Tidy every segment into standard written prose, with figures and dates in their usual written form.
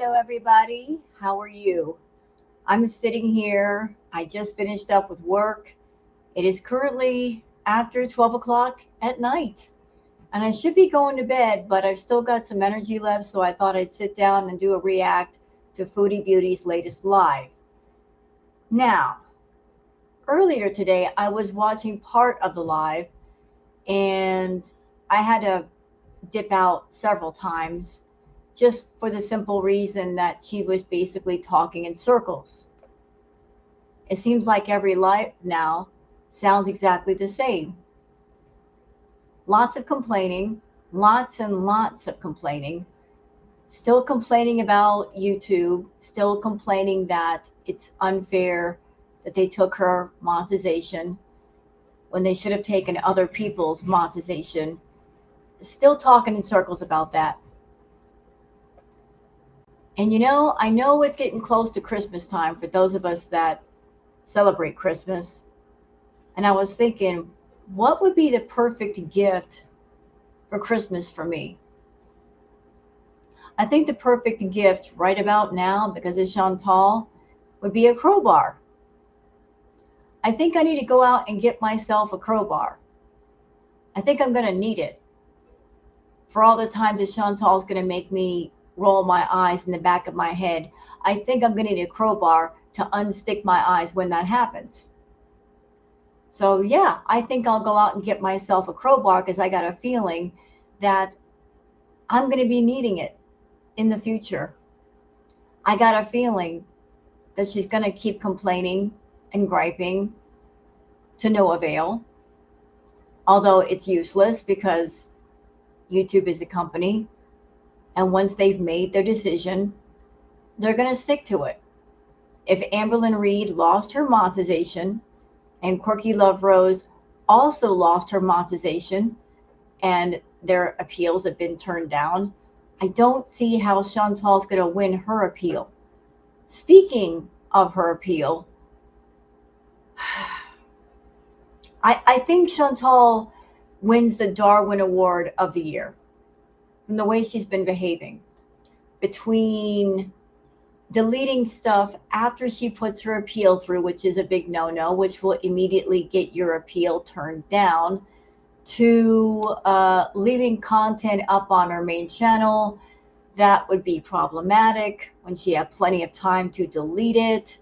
Hello, everybody. How are you? I'm sitting here. I just finished up with work. It is currently after 12 o'clock at night, and I should be going to bed, but I've still got some energy left, so I thought I'd sit down and do a react to Foodie Beauty's latest live. Now, earlier today, I was watching part of the live, and I had to dip out several times just for the simple reason that she was basically talking in circles. It seems like every life now sounds exactly the same. Lots of complaining, lots and lots of complaining, still complaining about YouTube, still complaining that it's unfair that they took her monetization when they should have taken other people's monetization. Still talking in circles about that. And I know it's getting close to Christmas time for those of us that celebrate Christmas. And I was thinking, what would be the perfect gift for Christmas for me? I think the perfect gift right about now, because it's Chantal, would be a crowbar. I think I need to go out and get myself a crowbar. I think I'm going to need it for all the times that Chantal's going to make me roll my eyes in the back of my head. I think I'm going to need a crowbar to unstick my eyes when that happens. So yeah, I think I'll go out and get myself a crowbar because I got a feeling that I'm going to be needing it in the future. I got a feeling that she's going to keep complaining and griping to no avail, although it's useless because YouTube is a company, and once they've made their decision, they're going to stick to it. If Amberlyn Reed lost her monetization and Quirky Love Rose also lost her monetization and their appeals have been turned down, I don't see how Chantal's going to win her appeal. Speaking of her appeal, I think Chantal wins the Darwin Award of the year from the way she's been behaving. Between deleting stuff after she puts her appeal through, which is a big no-no, which will immediately get your appeal turned down, to leaving content up on her main channel that would be problematic when she had plenty of time to delete it,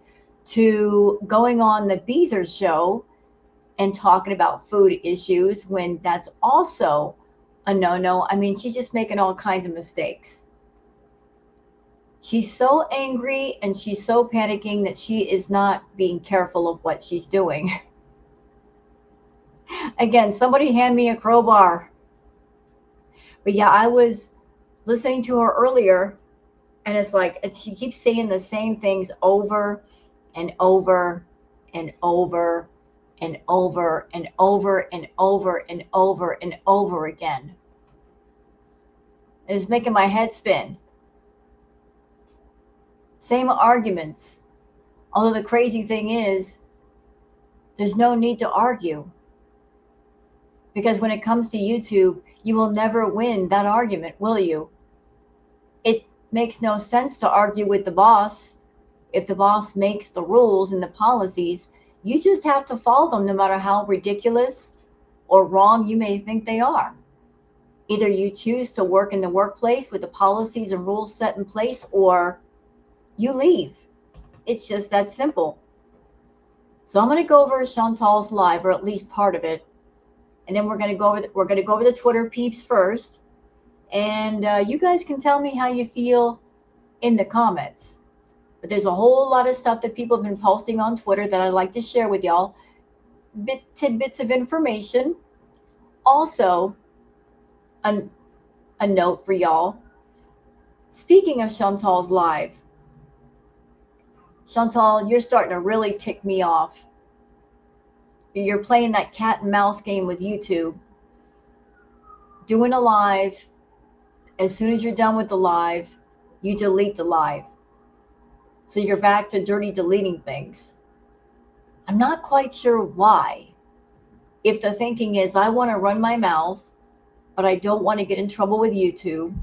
to going on the Beezer show and talking about food issues when that's also a no-no. I mean, she's just making all kinds of mistakes. She's so angry and she's so panicking that she is not being careful of what she's doing. Again, somebody hand me a crowbar. But yeah, I was listening to her earlier, and it's like she keeps saying the same things over and over and over and over and over and over and over and over again. It's making my head spin. Same arguments. Although the crazy thing is, there's no need to argue. Because when it comes to YouTube, you will never win that argument, will you? It makes no sense to argue with the boss. If the boss makes the rules and the policies, you just have to follow them no matter how ridiculous or wrong you may think they are. Either you choose to work in the workplace with the policies and rules set in place, or you leave. It's just that simple. So I'm going to go over Chantal's live, or at least part of it, and then we're going to go over the Twitter peeps first, and you guys can tell me how you feel in the comments. But there's a whole lot of stuff that people have been posting on Twitter that I'd like to share with y'all. Tidbits of information. Also, a note for y'all. Speaking of Chantal's live, Chantal, you're starting to really tick me off. You're playing that cat and mouse game with YouTube. Doing a live. As soon as you're done with the live, you delete the live. So you're back to dirty deleting things. I'm not quite sure why. If the thinking is I want to run my mouth, but I don't want to get in trouble with YouTube.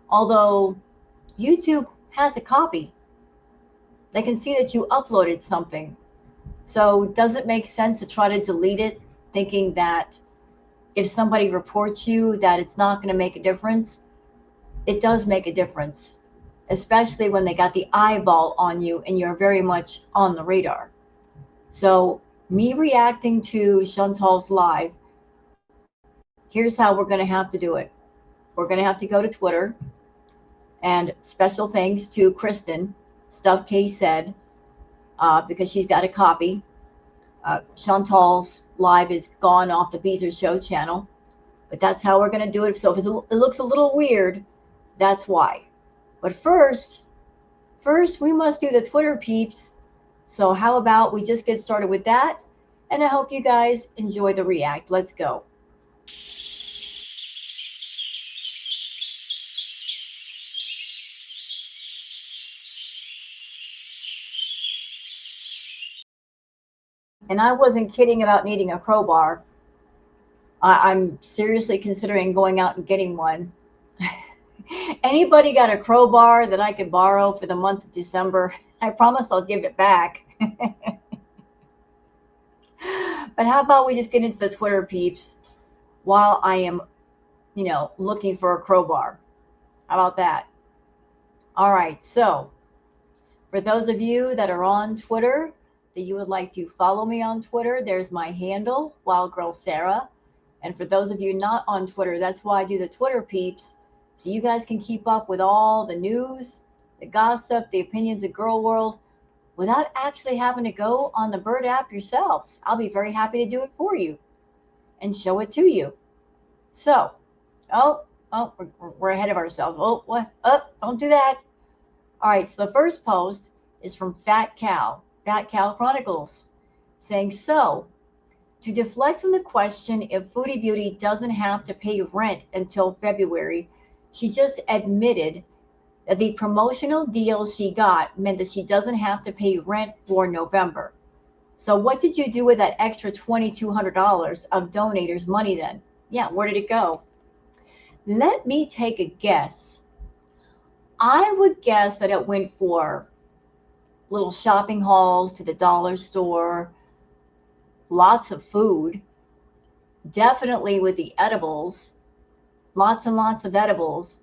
Although YouTube has a copy. They can see that you uploaded something. So does it make sense to try to delete it, thinking that if somebody reports you that it's not going to make a difference? It does make a difference, especially when they got the eyeball on you and you're very much on the radar. So me reacting to Chantal's live, here's how we're going to have to do it. We're going to have to go to Twitter, and special thanks to Kristen, Stuff K said, because she's got a copy. Chantal's live is gone off the Beezer Show channel, but that's how we're going to do it. So if it looks a little weird, that's why. But first we must do the Twitter peeps. So how about we just get started with that? And I hope you guys enjoy the react. Let's go. And I wasn't kidding about needing a crowbar. I'm seriously considering going out and getting one. Anybody got a crowbar that I could borrow for the month of December? I promise I'll give it back. But how about we just get into the Twitter peeps while I am, looking for a crowbar? How about that? All right. So for those of you that are on Twitter, that you would like to follow me on Twitter, there's my handle, Wild Girl Sarah. And for those of you not on Twitter, that's why I do the Twitter peeps, so you guys can keep up with all the news, the gossip, the opinions of Girl World, without actually having to go on the Bird app yourselves. I'll be very happy to do it for you and show it to you. So, we're ahead of ourselves. Oh, what? Oh, don't do that. All right, so the first post is from Fat Cow Chronicles, saying, so, to deflect from the question if Foodie Beauty doesn't have to pay rent until February, she just admitted that the promotional deal she got meant that she doesn't have to pay rent for November. So what did you do with that extra $2,200 of donators' money then? Yeah, where did it go? Let me take a guess. I would guess that it went for little shopping hauls to the dollar store, lots of food, definitely with the edibles, lots and lots of edibles.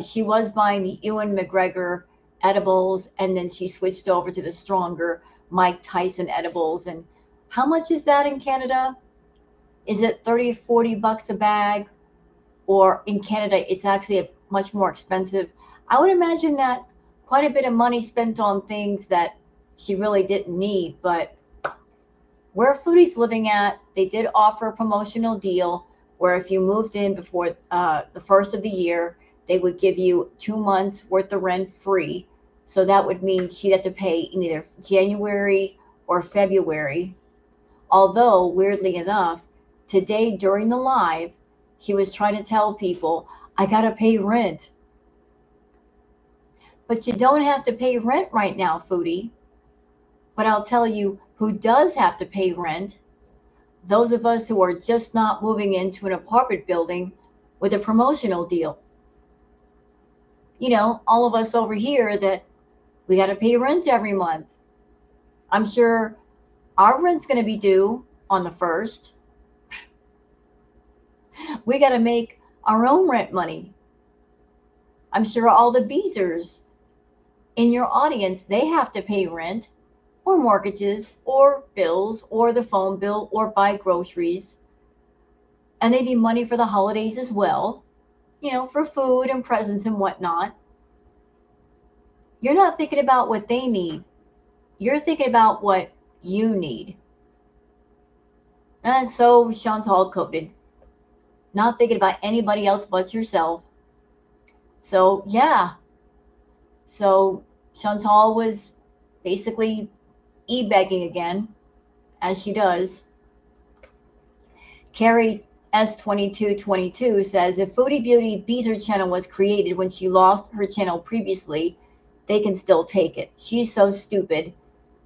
She was buying the Ewan McGregor edibles, and then she switched over to the stronger Mike Tyson edibles. And how much is that in Canada? Is it 30, 40 bucks a bag? Or in Canada, it's actually much more expensive. I would imagine that quite a bit of money spent on things that she really didn't need. But where Foodie's living at, they did offer a promotional deal where if you moved in before the first of the year, they would give you 2 months worth of rent free. So that would mean she'd have to pay in either January or February. Although, weirdly enough, today during the live, she was trying to tell people, I got to pay rent. But you don't have to pay rent right now, Foodie. But I'll tell you who does have to pay rent. Those of us who are just not moving into an apartment building with a promotional deal. All of us over here that we got to pay rent every month. I'm sure our rent's going to be due on the 1st. We got to make our own rent money. I'm sure all the Beezers in your audience, they have to pay rent or mortgages or bills or the phone bill or buy groceries. And they need money for the holidays as well, for food and presents and whatnot. You're not thinking about what they need. You're thinking about what you need. And so Chantal coded, not thinking about anybody else but yourself. So, yeah. So Chantal was basically e-begging again, as she does. Carrie S2222 says, if Foodie Beauty Beezer channel was created when she lost her channel previously, they can still take it. She's so stupid,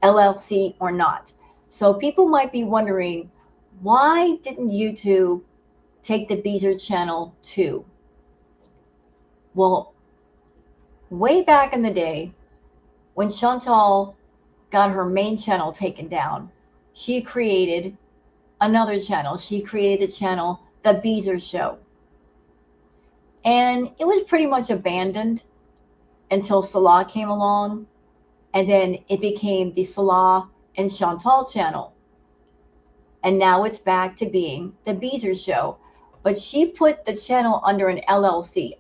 LLC or not. So people might be wondering, why didn't YouTube take the Beezer channel too? Well, Way back in the day, when Chantal got her main channel taken down, she created another channel. She created the channel The Beezer Show. And it was pretty much abandoned until Salah came along. And then it became the Salah and Chantal channel. And now it's back to being The Beezer Show. But she put the channel under an LLC,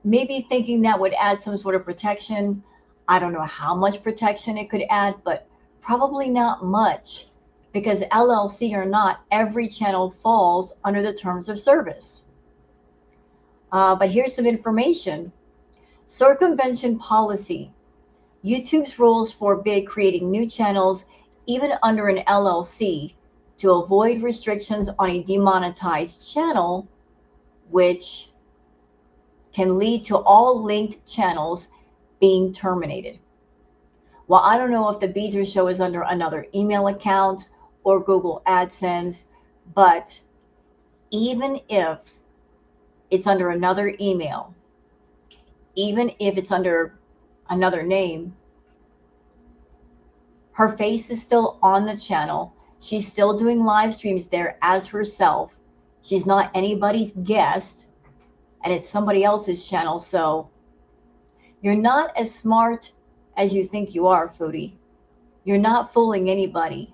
maybe thinking that would add some sort of protection. I don't know how much protection it could add, but probably not much, because LLC or not, every channel falls under the terms of service. But here's some information. Circumvention policy. YouTube's rules forbid creating new channels, even under an LLC, to avoid restrictions on a demonetized channel, which can lead to all linked channels being terminated. Well, I don't know if the Beezer Show is under another email account or Google AdSense, but even if it's under another email, even if it's under another name, her face is still on the channel. She's still doing live streams there as herself. She's not anybody's guest, and it's somebody else's channel. So you're not as smart as you think you are, Foodie. You're not fooling anybody.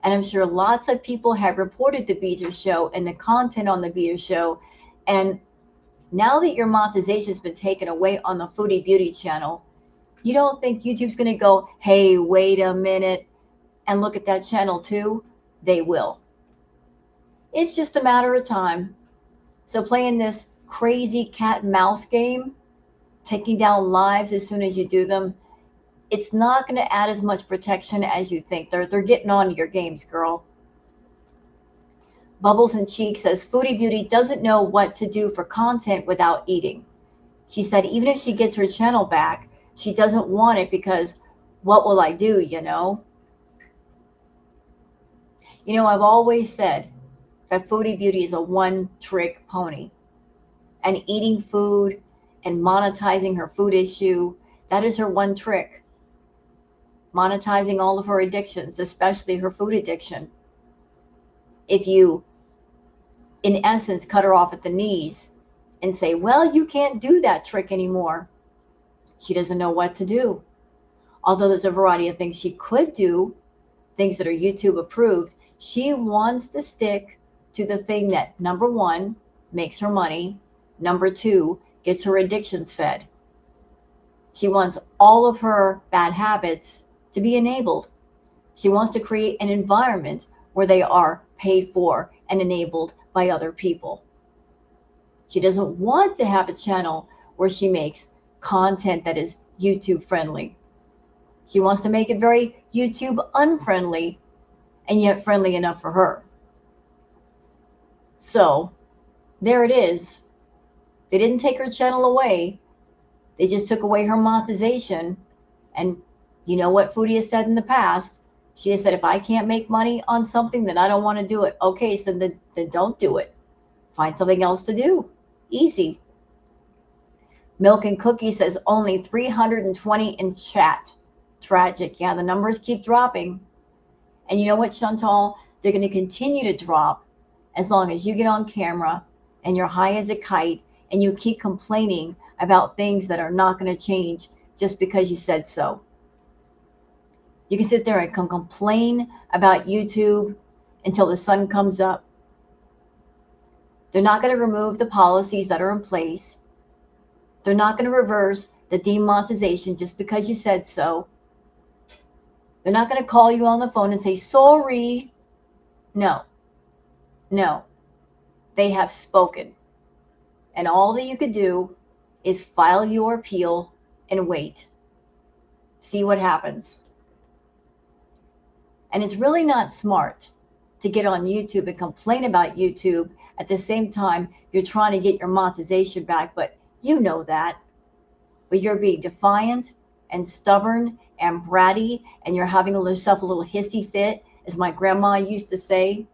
And I'm sure lots of people have reported the Beezer Show and the content on the Beezer Show. And now that your monetization has been taken away on the Foodie Beauty channel, you don't think YouTube's going to go, hey, wait a minute, and look at that channel too? They will. It's just a matter of time. So playing this crazy cat and mouse game, taking down lives as soon as you do them, it's not going to add as much protection as you think. They're getting on to your games, girl. Bubbles and Cheek says Foodie Beauty doesn't know what to do for content without eating. She said even if she gets her channel back, she doesn't want it because what will I do, you know? You know, I've always said that Foodie Beauty is a one-trick pony. And eating food and monetizing her food issue, that is her one trick. Monetizing all of her addictions, especially her food addiction. If you, in essence, cut her off at the knees and say, well, you can't do that trick anymore, she doesn't know what to do. Although there's a variety of things she could do, things that are YouTube approved, she wants to stick to the thing that, number one, makes her money, number two, gets her addictions fed. She wants all of her bad habits to be enabled. She wants to create an environment where they are paid for and enabled by other people. She doesn't want to have a channel where she makes content that is YouTube friendly. She wants to make it very YouTube unfriendly and yet friendly enough for her. So there it is. They didn't take her channel away. They just took away her monetization. And you know what Foodie has said in the past? She has said, if I can't make money on something, then I don't want to do it. Okay, so then don't do it. Find something else to do. Easy. Milk and Cookie says only 320 in chat. Tragic. Yeah, the numbers keep dropping. And you know what, Chantal? They're going to continue to drop as long as you get on camera and you're high as a kite and you keep complaining about things that are not going to change just because you said so. You can sit there and complain about YouTube until the sun comes up. They're not going to remove the policies that are in place. They're not going to reverse the demonetization just because you said so. They're not going to call you on the phone and say, sorry. No. They have spoken. And all that you could do is file your appeal and wait. See what happens. And it's really not smart to get on YouTube and complain about YouTube at the same time you're trying to get your monetization back, but you know that. But you're being defiant and stubborn and bratty, and you're having yourself a little hissy fit, as my grandma used to say.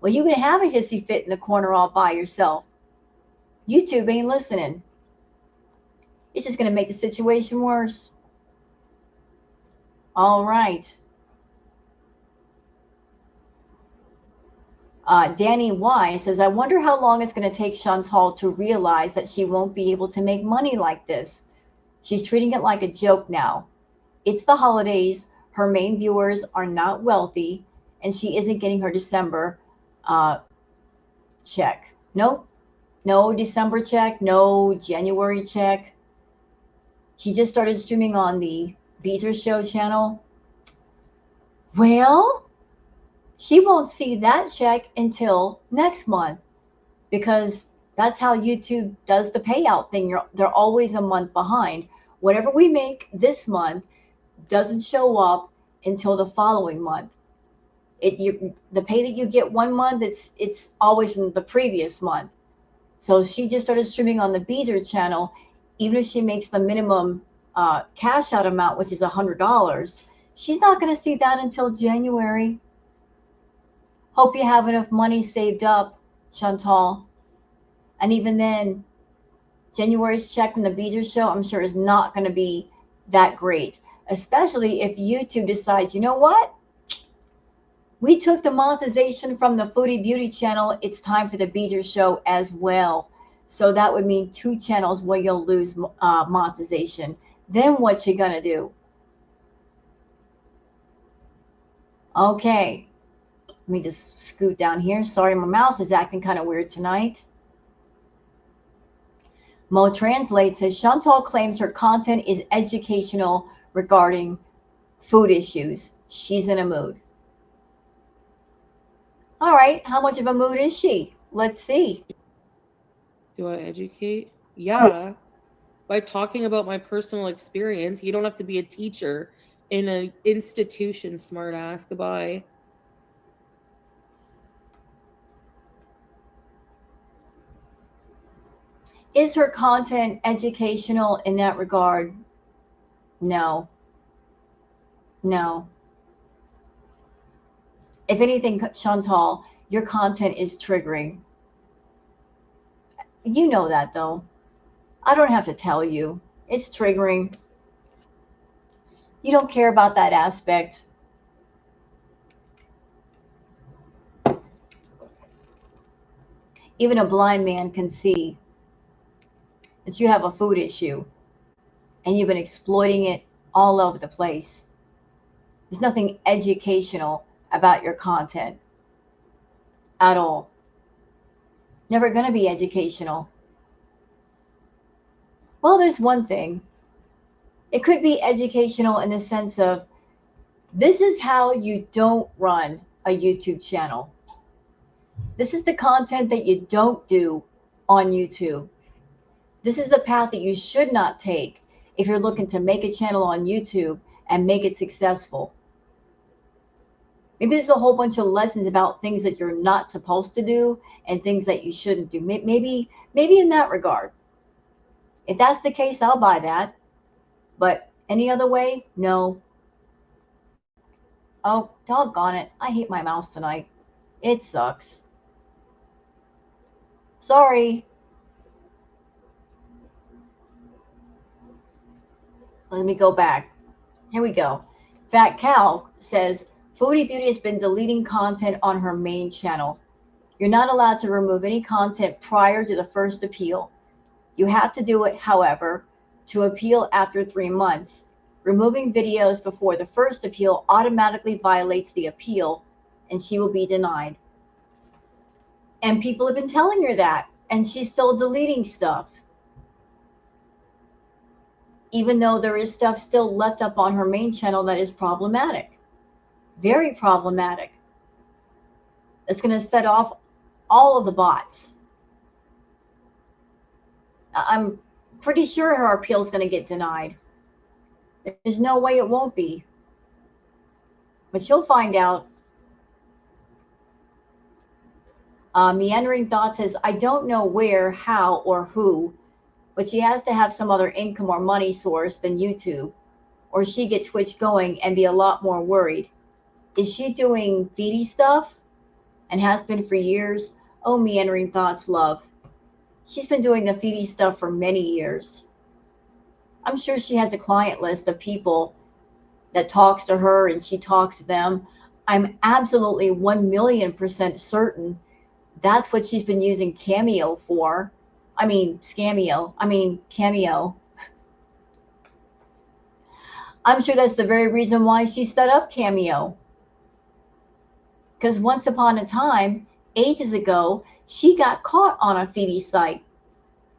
Well, you can have a hissy fit in the corner all by yourself. YouTube ain't listening. It's just going to make the situation worse. All right. Danny Y says, I wonder how long it's going to take Chantal to realize that she won't be able to make money like this. She's treating it like a joke now. It's the holidays. Her main viewers are not wealthy, and she isn't getting her December uh, check. Nope. No December check. No January check. She just started streaming on the Beezer Show channel. Well, she won't see that check until next month because that's how YouTube does the payout thing. They're always a month behind. Whatever we make this month doesn't show up until the following month. The pay that you get one month, it's always from the previous month. So she just started streaming on the Beezer channel. Even if she makes the minimum cash out amount, which is $100, she's not going to see that until January. Hope you have enough money saved up, Chantal. And even then, January's check from the Beezer Show, I'm sure, is not going to be that great, especially if YouTube decides, you know what? We took the monetization from the Foodie Beauty channel. It's time for the Beezer Show as well. So that would mean 2 channels where you'll lose monetization. Then what you gonna do? Okay, let me just scoot down here. Sorry, my mouse is acting kind of weird tonight. Mo Translate says, Chantal claims her content is educational regarding food issues. She's in a mood. All right, how much of a mood is she? Let's see. Do I educate? Yeah. By talking about my personal experience. You don't have to be a teacher in an institution, smart ass. Goodbye. Is her content educational in that regard? No. No. If anything, Chantal, your content is triggering. You know that, though. I don't have to tell you. It's triggering. You don't care about that aspect. Even a blind man can see that you have a food issue and you've been exploiting it all over the place. There's nothing educational about your content at all. Never going to be educational. Well, there's one thing. It could be educational in the sense of this is how you don't run a YouTube channel. This is the content that you don't do on YouTube. This is the path that you should not take if you're looking to make a channel on YouTube and make it successful. Maybe there's a whole bunch of lessons about things that you're not supposed to do and things that you shouldn't do. Maybe in that regard. If that's the case, I'll buy that. But any other way, no. Oh, doggone it. I hate my mouse tonight. It sucks. Sorry. Let me go back. Here we go. Fat Cow says, Foodie Beauty has been deleting content on her main channel. You're not allowed to remove any content prior to the first appeal. You have to do it, however, to appeal after 3 months. Removing videos before the first appeal automatically violates the appeal, and she will be denied. And people have been telling her that, and she's still deleting stuff. Even though there is stuff still left up on her main channel that is problematic. Very problematic. It's going to set off all of the bots. I'm pretty sure her appeal is going to get denied. There's no way it won't be. But you'll find out. Meandering Thought says, I don't know where, how, or who, but she has to have some other income or money source than YouTube, or she'd get Twitch going and be a lot more worried. Is she doing Foodie stuff and has been for years? Oh, Meandering Thoughts, love. She's been doing the Foodie stuff for many years. I'm sure she has a client list of people that talks to her and she talks to them. I'm absolutely 1,000,000% certain that's what she's been using Cameo for. I mean, Scameo. I mean, Cameo. I'm sure that's the very reason why she set up Cameo. Because once upon a time, ages ago, she got caught on a Foodie site,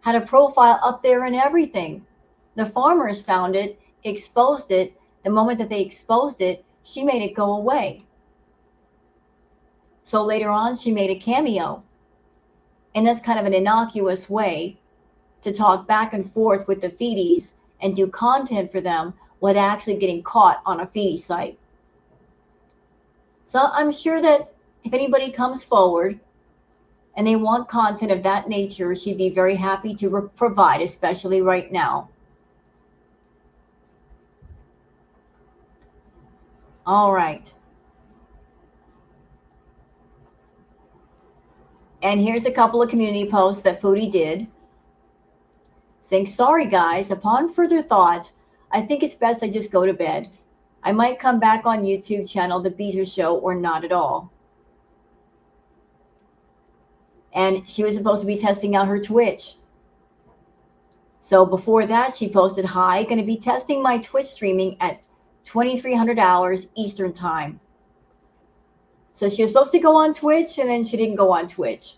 had a profile up there and everything. The farmers found it, exposed it. The moment that they exposed it, she made it go away. So later on, she made a Cameo. And that's kind of an innocuous way to talk back and forth with the feedies and do content for them without actually getting caught on a feedie site. So I'm sure that if anybody comes forward and they want content of that nature, she'd be very happy to provide, especially right now. All right. And here's a couple of community posts that Foodie did saying, sorry guys, upon further thought, I think it's best I just go to bed. I might come back on YouTube channel The Beezer Show or not at all. And she was supposed to be testing out her Twitch. So before that, she posted, hi, going to be testing my Twitch streaming at 2300 hours Eastern time. So she was supposed to go on Twitch, and then she didn't go on Twitch.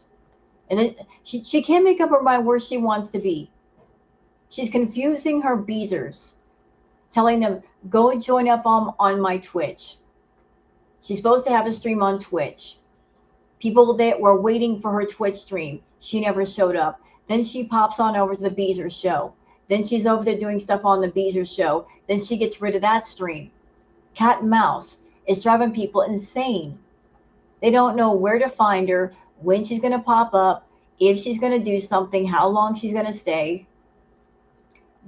And then she can't make up her mind where she wants to be. She's confusing her Beezers, telling them, go join up on my Twitch. She's supposed to have a stream on Twitch. People that were waiting for her Twitch stream, she never showed up. Then she pops on over to the Beezer Show. Then she's over there doing stuff on the Beezer Show. Then she gets rid of that stream. Cat and mouse is driving people insane. They don't know where to find her, when she's going to pop up, if she's going to do something, how long she's going to stay.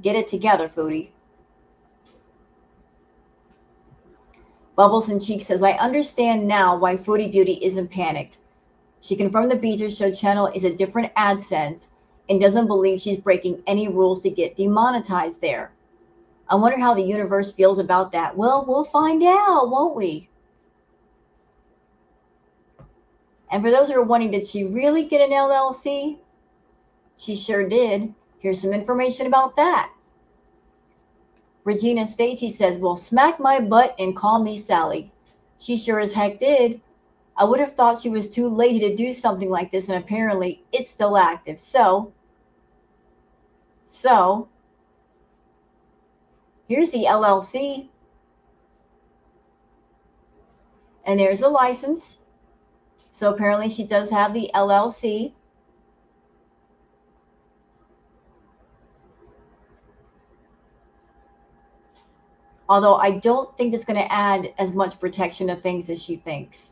Get it together, Foodie. Bubbles and Cheek says, I understand now why Foodie Beauty isn't panicked. She confirmed the Beezer Show channel is a different AdSense and doesn't believe she's breaking any rules to get demonetized there. I wonder how the universe feels about that. Well, we'll find out, won't we? And for those who are wondering, did she really get an LLC? She sure did. Here's some information about that. Regina Stacy says, well, smack my butt and call me Sally. She sure as heck did. I would have thought she was too lazy to do something like this, and apparently it's still active. So here's the LLC. And there's a license. So apparently she does have the LLC. Although I don't think it's going to add as much protection to things as she thinks.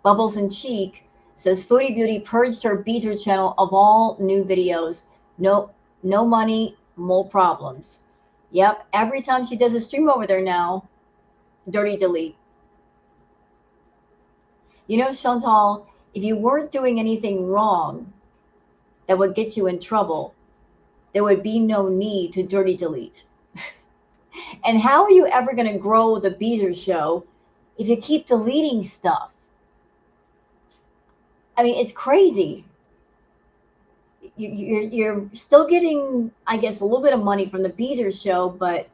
Bubbles and Cheek says Foodie Beauty purged her Beezer channel of all new videos. No money, no problems. Yep, every time she does a stream over there now, dirty delete. You know, Chantal, if you weren't doing anything wrong that would get you in trouble, there would be no need to dirty delete. And how are you ever going to grow the Beezer Show if you keep deleting stuff? I mean, it's crazy. You're still getting, I guess, a little bit of money from the Beezer Show, but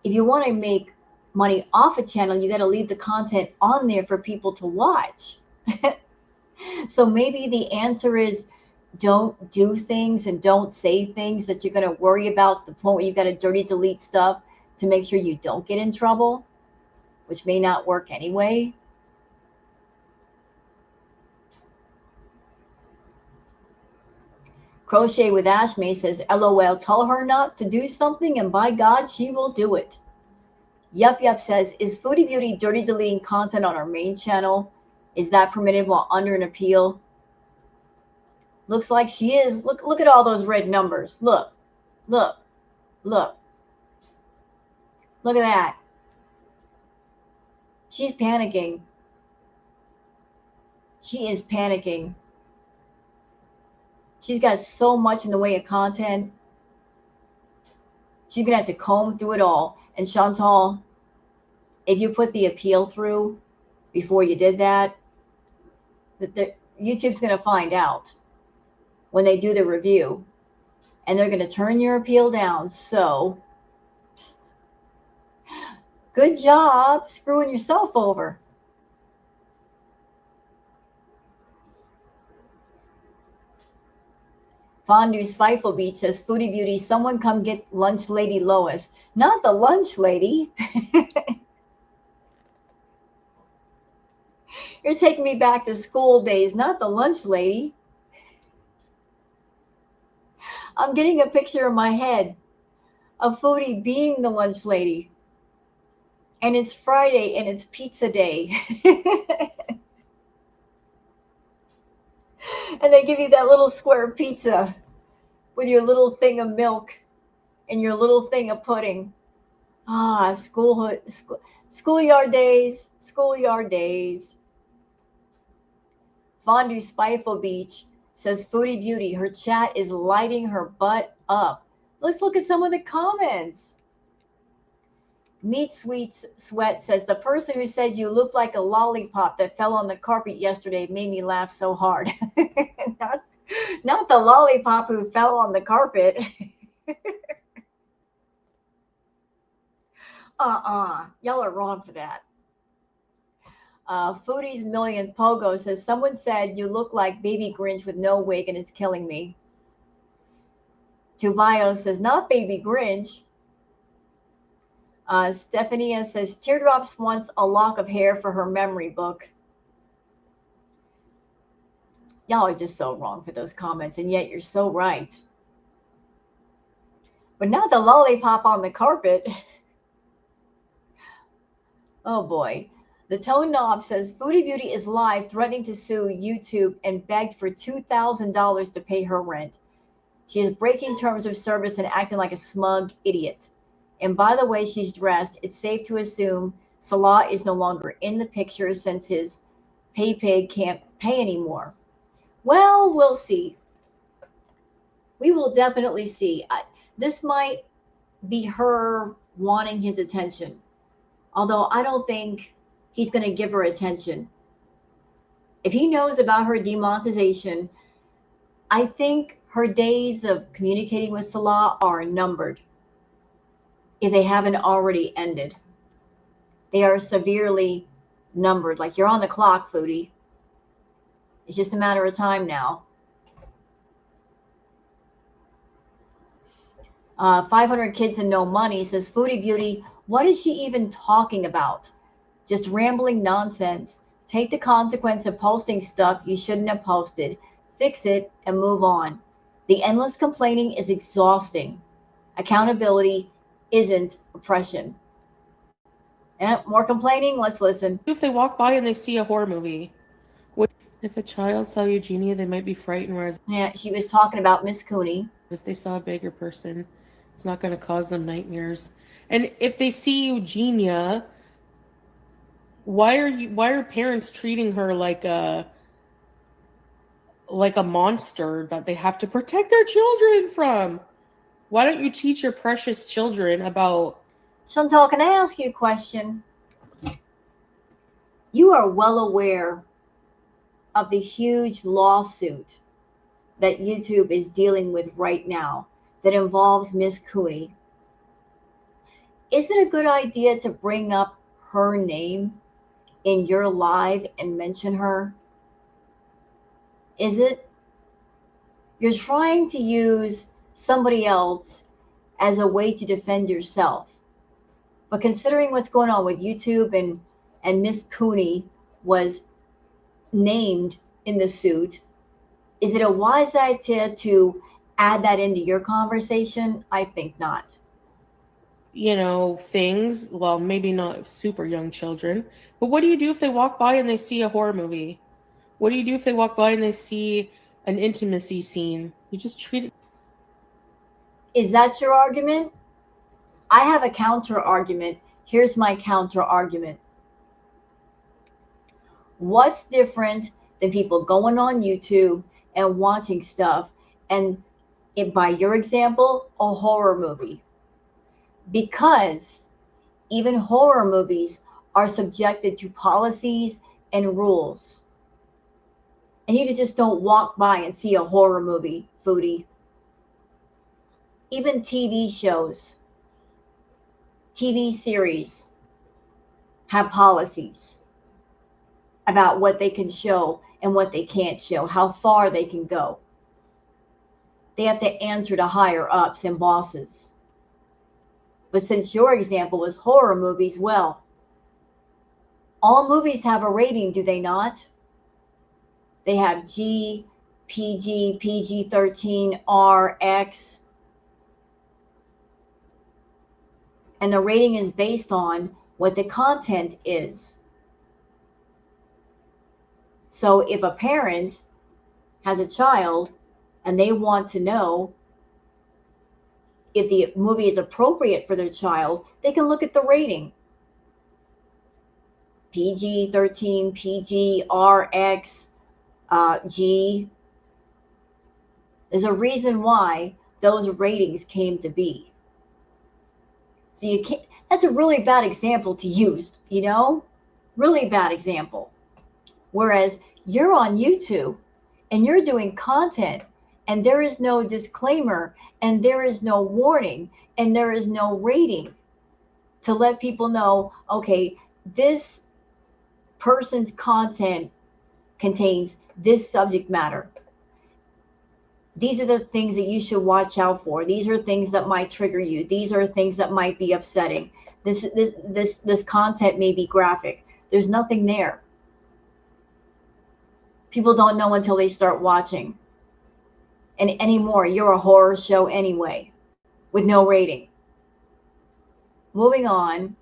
if you want to make money off a channel, you got to leave the content on there for people to watch. So maybe the answer is don't do things and don't say things that you're going to worry about to the point where you got to dirty delete stuff to make sure you don't get in trouble, which may not work anyway. Crochet with Ashmay says, LOL, tell her not to do something and by God, she will do it. Yup says, is Foodie Beauty dirty deleting content on our main channel? Is that permitted while under an appeal? Looks like she is. Look at all those red numbers. Look at that. She's panicking. She is panicking. She's got so much in the way of content. She's going to have to comb through it all. And Chantal, if you put the appeal through before you did that, YouTube's going to find out when they do the review, and they're going to turn your appeal down. So, good job screwing yourself over. Fondue Spiteful Beach says, Foodie Beauty, someone come get lunch lady Lois. Not the lunch lady. You're taking me back to school days, not the lunch lady. I'm getting a picture in my head of Foodie being the lunch lady. And it's Friday and it's pizza day. And they give you that little square pizza with your little thing of milk and your little thing of pudding. Ah, schoolyard days, schoolyard days. Fondue Spiteful Beach says, Foodie Beauty, her chat is lighting her butt up. Let's look at some of the comments. Meat Sweet Sweat says, the person who said you looked like a lollipop that fell on the carpet yesterday made me laugh so hard. not the lollipop who fell on the carpet. Y'all are wrong for that. Foodie's Million Pogo says, someone said you look like Baby Grinch with no wig and it's killing me. Tubio says, not Baby Grinch. Stephania says, Teardrops wants a lock of hair for her memory book. Y'all are just so wrong for those comments, and yet you're so right. But not the lollipop on the carpet. Oh boy. The Tone Knob says, Foodie Beauty is live threatening to sue YouTube and begged for $2,000 to pay her rent. She is breaking terms of service and acting like a smug idiot. And by the way she's dressed, it's safe to assume Salah is no longer in the picture since his pig can't pay anymore. Well, we'll see. We will definitely see. This might be her wanting his attention, although I don't think he's going to give her attention. If he knows about her demonetization, I think her days of communicating with Salah are numbered, if they haven't already ended. They are severely numbered. Like, you're on the clock, Foodie. It's just a matter of time now. 500 Kids and No Money says, Foodie Beauty, what is she even talking about? Just rambling nonsense. Take the consequence of posting stuff you shouldn't have posted. Fix it and move on. The endless complaining is exhausting. Accountability isn't oppression. More complaining? Let's listen. If they walk by and they see a horror movie, if a child saw Eugenia, they might be frightened, whereas Yeah, she was talking about Miss Cooney. if they saw a bigger person, it's not going to cause them nightmares. And if they see Eugenia, why are parents treating her like a monster that they have to protect their children from? Why don't you teach your precious children about... Chantal, can I ask you a question? You are well aware of the huge lawsuit that YouTube is dealing with right now that involves Miss Cooney. Is it a good idea to bring up her name in your live and mention her? Is it? You're trying to use somebody else as a way to defend yourself. But considering what's going on with YouTube and Miss Cooney was named in the suit, is it a wise idea to add that into your conversation? I think not. Things, well, maybe not super young children, but what do you do if they walk by and they see a horror movie? What do you do if they walk by and they see an intimacy scene? You just treat it. Is that your argument? I have a counter argument. Here's my counter argument. What's different than people going on YouTube and watching stuff And if, by your example, a horror movie. Because even horror movies are subjected to policies and rules. And you just don't walk by and see a horror movie, Foodie. Even TV shows, TV series have policies about what they can show and what they can't show, how far they can go. They have to answer to higher ups and bosses. But since your example was horror movies, well, all movies have a rating, do they not? They have G, PG, PG-13, R, X. And the rating is based on what the content is. So if a parent has a child and they want to know if the movie is appropriate for their child, they can look at the rating. PG-13, PG, RX, G. There's a reason why those ratings came to be. So you can't, that's a really bad example to use, you know? Really bad example. Whereas you're on YouTube and you're doing content and there is no disclaimer and there is no warning and there is no rating to let people know, okay, this person's content contains this subject matter. These are the things that you should watch out for. These are things that might trigger you. These are things that might be upsetting. This content may be graphic. There's nothing there. People don't know until they start watching. And anymore, you're a horror show anyway, with no rating. Moving on.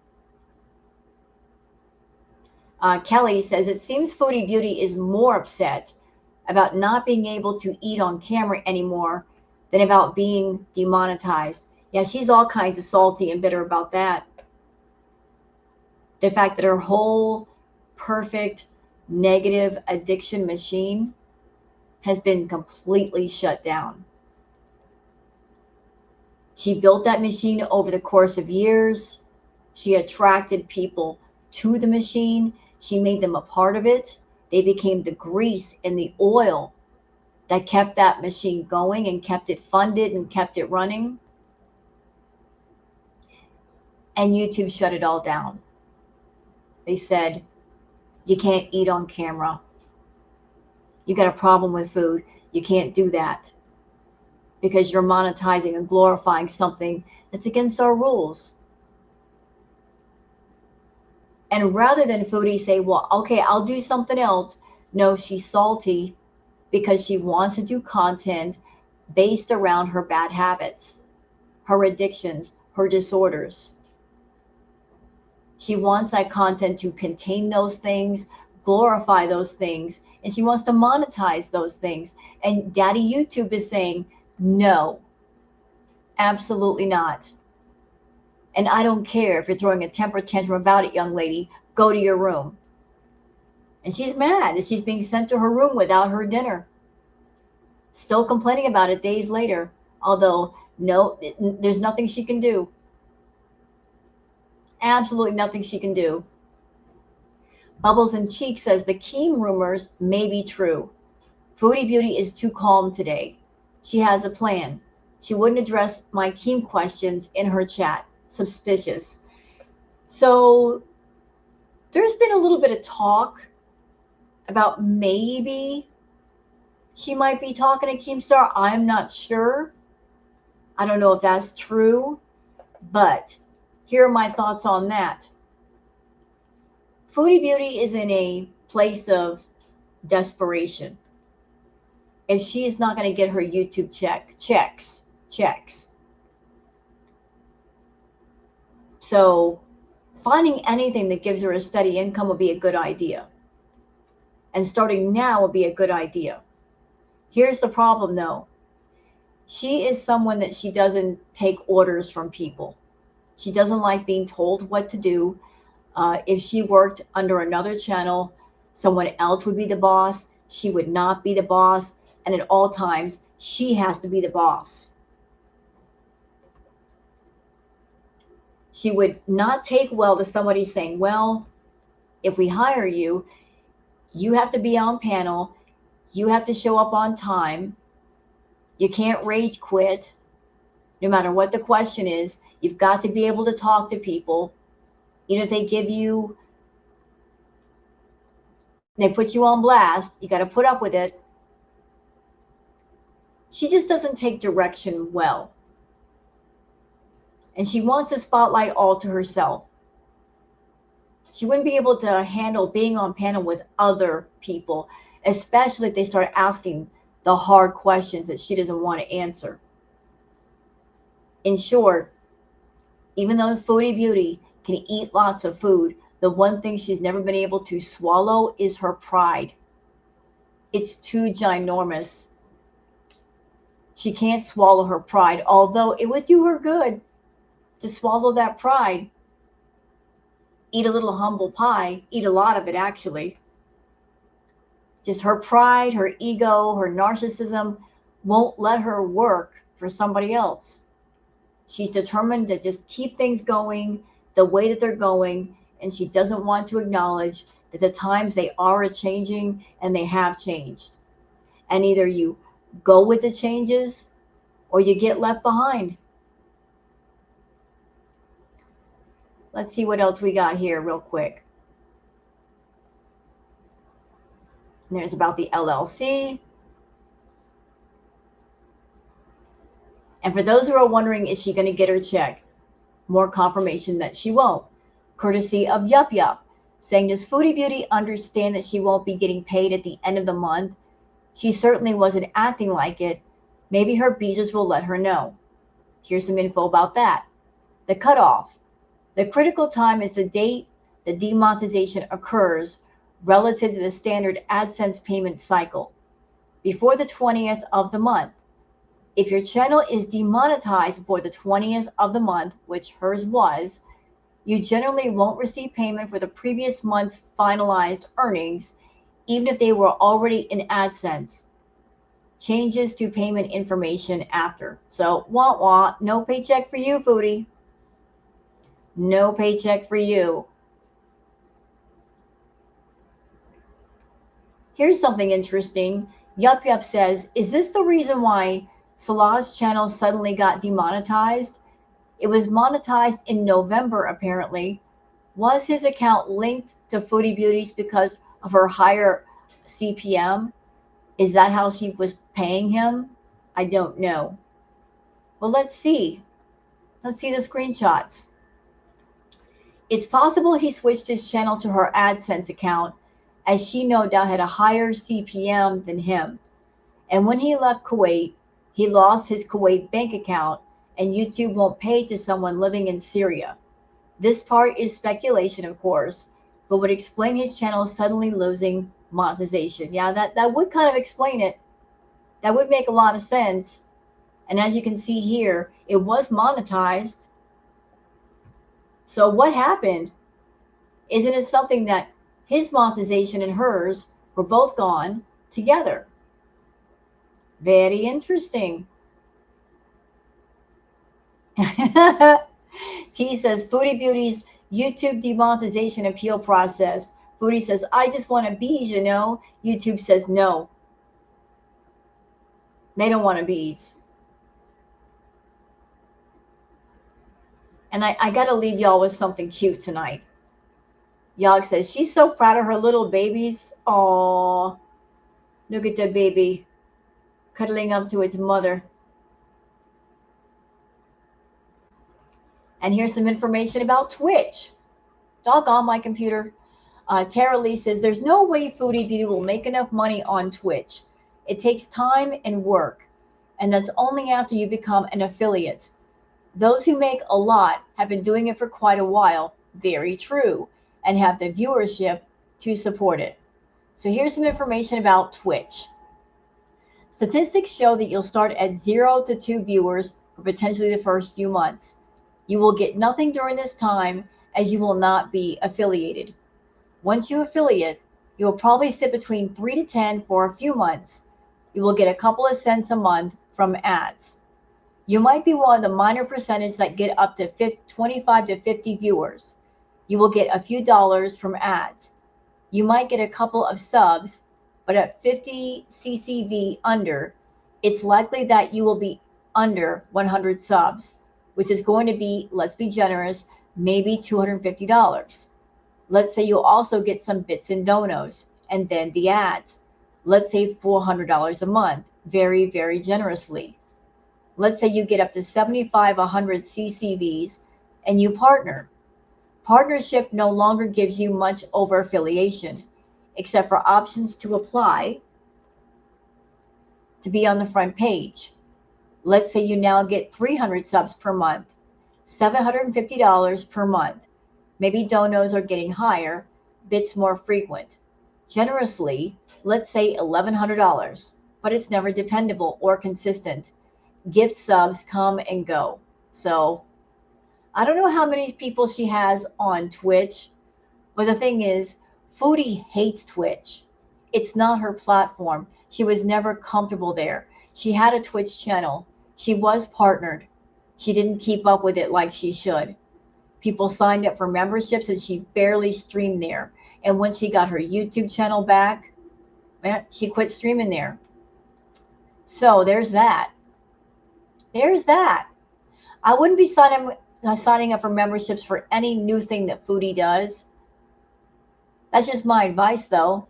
Kelly says, it seems Foodie Beauty is more upset about not being able to eat on camera anymore than about being demonetized. Yeah, she's all kinds of salty and bitter about that. The fact that her whole perfect negative addiction machine has been completely shut down. She built that machine over the course of years. She attracted people to the machine. She made them a part of it. They became the grease and the oil that kept that machine going and kept it funded and kept it running. And YouTube shut it all down. They said, you can't eat on camera. You got a problem with food. You can't do that because you're monetizing and glorifying something that's against our rules. And rather than Foodie say, well, okay, I'll do something else. No, she's salty because she wants to do content based around her bad habits, her addictions, her disorders. She wants that content to contain those things, glorify those things, and she wants to monetize those things. And Daddy YouTube is saying, no, absolutely not. And I don't care if you're throwing a temper tantrum about it, young lady. Go to your room. And she's mad that she's being sent to her room without her dinner. Still complaining about it days later. Although, no, there's nothing she can do. Absolutely nothing she can do. Bubbles and Cheek says the Keem rumors may be true. Foodie Beauty is too calm today. She has a plan. She wouldn't address my Keem questions in her chat. Suspicious. So there's been a little bit of talk about maybe she might be talking to Keemstar. I'm not sure. I don't know if that's true, but here are my thoughts on that. Foodie Beauty is in a place of desperation. If she is not going to get her YouTube checks. So finding anything that gives her a steady income would be a good idea. And starting now would be a good idea. Here's the problem though. She is someone that she doesn't take orders from people. She doesn't like being told what to do. If she worked under another channel, someone else would be the boss. She would not be the boss. and at all times, she has to be the boss. She would not take well to somebody saying, well, if we hire you, you have to be on panel, you have to show up on time, you can't rage quit, no matter what the question is, you've got to be able to talk to people. Even if they give you, they put you on blast, you got to put up with it. She just doesn't take direction well. And she wants the spotlight all to herself. She wouldn't be able to handle being on panel with other people, especially if they start asking the hard questions that she doesn't want to answer. In short, even though Foodie Beauty can eat lots of food, the one thing she's never been able to swallow is her pride. It's too ginormous. She can't swallow her pride, although it would do her good to swallow that pride. Eat a little humble pie, eat a lot of it actually. Just her pride, her ego, her narcissism won't let her work for somebody else. She's determined to just keep things going the way that they're going, and she doesn't want to acknowledge that the times they are a-changing, and they have changed. And either you go with the changes or you get left behind. Let's see what else we got here real quick. And there's about the LLC. And for those who are wondering, is she going to get her check? More confirmation that she won't. Courtesy of Yup Yup, saying, does Foodie Beauty understand that she won't be getting paid at the end of the month? She certainly wasn't acting like it. Maybe her beezers will let her know. Here's some info about that. The cutoff. The critical time is the date the demonetization occurs relative to the standard AdSense payment cycle, before the 20th of the month. If your channel is demonetized before the 20th of the month, which hers was, you generally won't receive payment for the previous month's finalized earnings, even if they were already in AdSense. Changes to payment information after. So, wah wah, no paycheck for you, Foodie. No paycheck for you. Here's something interesting. Yup Yup says, is this the reason why Salah's channel suddenly got demonetized? It was monetized in November, apparently. Was his account linked to Foodie Beauty's because of her higher CPM? Is that how she was paying him? I don't know. Well, let's see. Let's see the screenshots. It's possible he switched his channel to her AdSense account, as she no doubt had a higher CPM than him. And when he left Kuwait, he lost his Kuwait bank account, and YouTube won't pay to someone living in Syria. This part is speculation, of course, but would explain his channel suddenly losing monetization. Yeah, that would kind of explain it. That would make a lot of sense. And as you can see here, it was monetized. So what happened? Isn't it something that his monetization and hers were both gone together? Very interesting. T says, Foodie Beauty's YouTube demonetization appeal process. Foodie says, I just want a bees, you know. YouTube says, no. They don't want a bees. And I got to leave y'all with something cute tonight. Yog says, she's so proud of her little babies. Aww. Look at the baby cuddling up to its mother. And here's some information about Twitch. Doggone my computer. Tara Lee says, there's no way Foodie Beauty will make enough money on Twitch. It takes time and work. And that's only after you become an affiliate. Those who make a lot have been doing it for quite a while. Very true. And have the viewership to support it. So here's some information about Twitch. Statistics show that you'll start at 0 to 2 viewers for potentially the first few months. You will get nothing during this time, as you will not be affiliated. Once you affiliate, you will probably sit between 3 to 10 for a few months You will get a couple of cents a month from ads. You might be one of the minor percentage that get up to 25 to 50 viewers. You will get a few dollars from ads. You might get a couple of subs, but at 50 CCV under, it's likely that you will be under 100 subs, which is going to be, let's be generous, maybe $250. Let's say you'll also get some bits and donos and then the ads. Let's say $400 a month, very, very generously. Let's say you get up to 75, 100 CCVs and you partner. Partnership no longer gives you much over affiliation, except for options to apply to be on the front page. Let's say you now get 300 subs per month, $750 per month. Maybe donos are getting higher, bits more frequent. Generously, let's say $1,100, but it's never dependable or consistent. Gift subs come and go. So I don't know how many people she has on Twitch, but the thing is, Foodie hates Twitch. It's not her platform. She was never comfortable there. She had a Twitch channel. She was partnered. She didn't keep up with it like she should. People signed up for memberships and she barely streamed there. And when she got her YouTube channel back, she quit streaming there. So there's that. There's that. I wouldn't be signing up for memberships for any new thing that Foodie does. That's just my advice, though.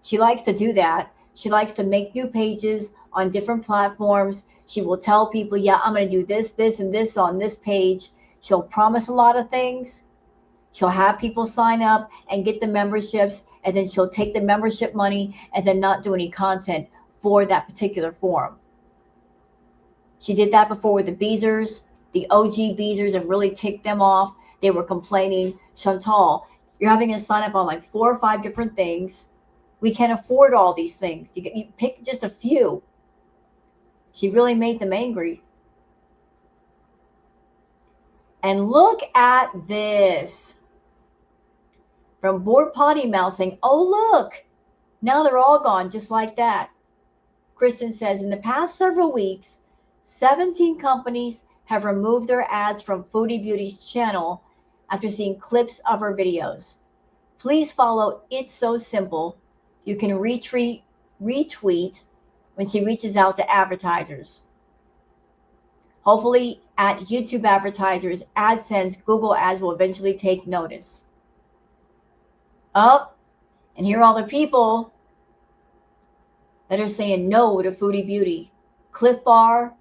She likes to do that. She likes to make new pages on different platforms. She will tell people, yeah, I'm going to do this, this, and this on this page. She'll promise a lot of things. She'll have people sign up and get the memberships, and then she'll take the membership money and then not do any content for that particular forum. She did that before with the Beezers, the OG Beezers, and really ticked them off. They were complaining, Chantal, you're having us sign up on like 4 or 5 different things. We can't afford all these things. You pick just a few. She really made them angry. And look at this. From Board Potty Mouth saying, oh, look, now they're all gone just like that. Kristen says, in the past several weeks, 17 companies have removed their ads from Foodie Beauty's channel after seeing clips of her videos. Please follow It's So Simple. You can retweet when she reaches out to advertisers. Hopefully, at YouTube advertisers, AdSense, Google Ads will eventually take notice. Oh, and here are all the people that are saying no to Foodie Beauty. Cliff Bar,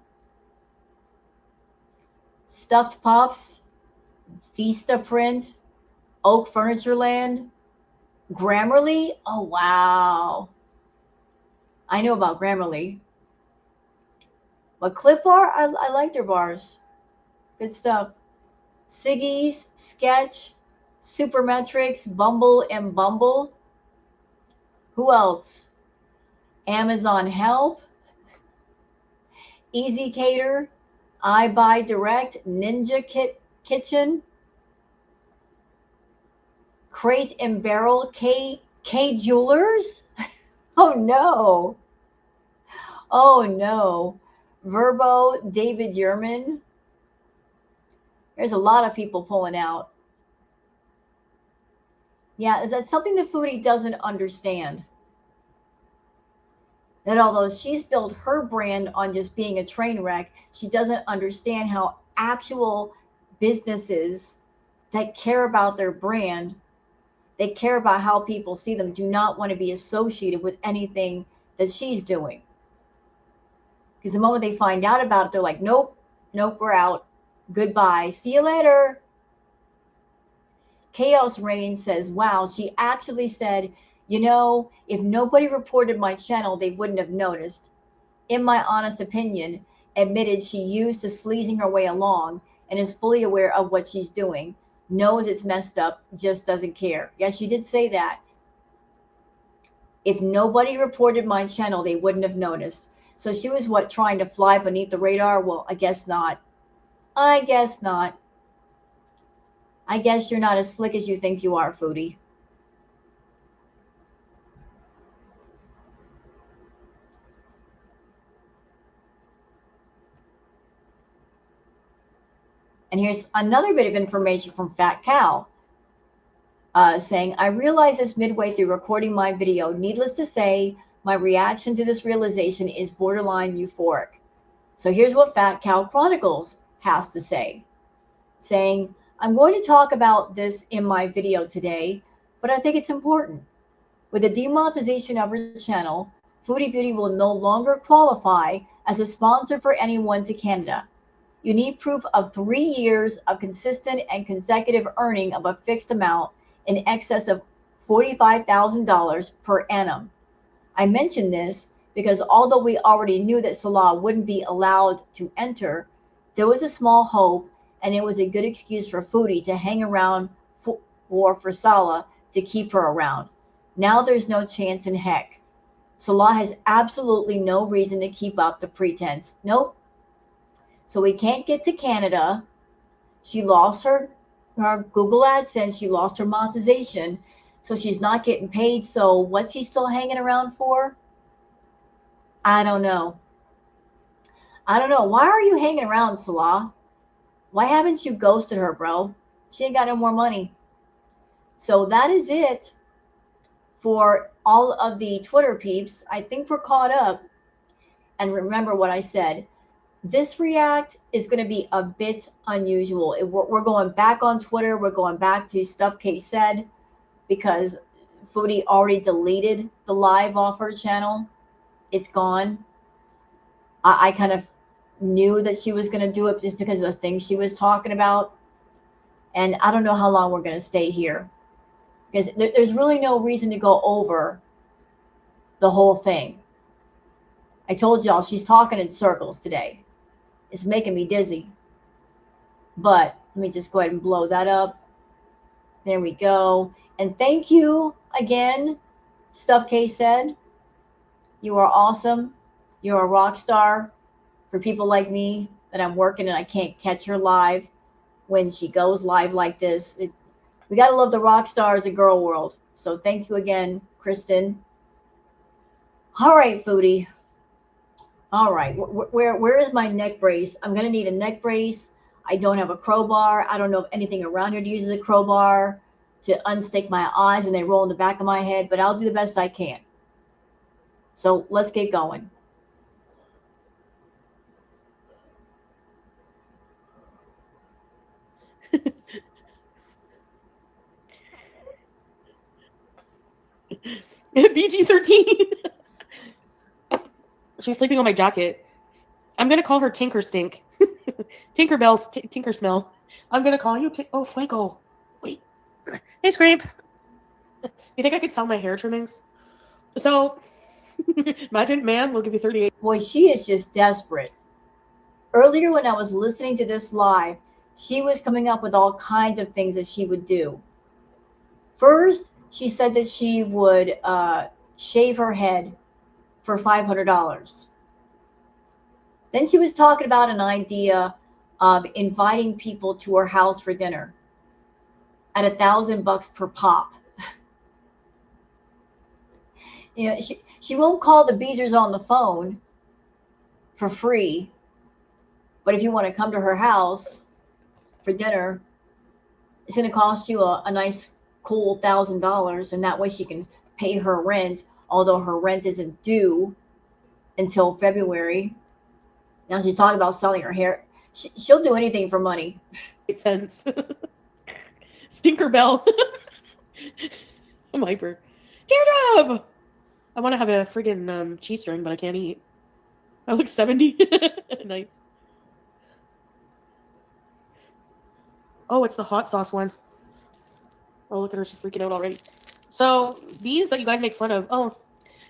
Stuffed Puffs, Vista Print, Oak Furniture Land, Grammarly. Oh, wow. I know about Grammarly. But Cliff Bar, I like their bars. Good stuff. Siggy's, Sketch, Supermetrics, Bumble and Bumble. Who else? Amazon Help, Easy Cater, I Buy Direct, Ninja Kitchen, Crate and Barrel, K Jewelers. Oh no. Oh no. Verbo, David Yerman. There's a lot of people pulling out. Yeah, that's something the Foodie doesn't understand. That although she's built her brand on just being a train wreck, she doesn't understand how actual businesses that care about their brand, they care about how people see them, do not want to be associated with anything that she's doing. Because the moment they find out about it, they're like, nope, we're out. Goodbye. See you later. Chaos Rain says, wow, she actually said, you know, if nobody reported my channel, they wouldn't have noticed. In my honest opinion, admitted she used to sleazing her way along and is fully aware of what she's doing, knows it's messed up, just doesn't care. Yes, she did say that. If nobody reported my channel, they wouldn't have noticed. So she was what, trying to fly beneath the radar? Well, I guess not. I guess not. I guess you're not as slick as you think you are, Foodie. And here's another bit of information from Fat Cow saying, I realized this midway through recording my video. Needless to say, my reaction to this realization is borderline euphoric. So here's what Fat Cow Chronicles has to say, saying, I'm going to talk about this in my video today, but I think it's important. With the demonetization of her channel, Foodie Beauty will no longer qualify as a sponsor for anyone to Canada. You need proof of 3 years of consistent and consecutive earning of a fixed amount in excess of $45,000 per annum. I mention this because although we already knew that Salah wouldn't be allowed to enter, there was a small hope, and it was a good excuse for Foodie to hang around for Salah to keep her around. Now there's no chance in heck. Salah has absolutely no reason to keep up the pretense. Nope. So we can't get to Canada. She lost her Google AdSense. She lost her monetization. So she's not getting paid. So what's he still hanging around for? I don't know. I don't know. Why are you hanging around, Salah? Why haven't you ghosted her, bro? She ain't got no more money. So that is it for all of the Twitter peeps. I think we're caught up. And remember what I said. This react is going to be a bit unusual. We're going back on Twitter. We're going back to stuff Kate said because Foodie already deleted the live off her channel. It's gone. I kind of knew that she was going to do it just because of the things she was talking about. And I don't know how long we're going to stay here because there's really no reason to go over the whole thing. I told y'all she's talking in circles today. It's making me dizzy. But let me just go ahead and blow that up. There we go. And thank you again, Stuff K said. You are awesome. You're a rock star for people like me that I'm working and I can't catch her live when she goes live like this. We got to love the rock stars in girl world. So thank you again, Kristen. All right, Foodie. All right, where is my neck brace? I'm going to need a neck brace. I don't have a crowbar. I don't know if anything around here uses a crowbar to unstick my eyes when they roll in the back of my head, but I'll do the best I can. So let's get going. PG-13. She's sleeping on my jacket. I'm going to call her Tinker Stink. Tinker Bells, Tinker Smell. I'm going to call you Fuego. Wait. Hey, Scrape. You think I could sell my hair trimmings? So, imagine, man, we'll give you 38. Boy, she is just desperate. Earlier when I was listening to this live, she was coming up with all kinds of things that she would do. First, she said that she would shave her head for $500. Then she was talking about an idea of inviting people to her house for dinner at $1,000 per pop. You know, she won't call the Beezers on the phone for free, but if you want to come to her house for dinner, it's going to cost you a nice, cool $1,000, and that way she can pay her rent, although her rent isn't due until February. Now she's talking about selling her hair. She'll do anything for money. Makes sense. Stinker Bell. I'm hyper. Teardrop! I want to have a friggin' cheese string, but I can't eat. I look 70. Nice. Oh, it's the hot sauce one. Oh, look at her. She's freaking out already. So, these that you guys make fun of. Oh,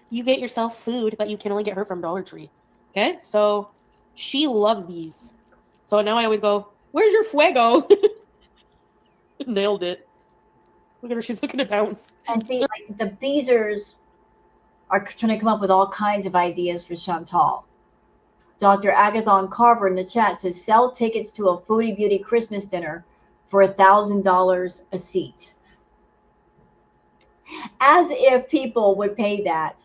you get yourself food, but you can only get her from Dollar Tree. Okay? So, she loves these. So now I always go, where's your Fuego? Nailed it. Look at her. She's looking to bounce. And see, like, the Beezers are trying to come up with all kinds of ideas for Chantal. Dr. Agathon Carver in the chat says, sell tickets to a Foodie Beauty Christmas dinner for $1,000 a seat. As if people would pay that.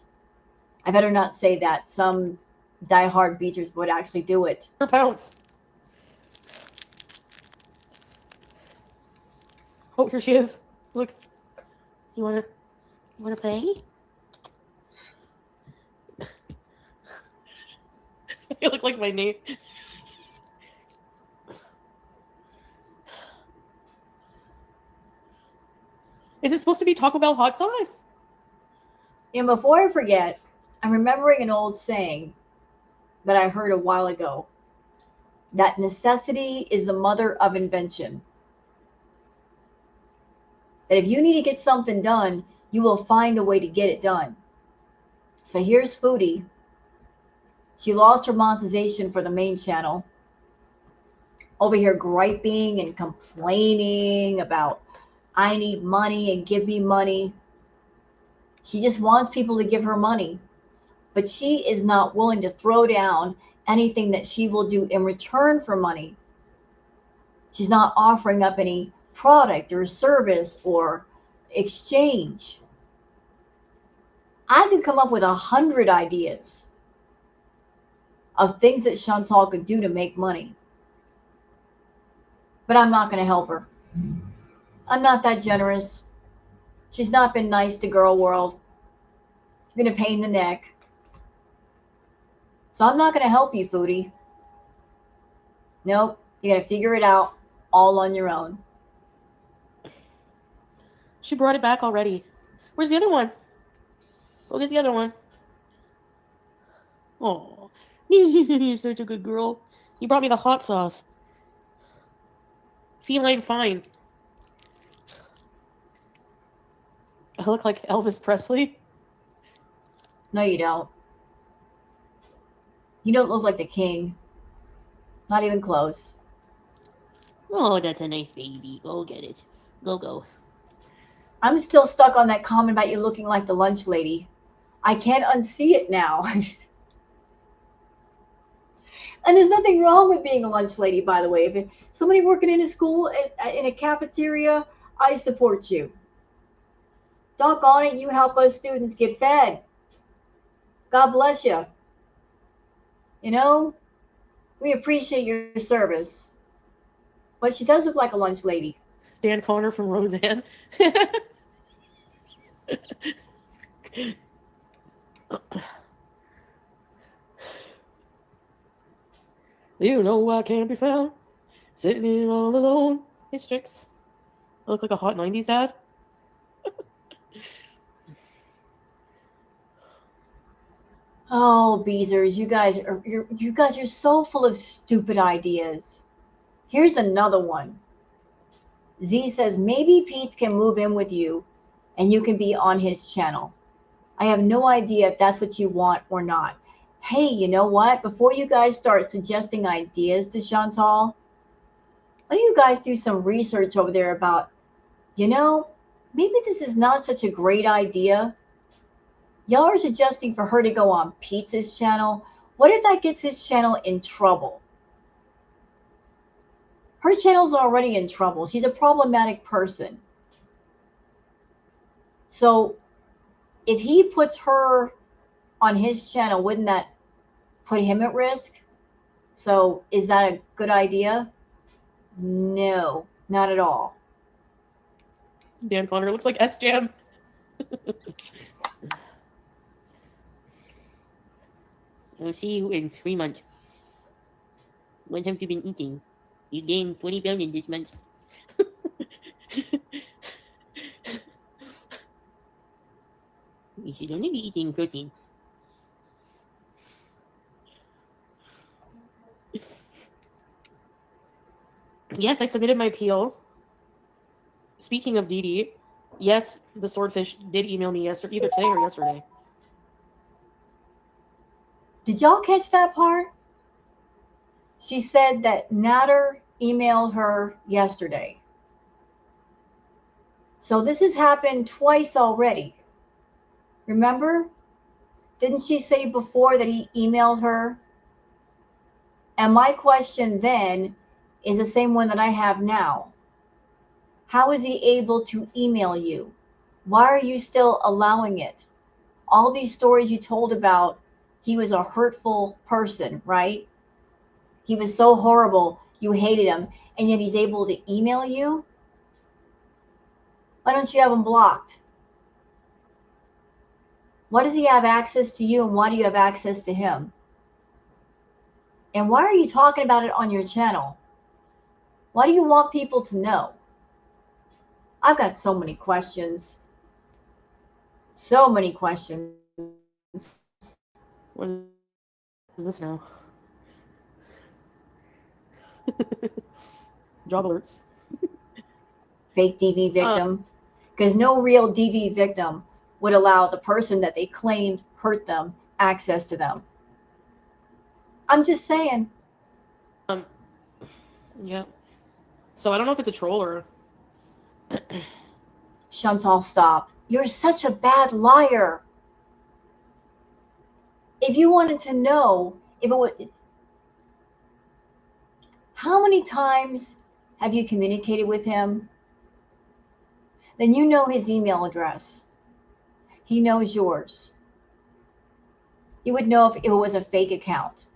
I better not say that. Some diehard Beezers would actually do it. Per pounds. Oh, here she is. Look. You wanna play? You look like my name. Is it supposed to be Taco Bell hot sauce? And before I forget, I'm remembering an old saying that I heard a while ago, that necessity is the mother of invention. That if you need to get something done, you will find a way to get it done. So here's Foodie. She lost her monetization for the main channel. Over here griping and complaining about, I need money and give me money. She just wants people to give her money. But she is not willing to throw down anything that she will do in return for money. She's not offering up any product or service or exchange. I could come up with 100 ideas of things that Chantal could do to make money, but I'm not going to help her. I'm not that generous. She's not been nice to Girl World. She's been a pain in the neck. So I'm not going to help you, Foodie. Nope, you got to figure it out all on your own. She brought it back already. Where's the other one? Go get the other one. Oh, you're such a good girl. You brought me the hot sauce. Feline fine. I look like Elvis Presley. No, you don't. You don't look like the king. Not even close. Oh, that's a nice baby. Go get it. Go. I'm still stuck on that comment about you looking like the lunch lady. I can't unsee it now. And there's nothing wrong with being a lunch lady, by the way. If somebody working in a school, in a cafeteria, I support you. Doggone it, you help us students get fed. God bless you. You know, we appreciate your service. But she does look like a lunch lady. Dan Connor from Roseanne. You know I can't be found sitting in all alone. Hey, Strix. I look like a hot 90s ad. Oh, Beezers, you guys are so full of stupid ideas. Here's another one. Z says maybe Pete can move in with you and you can be on his channel. I have no idea if that's what you want or not. Hey, you know what? Before you guys start suggesting ideas to Chantal, why don't you guys do some research over there about, maybe this is not such a great idea. Y'all are suggesting for her to go on Pete's channel. What if that gets his channel in trouble? Her channel's already in trouble. She's a problematic person. So if he puts her on his channel, wouldn't that put him at risk? So is that a good idea? No, not at all. Dan Connor looks like S-Jam. I'll see you in 3 months. What have you been eating? You gained 20 pounds in this month. You should only be eating protein. Yes, I submitted my appeal. Speaking of Dee Dee, yes, the swordfish did email me yesterday, either today or yesterday. Did y'all catch that part? She said that Natter emailed her yesterday. So this has happened twice already. Remember? Didn't she say before that he emailed her? And my question then is the same one that I have now. How is he able to email you? Why are you still allowing it? All these stories you told about, he was a hurtful person, right? He was so horrible, you hated him, and yet he's able to email you? Why don't you have him blocked? Why does he have access to you and why do you have access to him? And why are you talking about it on your channel? Why do you want people to know? I've got so many questions. So many questions. What is this now? Job alerts. Fake DV victim. Because no real DV victim would allow the person that they claimed hurt them access to them. I'm just saying. Yeah. So I don't know if it's a troll or. Chantal, stop. You're such a bad liar. If you wanted to know if it was, how many times have you communicated with him? Then you know his email address. He knows yours. You would know if it was a fake account.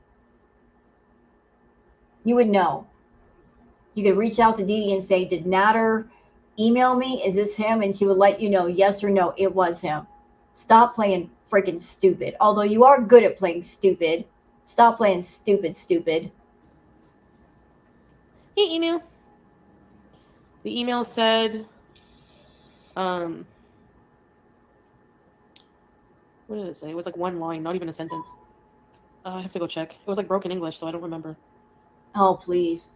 You would know. You could reach out to Dee Dee and say, did Natter email me? Is this him? And she would let you know, yes or no, it was him. Stop playing freaking stupid. Although you are good at playing stupid. Stop playing stupid. Hey, email. The email said, what did it say? It was like one line, not even a sentence. I have to go check. It was like broken English, so I don't remember. Oh, please.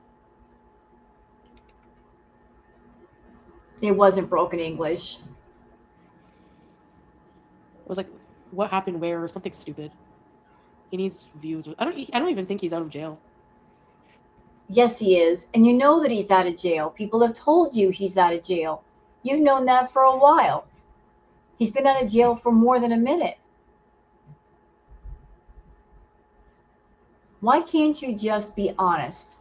It wasn't broken English. It was like, what happened where, or something stupid. He needs views. I don't even think he's out of jail. Yes, he is. And you know that he's out of jail. People have told you he's out of jail. You've known that for a while. He's been out of jail for more than a minute. Why can't you just be honest?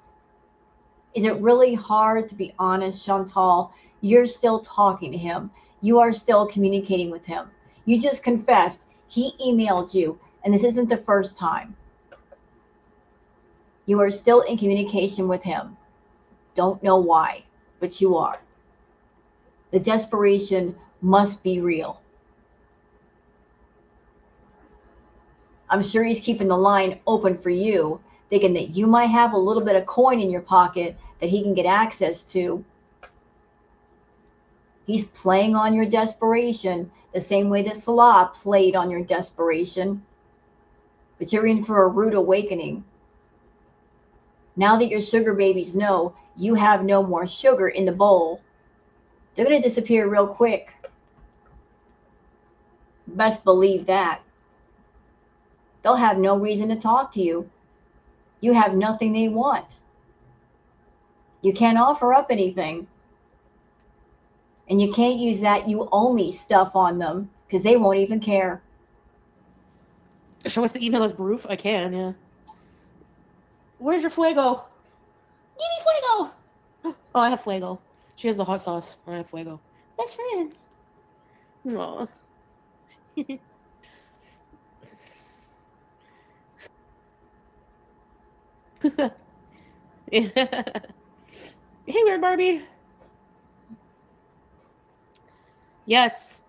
Is it really hard to be honest, Chantal? You're still talking to him. You are still communicating with him. You just confessed he emailed you, and this isn't the first time. You are still in communication with him. Don't know why, but you are. The desperation must be real. I'm sure he's keeping the line open for you, thinking that you might have a little bit of coin in your pocket that he can get access to. He's playing on your desperation the same way that Salah played on your desperation. But you're in for a rude awakening. Now that your sugar babies know you have no more sugar in the bowl, they're going to disappear real quick. Best believe that. They'll have no reason to talk to you. You have nothing they want. You can't offer up anything. And you can't use that you owe me stuff on them because they won't even care. Show us the email as proof? I can, yeah. Where's your fuego? Give me fuego! Oh, I have fuego. She has the hot sauce. I have fuego. Best friends. Aw. Hey, weird Barbie. Yes.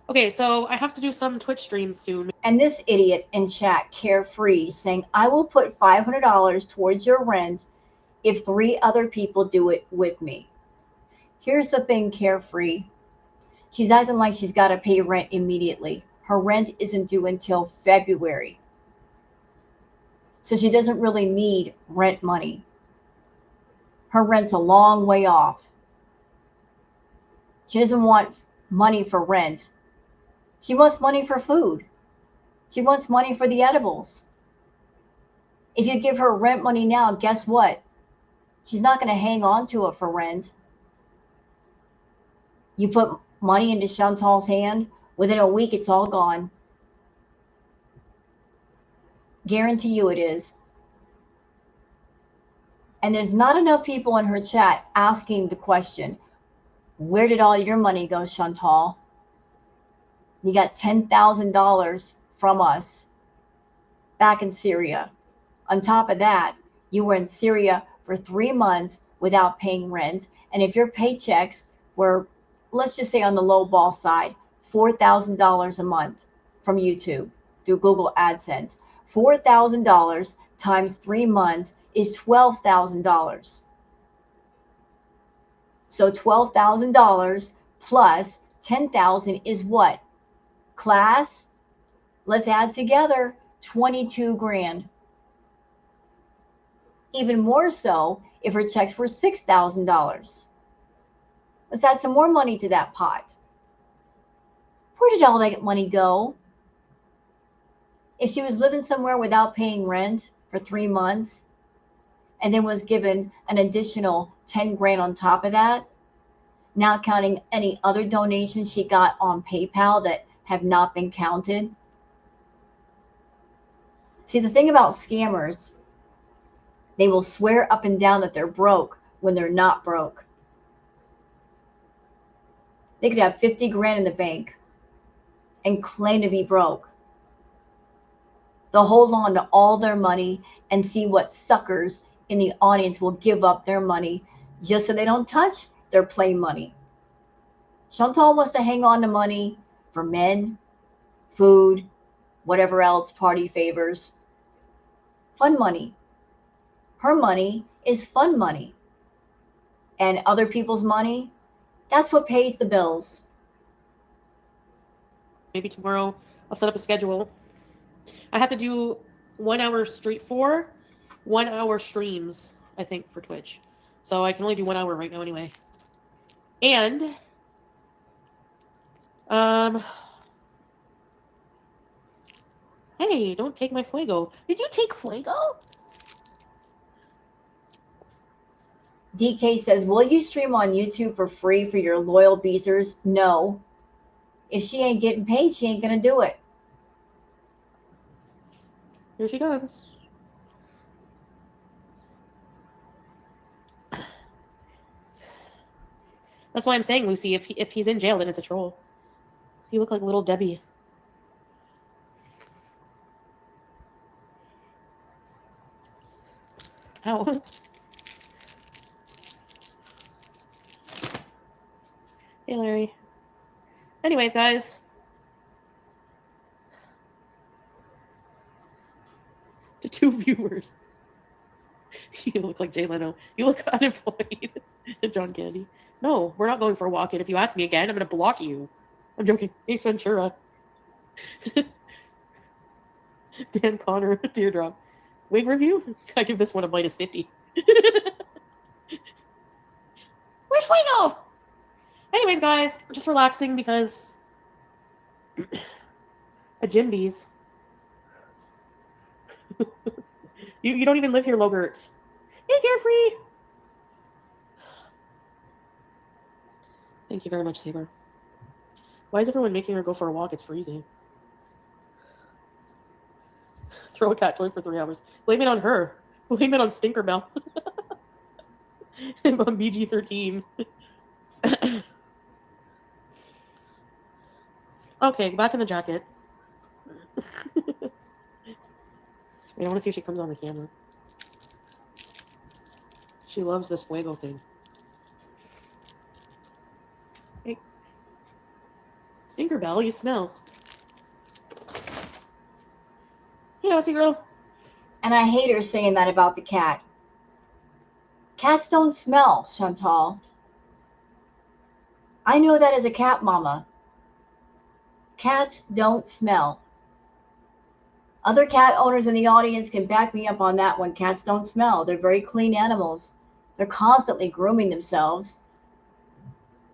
Okay, so I have to do some Twitch streams soon. And this idiot in chat, Carefree, saying, I will put $500 towards your rent if 3 other people do it with me. Here's the thing, Carefree. She's acting like she's got to pay rent immediately. Her rent isn't due until February. So she doesn't really need rent money. Her rent's a long way off. She doesn't want money for rent. She wants money for food. She wants money for the edibles. If you give her rent money now, guess what? She's not going to hang on to it for rent. You put money into Chantal's hand, within a week it's all gone. Guarantee you it is. And there's not enough people in her chat asking the question, where did all your money go, Chantal? You got $10,000 from us back in Syria. On top of that, you were in Syria for 3 months without paying rent. And if your paychecks were, let's just say on the low ball side, $4,000 a month from YouTube through Google AdSense. $4,000 times 3 months is $12,000. So $12,000 plus 10,000 is what? Class, let's add together 22 grand. Even more so if her checks were $6,000. Let's add some more money to that pot. Where did all that money go? If she was living somewhere without paying rent for 3 months and then was given an additional 10 grand on top of that, not counting any other donations she got on PayPal that have not been counted. See, the thing about scammers, they will swear up and down that they're broke when they're not broke. They could have 50 grand in the bank and claim to be broke. They'll hold on to all their money and see what suckers in the audience will give up their money just so they don't touch their play money. Chantal wants to hang on to money for men, food, whatever else party favors. Fun money. Her money is fun money. And other people's money, that's what pays the bills. Maybe tomorrow I'll set up a schedule. I have to do 1 hour straight, 4 1 hour streams, I think, for Twitch. So I can only do 1 hour right now anyway. And hey, don't take my Fuego. Did you take Fuego? DK says, will you stream on YouTube for free for your loyal beezers? No. If she ain't getting paid, she ain't going to do it. Here she comes. That's why I'm saying, Lucy, if he's in jail, then it's a troll. You look like little Debbie. Ow. Hey, Larry. Anyways, guys. To 2 viewers. You look like Jay Leno. You look unemployed. John Kennedy. No, we're not going for a walk. And if you ask me again, I'm going to block you. I'm joking. Ace Ventura. Dan Connor. Teardrop. Wig review? I give this one a minus 50. Where's Fuego? Anyways, guys, I'm just relaxing because a Jimby's. You don't even live here, Logert. Hey, Carefree. Thank you very much, Saber. Why is everyone making her go for a walk? It's freezing. Throw a cat toy for 3 hours. Blame it on her. Blame it on Stinkerbell. And on BG-13. Okay, back in the jacket. I want to see if she comes on the camera. She loves this Fuego thing. Hey. Stinkerbell, you smell. Hey, Aussie girl. And I hate her saying that about the cat. Cats don't smell, Chantal. I know that as a cat mama. Cats don't smell. Other cat owners in the audience can back me up on that one. Cats don't smell. They're very clean animals. They're constantly grooming themselves.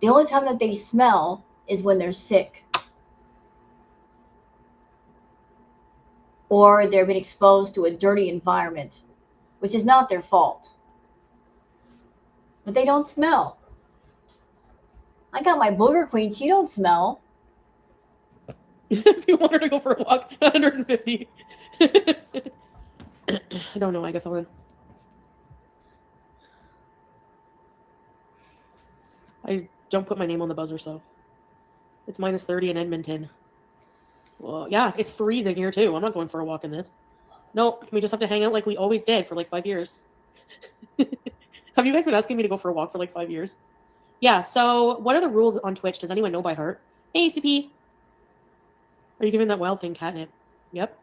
The only time that they smell is when they're sick. Or they've been exposed to a dirty environment, which is not their fault. But they don't smell. I got my booger queen. She don't smell. If you want her to go for a walk, 150. I don't know, Agathon. I don't put my name on the buzzer, so it's minus 30 in Edmonton. Well, yeah, it's freezing here too. I'm not going for a walk in this. Nope, we just have to hang out like we always did for like 5 years. Have you guys been asking me to go for a walk for like 5 years? Yeah, so what are the rules on Twitch? Does anyone know by heart? Hey, CP. Are you giving that wild thing catnip? Yep.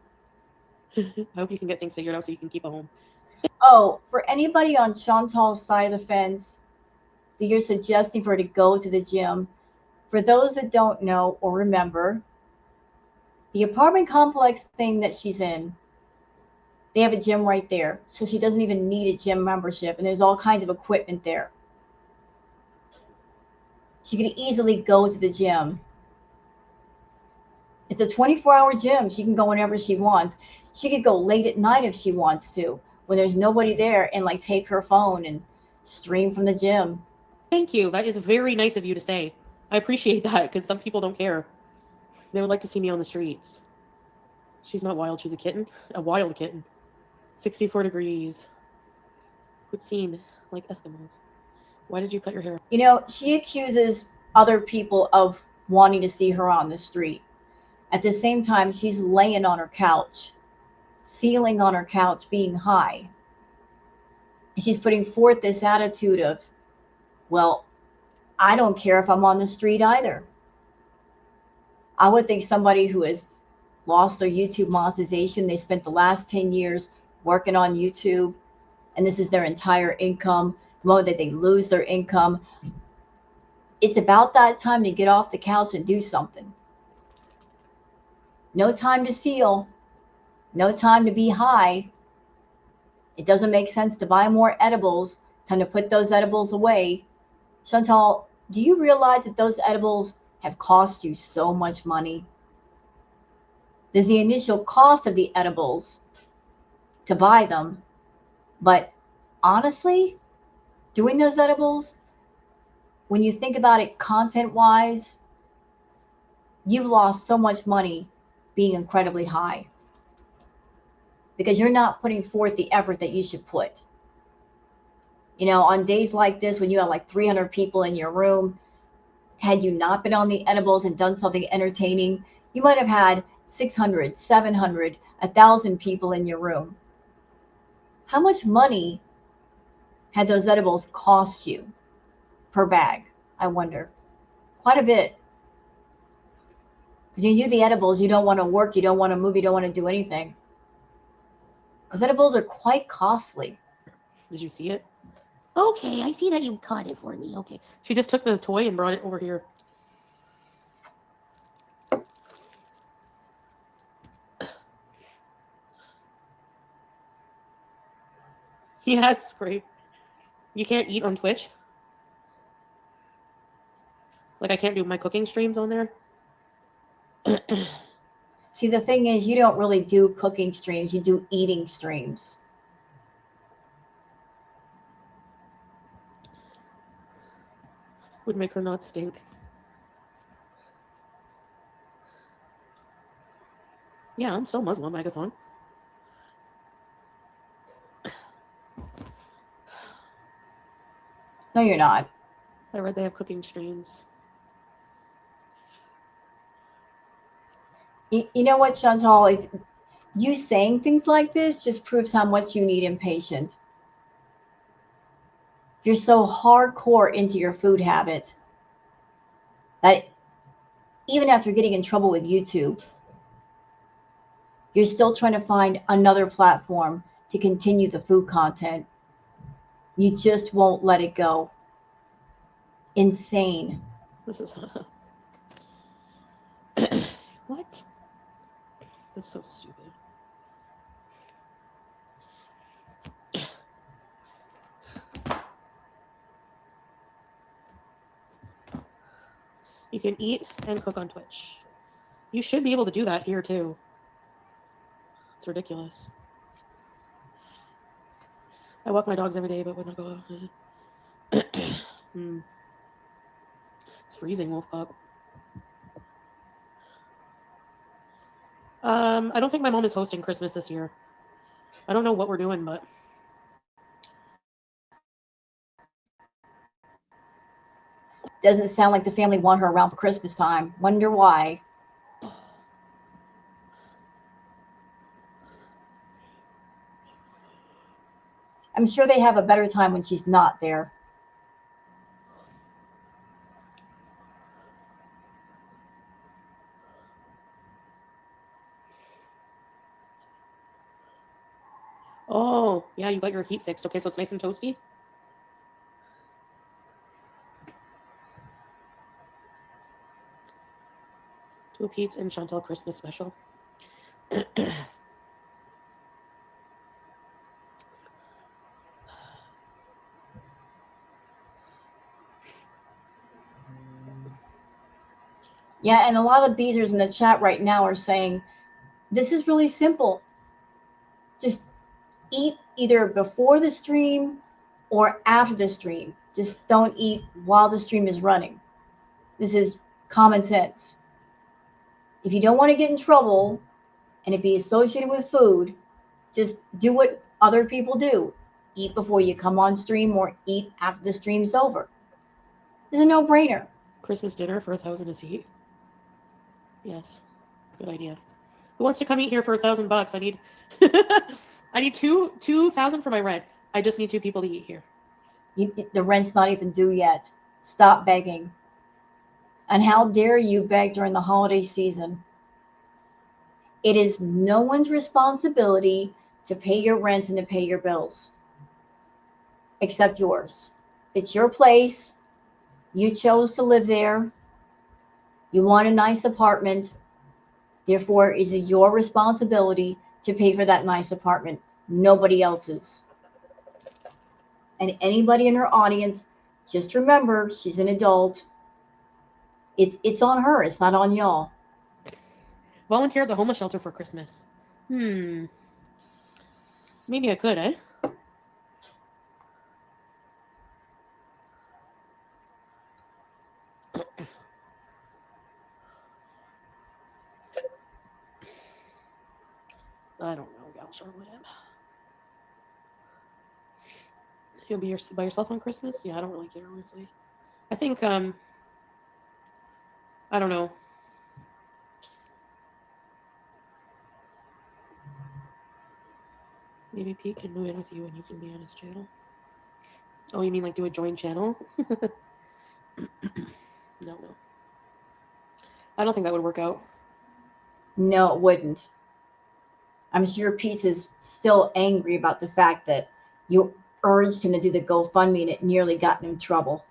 I hope you can get things figured out so you can keep it home. Oh, for anybody on Chantal's side of the fence that you're suggesting for her to go to the gym, for those that don't know or remember, the apartment complex thing that she's in, they have a gym right there. So she doesn't even need a gym membership, and there's all kinds of equipment there. She could easily go to the gym. It's a 24-hour gym. She can go whenever she wants. She could go late at night if she wants to, when there's nobody there, and like take her phone and stream from the gym. Thank you. That is very nice of you to say. I appreciate that because some people don't care. They would like to see me on the streets. She's not wild. She's a kitten. A wild kitten. 64 degrees. Poutine, like Eskimos. Why did you cut your hair? You know, she accuses other people of wanting to see her on the street. At the same time, she's laying on her couch, ceiling on her couch, being high. And she's putting forth this attitude of, well, I don't care if I'm on the street either. I would think somebody who has lost their YouTube monetization, they spent the last 10 years working on YouTube, and this is their entire income. The moment that they lose their income, it's about that time to get off the couch and do something. No time to seal, no time to be high. It doesn't make sense to buy more edibles, time to put those edibles away. Chantal, do you realize that those edibles have cost you so much money? There's the initial cost of the edibles to buy them, but honestly, doing those edibles, when you think about it content wise, you've lost so much money being incredibly high because you're not putting forth the effort that you should put. You know, on days like this, when you have like 300 people in your room, had you not been on the edibles and done something entertaining, you might have had 600, 700, 1,000 people in your room. How much money had those edibles cost you per bag? I wonder. Quite a bit. Because you do the edibles, you don't want to work, you don't want to move, you don't want to do anything. Because edibles are quite costly. Did you see it? Okay, I see that you caught it for me. Okay. She just took the toy and brought it over here. Yes, great. You can't eat on Twitch? Like I can't do my cooking streams on there? See, the thing is, you don't really do cooking streams, you do eating streams. Would make her not stink. Yeah, I'm still Muslim, Agathon. No, you're not. I read they have cooking streams. You know what, Chantal? If you saying things like this just proves how much you need impatient. You're so hardcore into your food habit that even after getting in trouble with YouTube, you're still trying to find another platform to continue the food content. You just won't let it go. Insane. This is what? That's so stupid. You can eat and cook on Twitch. You should be able to do that here too. It's ridiculous. I walk my dogs every day, but would not go out. It's freezing, Wolf Pup. I don't think my mom is hosting Christmas this year. I don't know what we're doing, but Doesn't sound like the family want her around for Christmas time. Wonder why. I'm sure they have a better time when she's not there. Oh, yeah, you got your heat fixed. Okay, so it's nice and toasty. Two Pete's and Chantal Christmas special. Yeah, and a lot of beaters in the chat right now are saying, this is really simple. Just eat either before the stream or after the stream. Just don't eat while the stream is running. This is common sense. If you don't want to get in trouble and it be associated with food, just do what other people do. Eat before you come on stream or eat after the stream's over. It's a no-brainer. Christmas dinner for 1,000 a seat. Yes, good idea. Who wants to come eat here for $1,000? I need, I need 2,000 for my rent. I just need 2 people to eat here. The rent's not even due yet. Stop begging. And how dare you beg during the holiday season? It is no one's responsibility to pay your rent and to pay your bills, except yours. It's your place. You chose to live there. You want a nice apartment. Therefore, it is your responsibility to pay for that nice apartment, nobody else's. And anybody in her audience, just remember, she's an adult. It's on her. It's not on y'all. Volunteer at the homeless shelter for Christmas. Maybe I could, eh? I don't know, Gal Charlotte. You'll be by yourself on Christmas? Yeah, I don't really care, honestly. I think, I don't know. Maybe Pete can move in with you and you can be on his channel. Oh, you mean like do a join channel? No. I don't think that would work out. No, it wouldn't. I'm sure Pete is still angry about the fact that you urged him to do the GoFundMe and it nearly got him in trouble.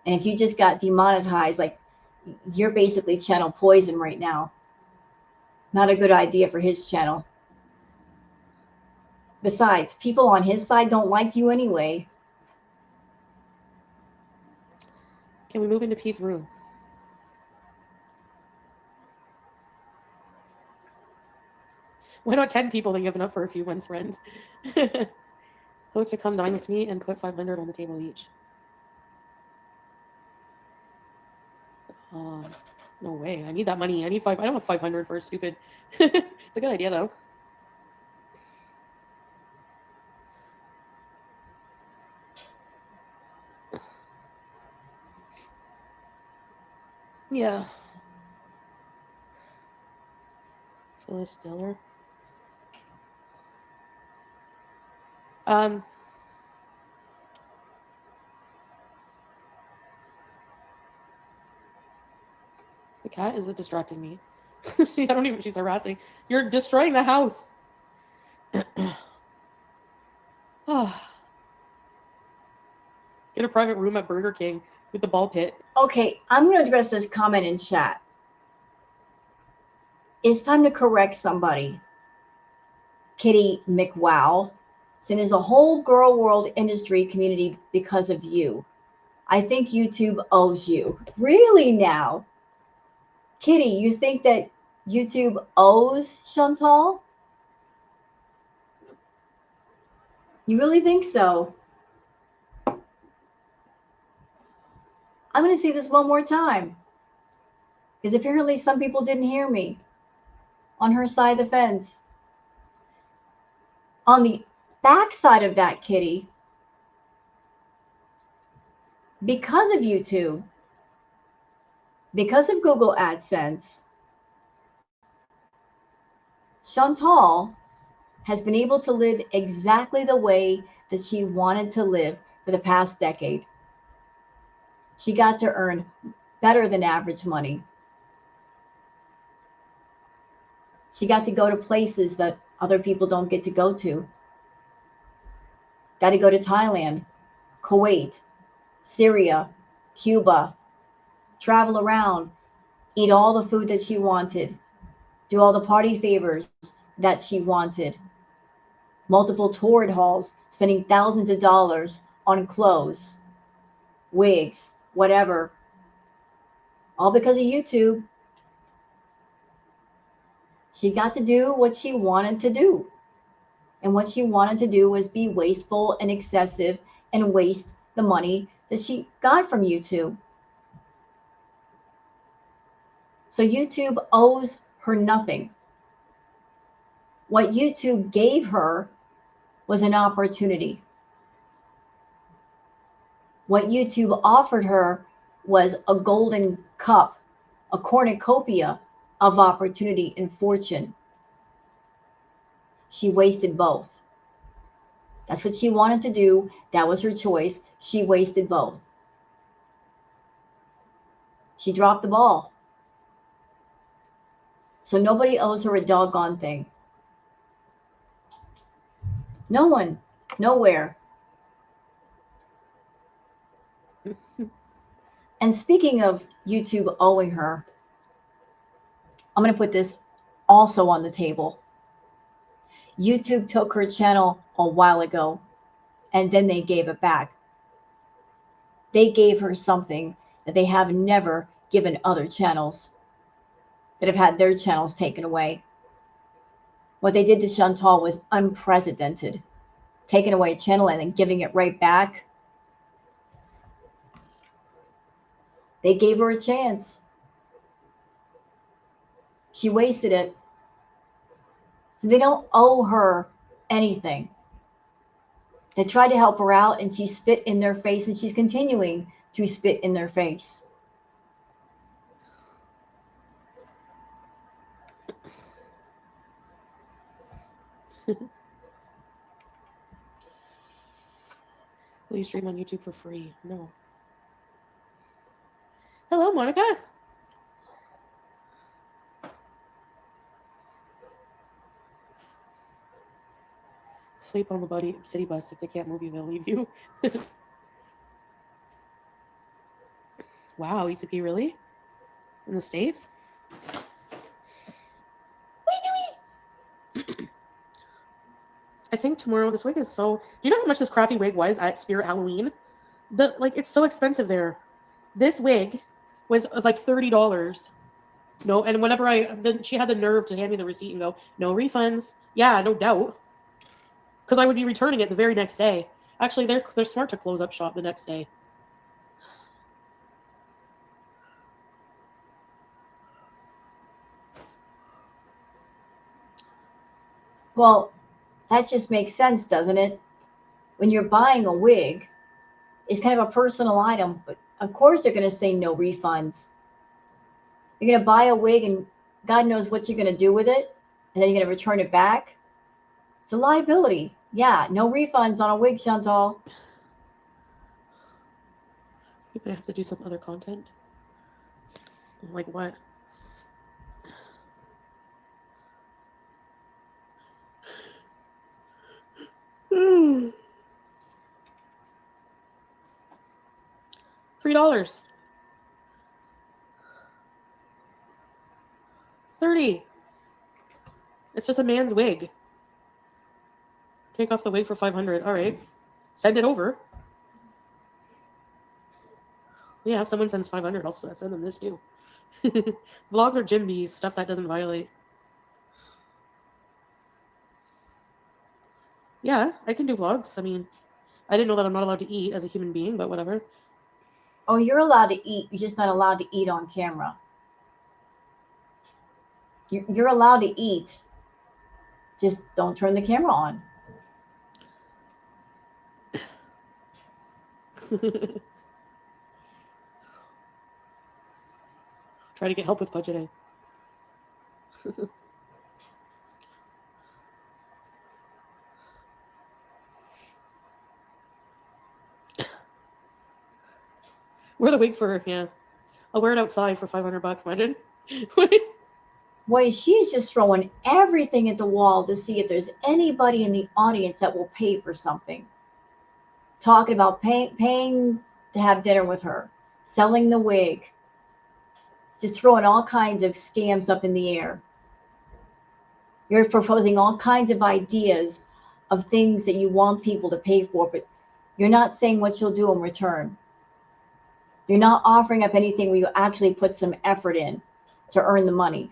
And if you just got demonetized, like, you're basically channel poison right now. Not a good idea for his channel. Besides, people on his side don't like you anyway. Can we move into Pete's room? Why not 10 people? Then you have enough for a few months' rent. Host to come dine with me and put 500 on the table each. No way. I need that money. I don't have 500 for a stupid. It's a good idea though. Yeah. Phyllis Diller. The cat is distracting me. She's harassing. You're destroying the house. Get a private room at Burger King with the ball pit. Okay, I'm going to address this comment in chat. It's time to correct somebody. Kitty McWow, saying there's a whole girl world industry community because of you. I think YouTube owes you. Really now? Kitty, you think that YouTube owes Chantal? You really think so? I'm going to say this one more time, because apparently some people didn't hear me on her side of the fence. On the back side of that, Kitty, because of YouTube, because of Google AdSense, Chantal has been able to live exactly the way that she wanted to live for the past decade. She got to earn better than average money. She got to go to places that other people don't get to go to. Got to go to Thailand, Kuwait, Syria, Cuba, travel around, eat all the food that she wanted, do all the party favors that she wanted, multiple torrid halls, spending thousands of dollars on clothes, wigs, whatever, all because of YouTube. She got to do what she wanted to do. And what she wanted to do was be wasteful and excessive and waste the money that she got from YouTube. So YouTube owes her nothing. What YouTube gave her was an opportunity. What YouTube offered her was a golden cup, a cornucopia of opportunity and fortune. She wasted both. That's what she wanted to do. That was her choice. She wasted both. She dropped the ball. So nobody owes her a doggone thing. No one, nowhere. And speaking of YouTube owing her, I'm going to put this also on the table. YouTube took her channel a while ago, and then they gave it back. They gave her something that they have never given other channels that have had their channels taken away. What they did to Chantal was unprecedented. Taking away a channel and then giving it right back. They gave her a chance. She wasted it. So they don't owe her anything. They tried to help her out and she spit in their face, and she's continuing to spit in their face. Will you stream on YouTube for free? No. Hello, Monica. Sleep on the city bus. If they can't move you, they'll leave you. Wow, ECP really? In the States? I think tomorrow, this wig is so... Do you know how much this crappy wig was at Spirit Halloween? It's so expensive there. This wig was like $30. No, and whenever she had the nerve to hand me the receipt and go, no refunds. Yeah, no doubt. Because I would be returning it the very next day. Actually, they're smart to close up shop the next day. Well, that just makes sense, doesn't it? When you're buying a wig, it's kind of a personal item, but of course they're going to say no refunds. You're going to buy a wig and God knows what you're going to do with it, and then you're going to return it back. It's a liability. Yeah, no refunds on a wig, Chantal. You might have to do some other content. Like what? $3. $30. It's just a man's wig. Take off the wig for $500. All right. Send it over. Yeah, if someone sends $500, I'll send them this too. Vlogs are gym bees, stuff that doesn't violate. Yeah, I can do vlogs. I mean, I didn't know that I'm not allowed to eat as a human being, but whatever. Oh, you're allowed to eat. You're just not allowed to eat on camera. You're allowed to eat. Just don't turn the camera on. Try to get help with budgeting. Wear the wig for, yeah. I'll wear it outside for $500, imagine. Boy, she's just throwing everything at the wall to see if there's anybody in the audience that will pay for something. Talking about paying to have dinner with her, selling the wig, just throwing all kinds of scams up in the air. You're proposing all kinds of ideas of things that you want people to pay for, but you're not saying what you'll do in return. You're not offering up anything where you actually put some effort in to earn the money.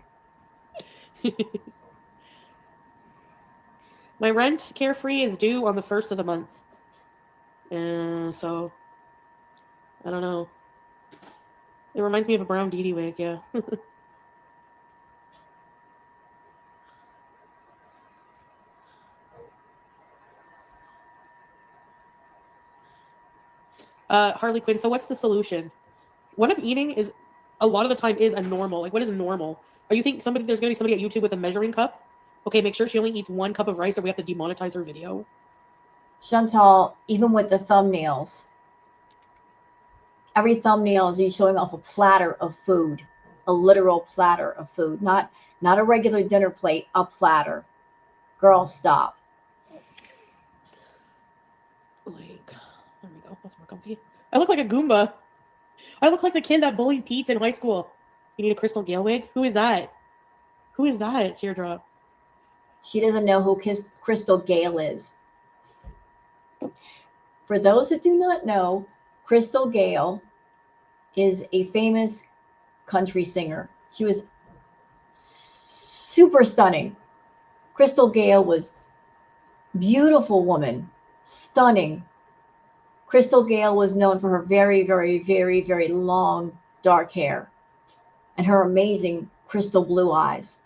My rent, Carefree, is due on the 1st of the month. So, I don't know. It reminds me of a brown Dee Dee wig, yeah. Harley Quinn, so what's the solution? What I'm eating is, a lot of the time, is a normal. Like, what is normal? Are you think there's going to be somebody at YouTube with a measuring cup? Okay, make sure she only eats 1 cup of rice or we have to demonetize her video. Chantal, even with the thumbnails, every thumbnail is you showing off a platter of food, a literal platter of food, not a regular dinner plate, a platter. Girl, stop. Like, there we go. That's more comfy. I look like a Goomba. I look like the kid that bullied Pete in high school. You need a Crystal Gale wig? Who is that? Who is that, Teardrop? She doesn't know who Crystal Gale is. For those that do not know, Crystal Gale is a famous country singer. She was super stunning. Crystal Gale was beautiful woman, stunning. Crystal Gale was known for her very, very, very, very long dark hair and her amazing crystal blue eyes.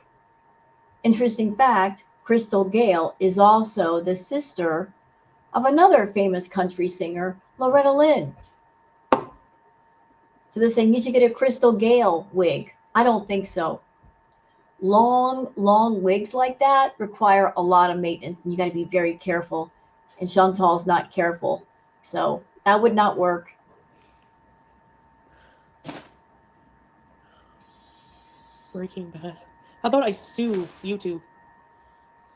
Interesting fact, Crystal Gale is also the sister of another famous country singer, Loretta Lynn. So they're saying you should get a Crystal Gale wig. I don't think so. Long wigs like that require a lot of maintenance, and you got to be very careful. And Chantal's not careful, so that would not work. Breaking Bad. How about I sue YouTube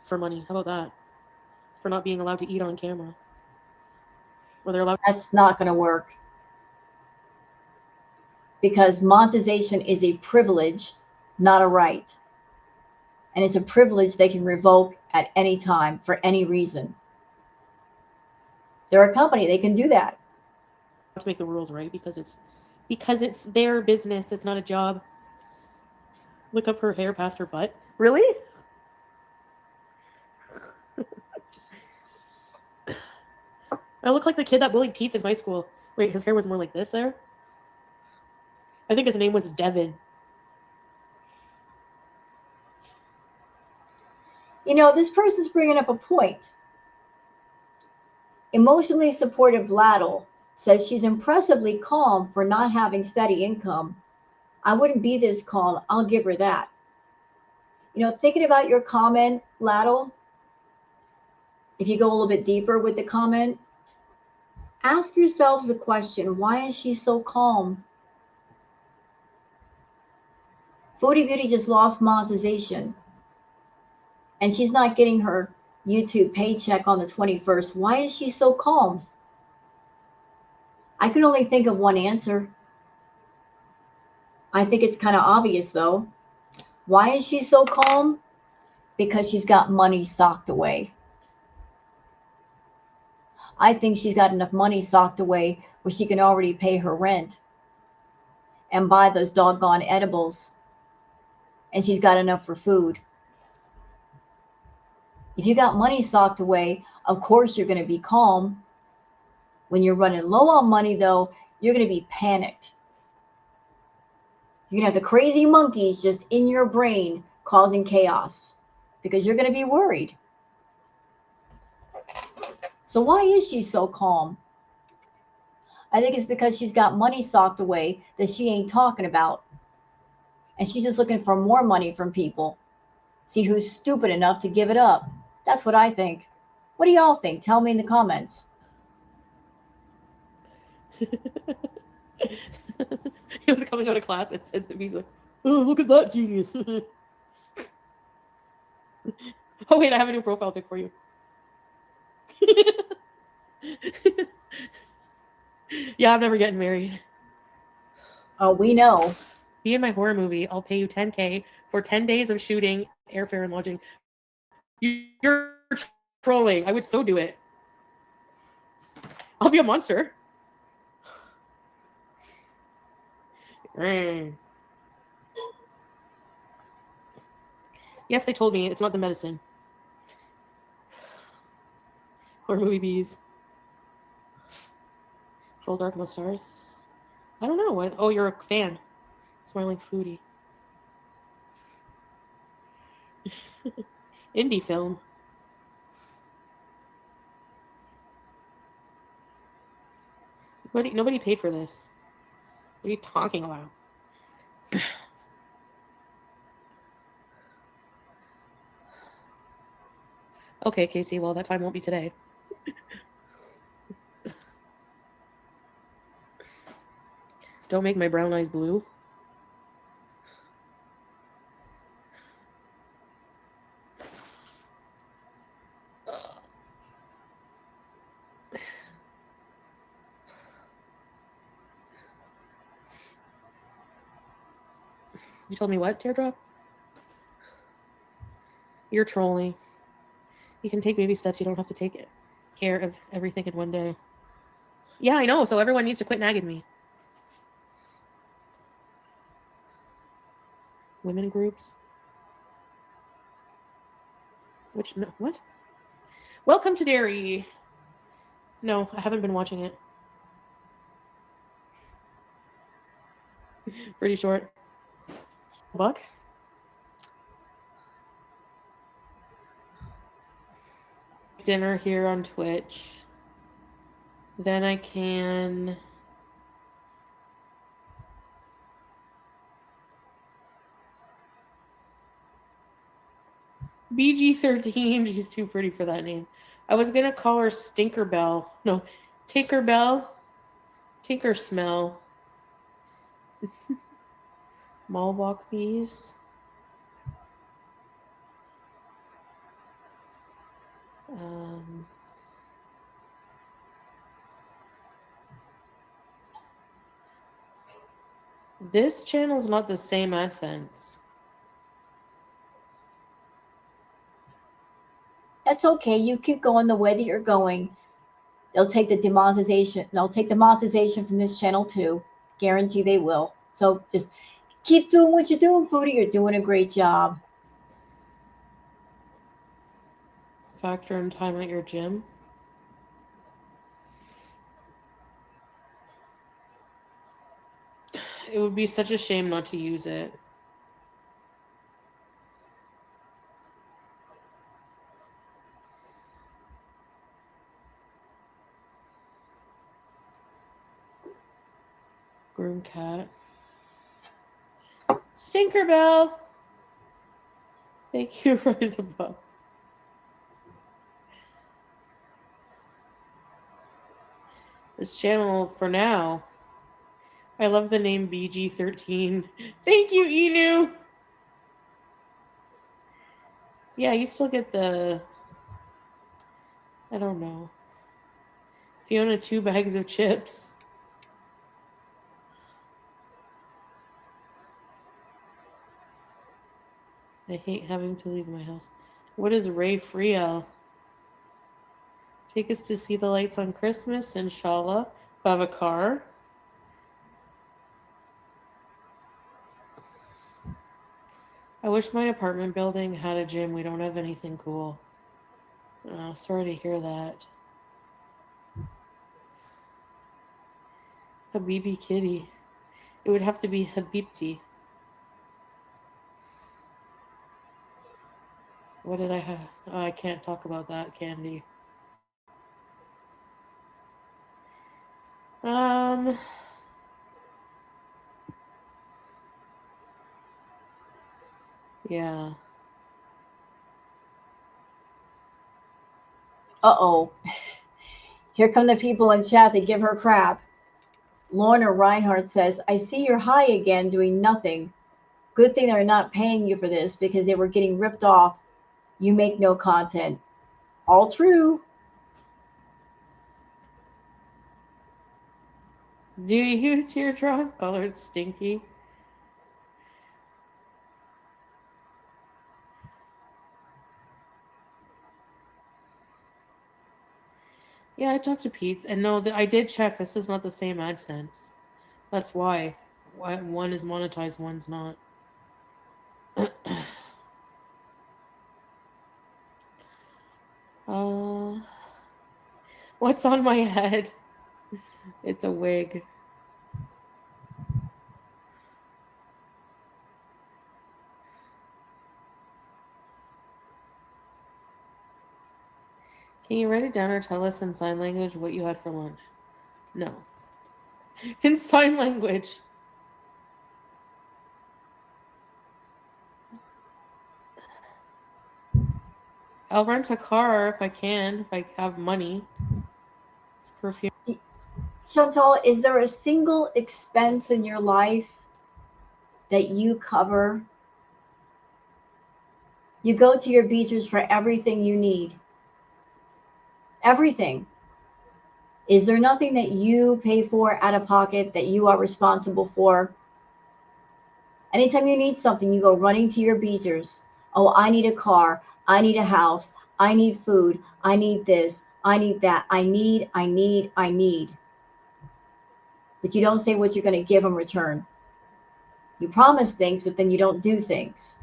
for money? How about that? For not being allowed to eat on camera. Or they're allowed. That's not going to work. Because monetization is a privilege, not a right. And it's a privilege they can revoke at any time for any reason. They're a company, they can do that. To make the rules right because it's their business. It's not a job. Look up her hair past her butt. Really? I look like the kid that bullied Pete in high school. Wait, his hair was more like this there? I think his name was Devin. You know, this person's bringing up a point. Emotionally supportive Ladle says she's impressively calm for not having steady income. I wouldn't be this calm. I'll give her that. You know, thinking about your comment, Ladle, if you go a little bit deeper with the comment, ask yourselves the question, why is she so calm? Foodie Beauty just lost monetization, and she's not getting her YouTube paycheck on the 21st. Why is she so calm? I can only think of one answer. I think it's kind of obvious, though. Why is she so calm? Because she's got money socked away. I think she's got enough money socked away where she can already pay her rent and buy those doggone edibles. And she's got enough for food. If you got money socked away, of course you're going to be calm. When you're running low on money, though, you're going to be panicked. You're going to have the crazy monkeys just in your brain causing chaos because you're going to be worried. So why is she so calm? I think it's because she's got money socked away that she ain't talking about. And she's just looking for more money from people. See who's stupid enough to give it up. That's what I think. What do y'all think? Tell me in the comments. He was coming out of class and said to me, he's like, oh, look at that genius. Oh wait, I have a new profile pic for you. Yeah, I'm never getting married. Oh, we know. Be in my horror movie. I'll pay you 10K for 10 days of shooting, airfare, and lodging. You're trolling. I would so do it. I'll be a monster. Mm. Yes, they told me it's not the medicine. Horror movie bees. Full dark, no stars. I don't know. What? Oh, you're a fan. Smiling foodie. Indie film. Nobody paid for this. What are you talking about? Okay, Casey. Well, that time won't be today. Don't make my brown eyes blue. You told me what, Teardrop? You're trolling. You can take baby steps. You don't have to take care of everything in one day. Yeah, I know. So everyone needs to quit nagging me. Women groups. Which no, what? Welcome to Dairy. No, I haven't been watching it. Pretty short. Buck. Dinner here on Twitch. Then I can. BG13. She's too pretty for that name. I was gonna call her Stinkerbell. No, Tinkerbell. Tinker Smell. Malwalk bees. Um, this channel's not the same AdSense. That's okay. You keep going the way that you're going. They'll take the demonetization. They'll take the monetization from this channel too. Guarantee they will. So just keep doing what you're doing, Foodie. You're doing a great job. Factor in time at your gym. It would be such a shame not to use it. Groom cat. Stinkerbell. Thank you, Rise Above. This channel for now. I love the name BG13. Thank you, Inu. Yeah, you still get the. I don't know. Fiona 2 bags of chips. I hate having to leave my house. What is Ray Friel? Take us to see the lights on Christmas, inshallah. Have a car. I wish my apartment building had a gym. We don't have anything cool. Oh, sorry to hear that. Habibi Kitty. It would have to be Habibti. What did I have? Oh, I can't talk about that, Candy. Um. Yeah. Uh-oh. Here come the people in chat that give her crap. Lorna Reinhardt says, I see you're high again doing nothing. Good thing they're not paying you for this because they were getting ripped off. You make no content. All true. Do you teardrop colored stinky? Yeah, I talked to Pete's, and no, I did check. This is not the same AdSense. That's why. Why one is monetized, one's not. uh, what's on my head? It's a wig. Can you write it down or tell us in sign language what you had for lunch? No. In sign language. I'll rent a car if I can, if I have money. It's perfume. Chantal, is there a single expense in your life that you cover? You go to your Beezers for everything you need. Everything. Is there nothing that you pay for out of pocket that you are responsible for? Anytime you need something, you go running to your Beezers. Oh, I need a car. I need a house. I need food. I need this. I need that. I need. But you don't say what you're going to give in return. You promise things, but then you don't do things.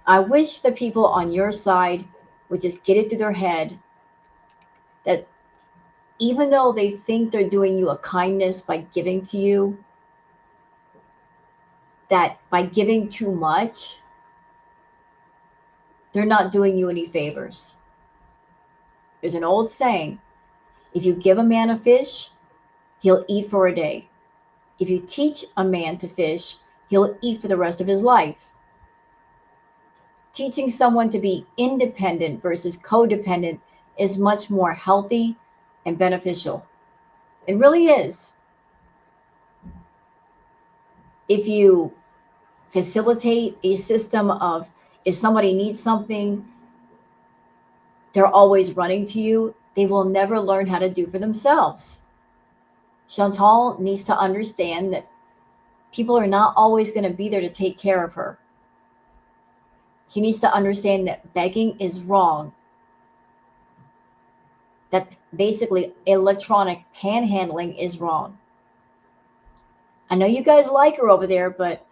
I wish the people on your side would just get it to their head that even though they think they're doing you a kindness by giving to you, that by giving too much, they're not doing you any favors. There's an old saying, if you give a man a fish, he'll eat for a day. If you teach a man to fish, he'll eat for the rest of his life. Teaching someone to be independent versus codependent is much more healthy and beneficial. It really is. If you facilitate a system of if somebody needs something, they're always running to you, they will never learn how to do for themselves. Chantal needs to understand that people are not always going to be there to take care of her. She needs to understand that begging is wrong. That basically electronic panhandling is wrong. I know you guys like her over there, but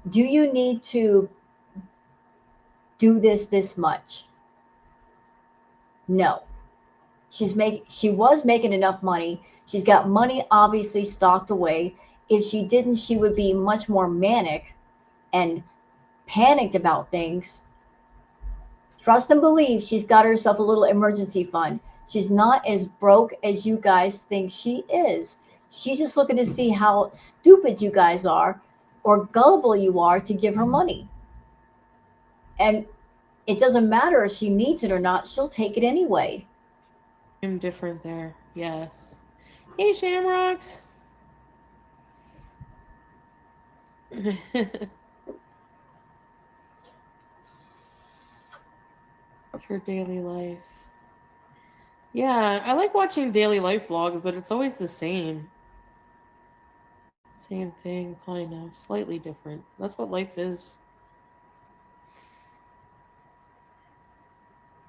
do you need to do this much? No. She was making enough money. She's got money obviously stocked away. If she didn't, she would be much more manic and panicked about things. Trust and believe she's got herself a little emergency fund. She's not as broke as you guys think she is. She's just looking to see how stupid you guys are or gullible you are to give her money. And it doesn't matter if she needs it or not, she'll take it anyway. I'm different there. Yes. Hey, Shamrocks. It's her daily life. Yeah, I like watching daily life vlogs, but it's always the same. Same thing, kind of. Slightly different. That's what life is.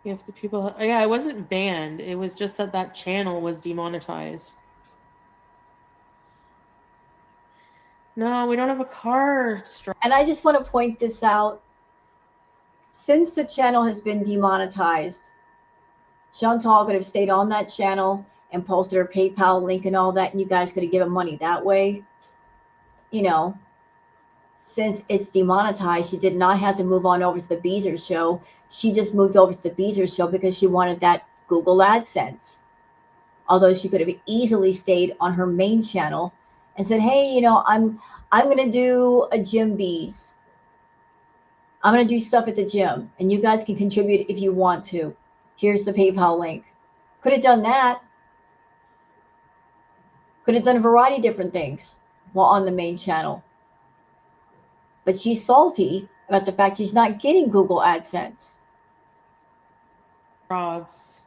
If the people, yeah, I wasn't banned. It was just that that channel was demonetized. No, we don't have a car. And I just want to point this out. Since the channel has been demonetized, Chantal could have stayed on that channel and posted her PayPal link and all that, and you guys could have given money that way. You know, since it's demonetized, she did not have to move on over to the Beezer show. She just moved over to the Beezer show because she wanted that Google AdSense. Although she could have easily stayed on her main channel and said, "Hey, I'm going to do a Gym Bees. I'm going to do stuff at the gym, and you guys can contribute if you want to. Here's the PayPal link." Could have done that. Could have done a variety of different things while on the main channel. But she's salty about the fact she's not getting Google AdSense. Robs.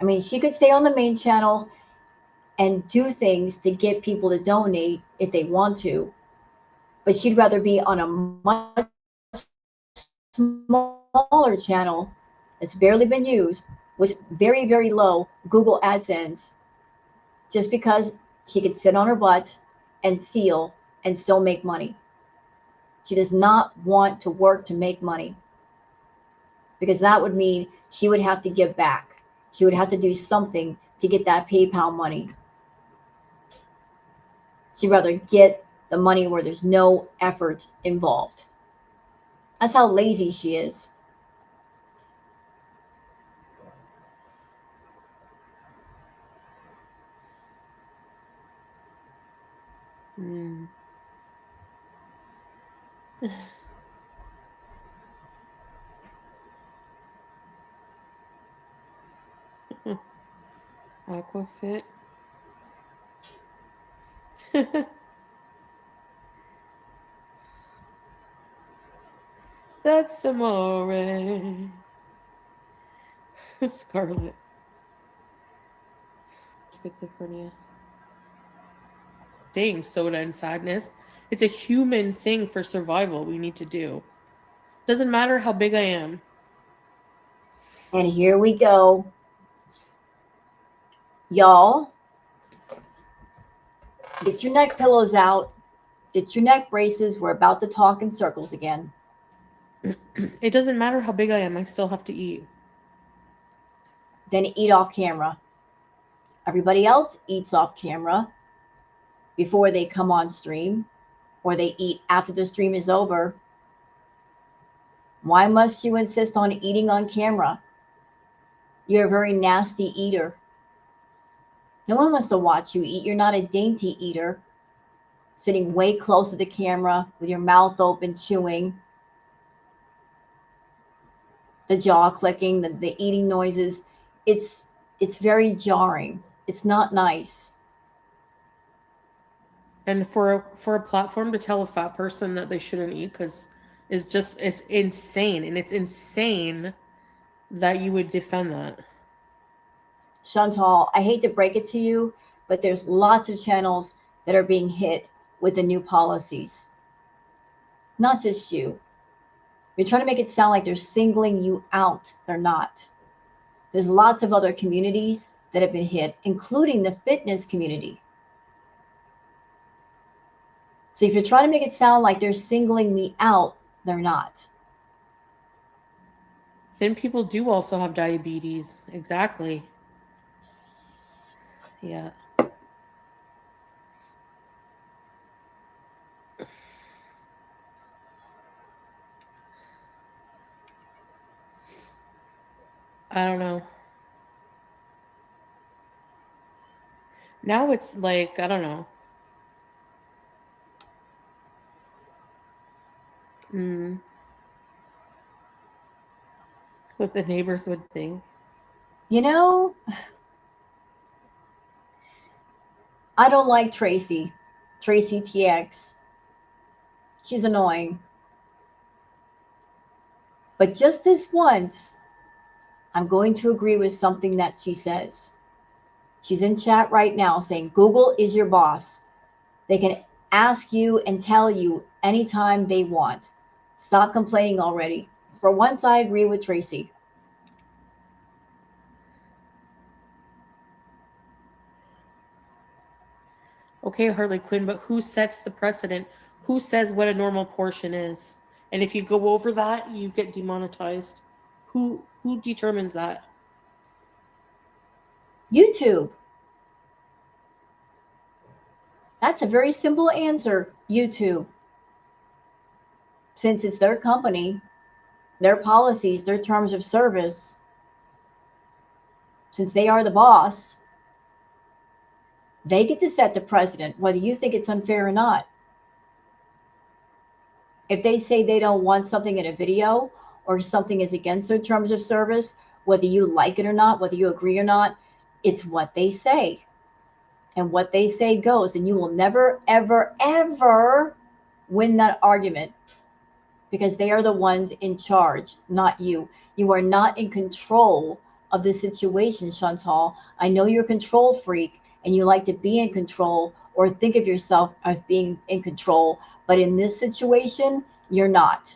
I mean, she could stay on the main channel and do things to get people to donate if they want to, but she'd rather be on a much smaller channel that's barely been used with very, very low Google AdSense just because she could sit on her butt and seal and still make money. She does not want to work to make money because that would mean she would have to give back. She would have to do something to get that PayPal money. She'd rather get the money where there's no effort involved. That's how lazy she is. Mm. Aquafit. That's amore. Scarlet. Schizophrenia. Thing, soda and sadness. It's a human thing for survival we need to do. Doesn't matter how big I am. And here we go. Y'all, get your neck pillows out. Get your neck braces. We're about to talk in circles again. It doesn't matter how big I am, I still have to eat. Then eat off camera. Everybody else eats off camera before they come on stream, or they eat after the stream is over. Why must you insist on eating on camera? You're a very nasty eater. No one wants to watch you eat. You're not a dainty eater, sitting way close to the camera with your mouth open, chewing, the jaw clicking, the eating noises. It's very jarring. It's not nice. And for a platform to tell a fat person that they shouldn't eat because it's insane, and it's insane that you would defend that. Chantal, I hate to break it to you, but there's lots of channels that are being hit with the new policies. Not just you. You're trying to make it sound like they're singling you out. They're not. There's lots of other communities that have been hit, including the fitness community. So if you're trying to make it sound like they're singling me out, they're not. Thin people do also have diabetes. Exactly. Yeah. I don't know. Now it's like, I don't know. Mm, what the neighbors would think. You know, I don't like Tracy. Tracy TX. She's annoying. But just this once, I'm going to agree with something that she says. She's in chat right now saying Google is your boss. They can ask you and tell you anytime they want. Stop complaining already. For once, I agree with Tracy. Okay, Harley Quinn, but who sets the precedent? Who says what a normal portion is? And if you go over that, you get demonetized. Who determines that? YouTube. That's a very simple answer. YouTube. Since it's their company, their policies, their terms of service, since they are the boss, they get to set the precedent, whether you think it's unfair or not. If they say they don't want something in a video or something is against their terms of service, whether you like it or not, whether you agree or not, it's what they say. And what they say goes. And you will never, ever, ever win that argument. because they are the ones in charge, not you. You are not in control of the situation, Chantal. I know you're a control freak and you like to be in control or think of yourself as being in control, but in this situation, you're not.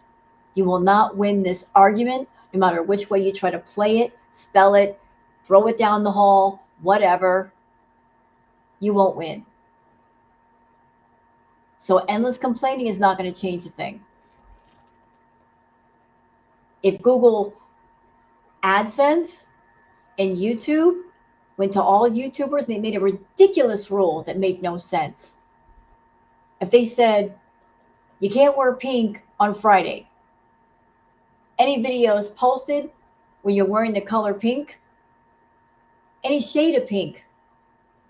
You will not win this argument, no matter which way you try to play it, spell it, throw it down the hall, whatever. You won't win. So endless complaining is not going to change a thing. If Google AdSense and YouTube went to all YouTubers and they made a ridiculous rule that made no sense. If they said, you can't wear pink on Friday, any videos posted when you're wearing the color pink, any shade of pink,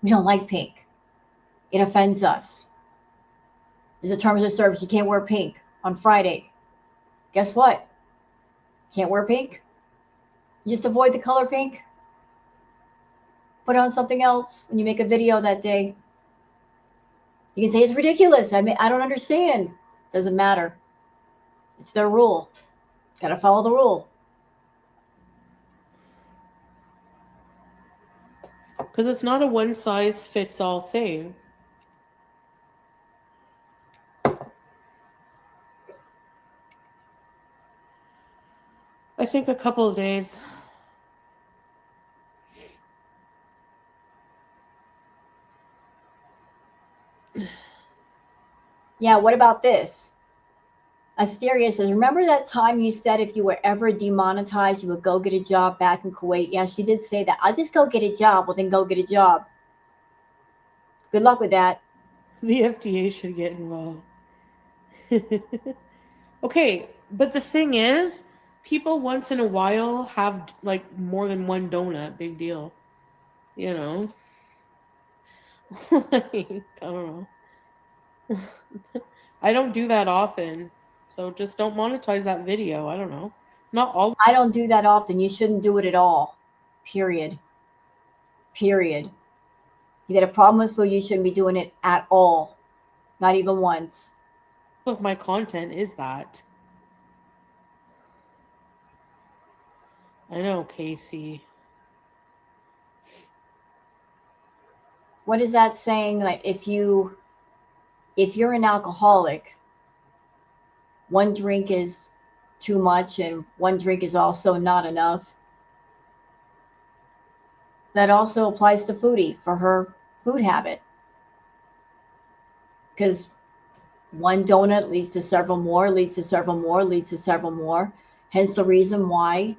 we don't like pink. It offends us. There's a terms of service. You can't wear pink on Friday. Guess what? Can't wear pink. You just avoid the color pink. Put on something else when you make a video that day. You can say it's ridiculous. I mean, I don't understand. Doesn't matter. It's their rule. Got to follow the rule. Because it's not a one-size-fits-all thing. I think a couple of days. Yeah, what about this? Asteria says, remember that time you said if you were ever demonetized, you would go get a job back in Kuwait? Yeah, she did say that. I'll just go get a job. Well, then go get a job. Good luck with that. The FDA should get involved. Okay, but the thing is, people once in a while have like more than one donut. Big deal. You know? Like, I don't know. I don't do that often. So just don't monetize that video. I don't know. Not all. I don't do that often. You shouldn't do it at all. Period. Period. You get a problem with food, you shouldn't be doing it at all. Not even once. Of my content is that. I know, Casey. What is that saying? Like if you're an alcoholic, one drink is too much and one drink is also not enough. That also applies to Foodie for her food habit. Because one donut leads to several more, leads to several more, leads to several more. Hence the reason why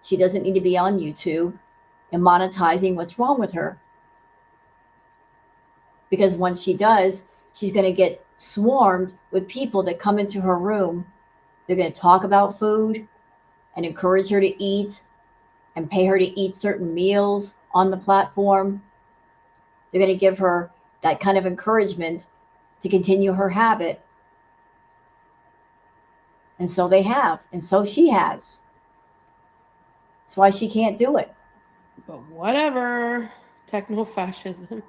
she doesn't need to be on YouTube and monetizing what's wrong with her. Because once she does, she's going to get swarmed with people that come into her room. They're going to talk about food and encourage her to eat and pay her to eat certain meals on the platform. They're going to give her that kind of encouragement to continue her habit. And so they have, and so she has. That's why she can't do it. But whatever. Techno-fascism.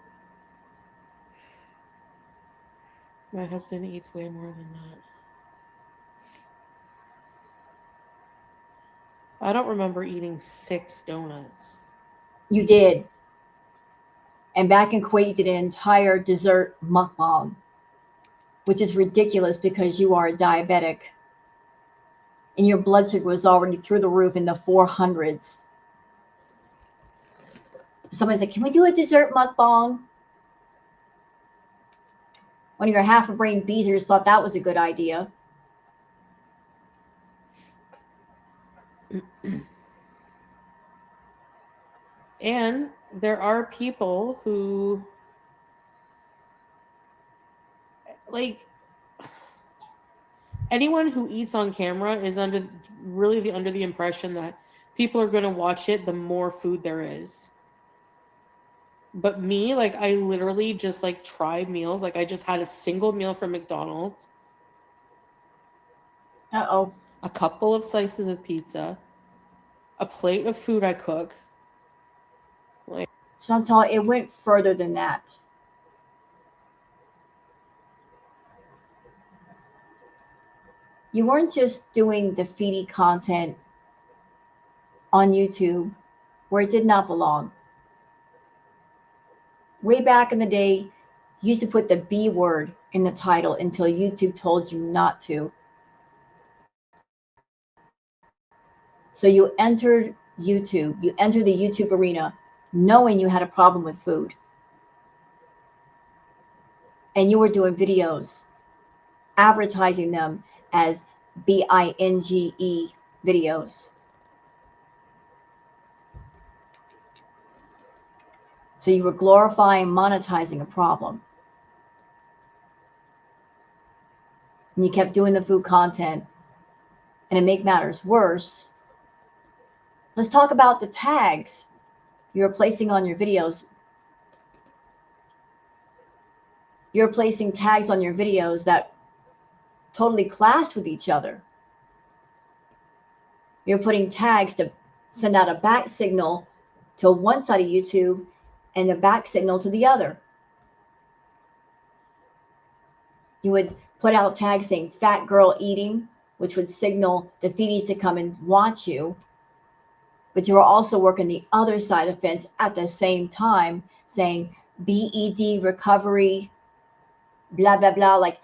My husband eats way more than that. I don't remember eating 6 donuts. You did. And back in Kuwait, you did an entire dessert mukbang, which is ridiculous because you are a diabetic and your blood sugar was already through the roof in the 400s. Somebody said, can we do a dessert mukbang? One of your half-brain beezers thought that was a good idea. And there are people who, like, anyone who eats on camera is under the impression that people are going to watch it the more food there is. But me, like, I literally just like try meals. Like, I just had a single meal from McDonald's. Uh-oh. A couple of slices of pizza, a plate of food I cook. Like, Chantal, it went further than that. You weren't just doing the Foodie content on YouTube where it did not belong. Way back in the day, you used to put the B word in the title until YouTube told you not to. So you entered YouTube, you entered the YouTube arena knowing you had a problem with food. And you were doing videos, advertising them as BINGE videos. So you were glorifying, monetizing a problem. And you kept doing the food content. And to make matters worse, let's talk about the tags you're placing on your videos. You're placing tags on your videos that totally clashed with each other. You're putting tags to send out a back signal to one side of YouTube and a back signal to the other. You would put out tags saying fat girl eating, which would signal the feedies to come and watch you. But you were also working the other side of the fence at the same time saying BED recovery, blah, blah, blah. Like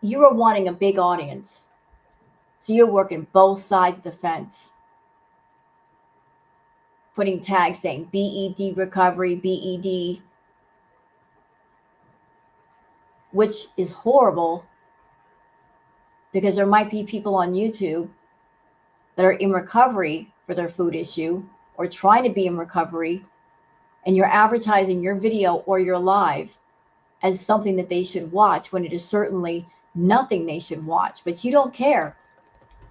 you were wanting a big audience. So you're working both sides of the fence. Putting tags saying BED recovery, BED, which is horrible because there might be people on YouTube that are in recovery for their food issue or trying to be in recovery, and you're advertising your video or your live as something that they should watch when it is certainly nothing they should watch. But you don't care.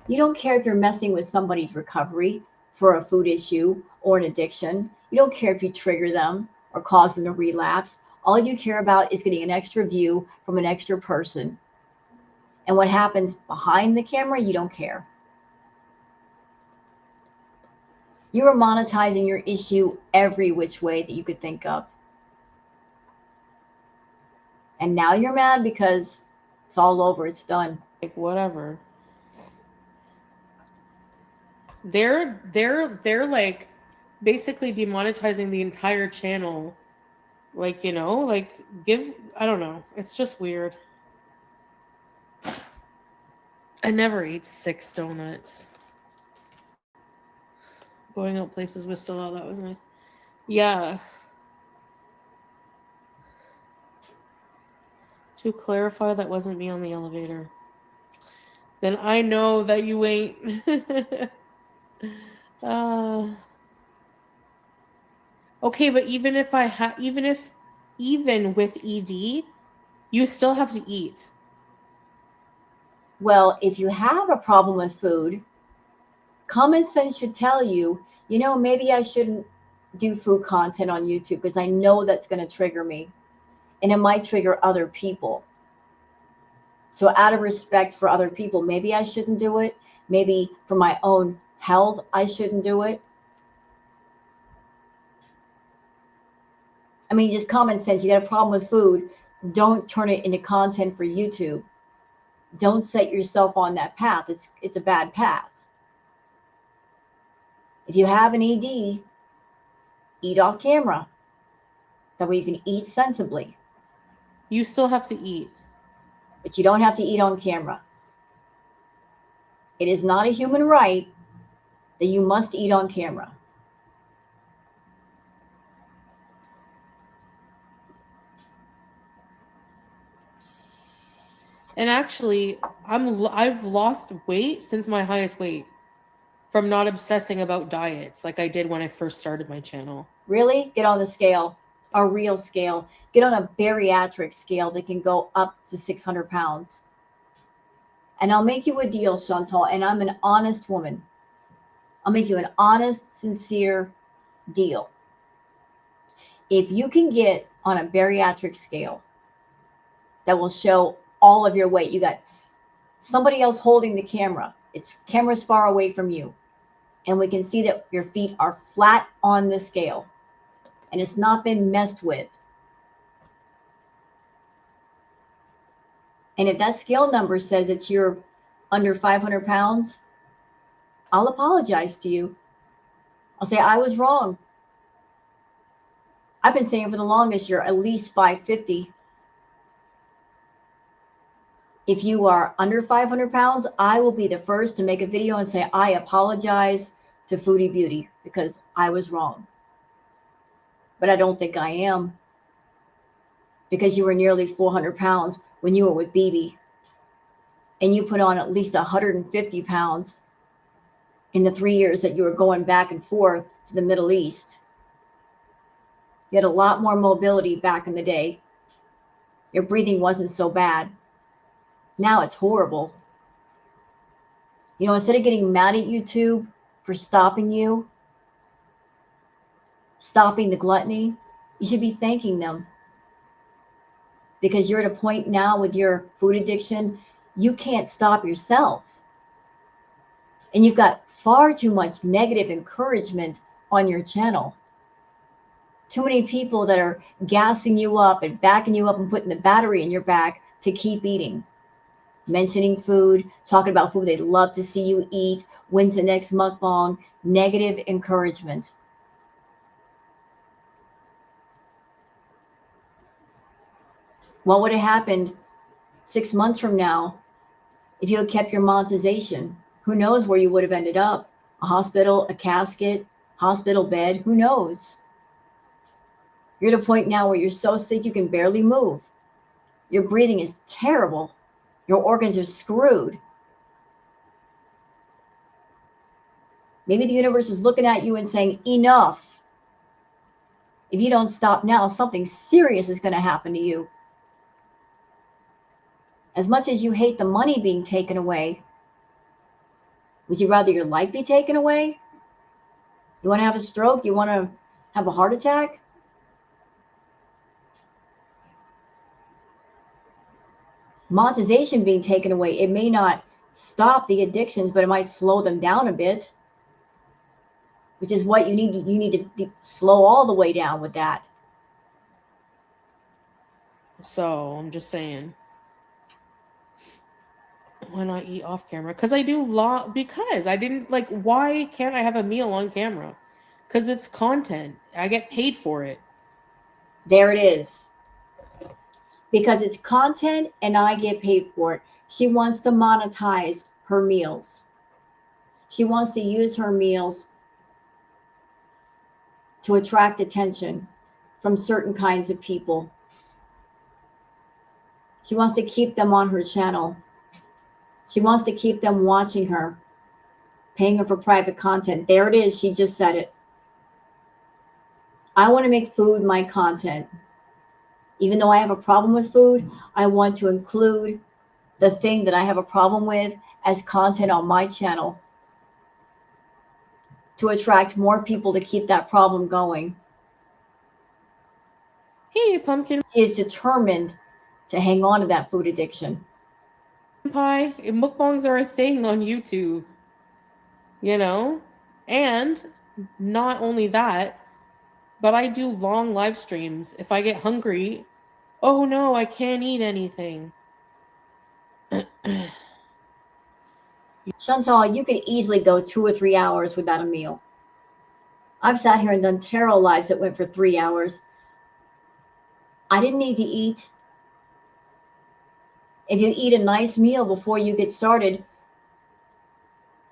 You don't care if you're messing with somebody's recovery for a food issue or an addiction. You don't care if you trigger them or cause them to relapse. All you care about is getting an extra view from an extra person. And what happens behind the camera, you don't care. You were monetizing your issue every which way that you could think of. And now you're mad because it's all over, it's done. Like whatever. They're like basically demonetizing the entire channel. Like, you know, like I don't know. It's just weird. I never ate 6 donuts. Going out places with Stella, that was nice. Yeah. To clarify, that wasn't me on the elevator. Then I know that you ain't. Okay, but even with ED, you still have to eat. Well, if you have a problem with food, common sense should tell you, you know, maybe I shouldn't do food content on YouTube because I know that's going to trigger me and it might trigger other people. So out of respect for other people, maybe I shouldn't do it. Maybe for my own health, I shouldn't do it. I mean, just common sense. You got a problem with food, don't turn it into content for YouTube. Don't set yourself on that path. It's a bad path. If you have an ED, eat off camera. That way you can eat sensibly. You still have to eat. But you don't have to eat on camera. It is not a human right that you must eat on camera. And actually, I've lost weight since my highest weight from not obsessing about diets like I did when I first started my channel. Really? Get on the scale, a real scale. Get on a bariatric scale that can go up to 600 pounds. And I'll make you a deal, Chantal, and I'm an honest woman. I'll make you an honest, sincere deal. If you can get on a bariatric scale that will show all of your weight, you got somebody else holding the camera. It's camera's far away from you. And we can see that your feet are flat on the scale and it's not been messed with. And if that scale number says that you're under 500 pounds, I'll apologize to you. I'll say I was wrong. I've been saying for the longest you're at least 550. If you are under 500 pounds, I will be the first to make a video and say I apologize to Foodie Beauty because I was wrong. But I don't think I am, because you were nearly 400 pounds when you were with BB, and you put on at least 150 pounds in the 3 years that you were going back and forth to the Middle East. You had a lot more mobility back in the day. Your breathing wasn't so bad. Now it's horrible. You know, instead of getting mad at YouTube for stopping you, stopping the gluttony, you should be thanking them. Because you're at a point now with your food addiction, you can't stop yourself. And you've got far too much negative encouragement on your channel. Too many people that are gassing you up and backing you up and putting the battery in your back to keep eating. Mentioning food, talking about food they'd love to see you eat, when's the next mukbang, negative encouragement. What would have happened 6 months from now if you had kept your monetization? Who knows where you would have ended up? A hospital, a casket, hospital bed, who knows? You're at a point now where you're so sick you can barely move. Your breathing is terrible. Your organs are screwed. Maybe the universe is looking at you and saying, enough. If you don't stop now, something serious is going to happen to you. As much as you hate the money being taken away, would you rather your life be taken away? You want to have a stroke? You want to have a heart attack? Monetization being taken away, it may not stop the addictions, but it might slow them down a bit, which is what you need to slow all the way down with that. So I'm just saying, why not eat off camera? Because I do because I didn't like, why can't I have a meal on camera? Because it's content. I get paid for it. There it is. Because it's content and I get paid for it. She wants to monetize her meals. She wants to use her meals to attract attention from certain kinds of people. She wants to keep them on her channel. She wants to keep them watching her, paying her for private content. There it is. She just said it. I want to make food my content. Even though I have a problem with food, I want to include the thing that I have a problem with as content on my channel to attract more people to keep that problem going. Hey, pumpkin She is determined to hang on to that food addiction. pie. Mukbangs are a thing on YouTube. You know? And not only that, but I do long live streams. If I get hungry, oh no, I can't eat anything. Chantal, you could easily go 2 or 3 hours without a meal. I've sat here and done tarot lives that went for 3 hours. I didn't need to eat. If you eat a nice meal before you get started,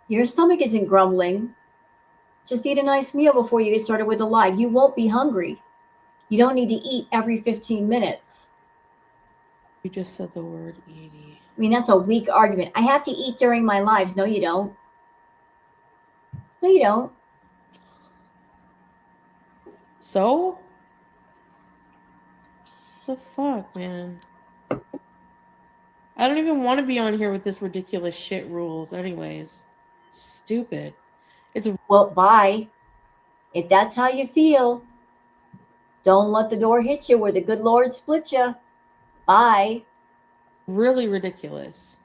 your stomach isn't grumbling. Just eat a nice meal before you get started with a live. You won't be hungry. You don't need to eat every 15 minutes. You just said the word Edie. I mean, that's a weak argument. I have to eat during my lives. No, you don't. No, you don't. So? The fuck, man? I don't even want to be on here with this ridiculous shit rules anyways. Stupid. It's Well, bye. If that's how you feel, don't let the door hit you where the good Lord split you. Bye. really ridiculous.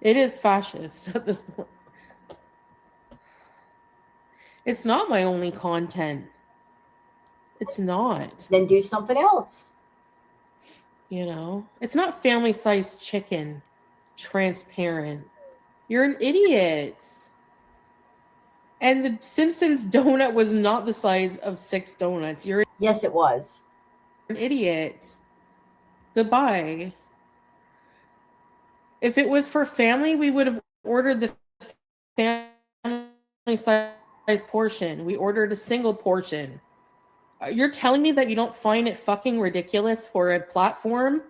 It is fascist at this point. It's not my only content. It's not. Then do something else. You know, it's not family sized chicken, transparent. You're an idiot. And the Simpsons donut was not the size of 6 donuts. You're Yes, it was. an idiot. Goodbye. If it was for family, we would have ordered the family size portion. We ordered a single portion. You're telling me that you don't find it fucking ridiculous for a platform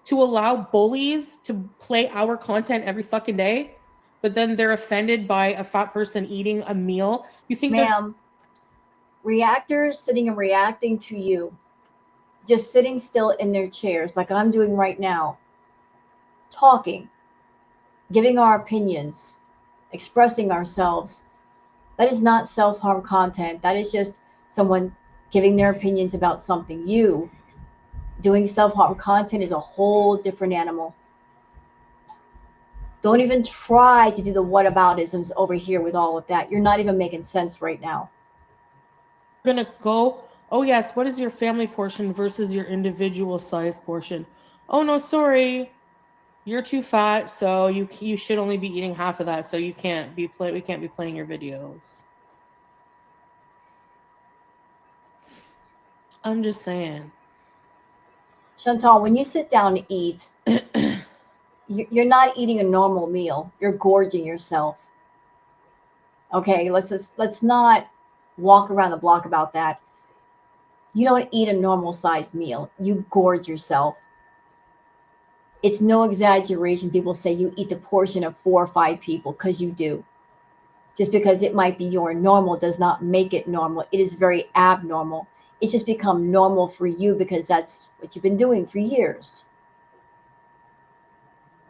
to allow bullies to play our content every fucking day, but then they're offended by a fat person eating a meal? You think they're Ma'am, reactors sitting and reacting to you, just sitting still in their chairs like I'm doing right now, talking, giving our opinions, expressing ourselves. That is not self harm content. That is just someone giving their opinions about something. You doing self harm content is a whole different animal. Don't even try to do the whataboutisms over here with all of that. You're not even making sense right now. gonna go, oh yes, what is your family portion versus your individual size portion? Oh no, sorry, you're too fat, so you should only be eating half of that, so we can't be playing your videos. I'm just saying. Chantal, when you sit down to eat, you're not eating a normal meal. You're gorging yourself. Okay, let's not walk around the block about that. You don't eat a normal sized meal. You gorge yourself. It's no exaggeration. People say you eat the portion of 4 or 5 people because you do. Just because it might be your normal does not make it normal. It is very abnormal. It's just become normal for you because that's what you've been doing for years.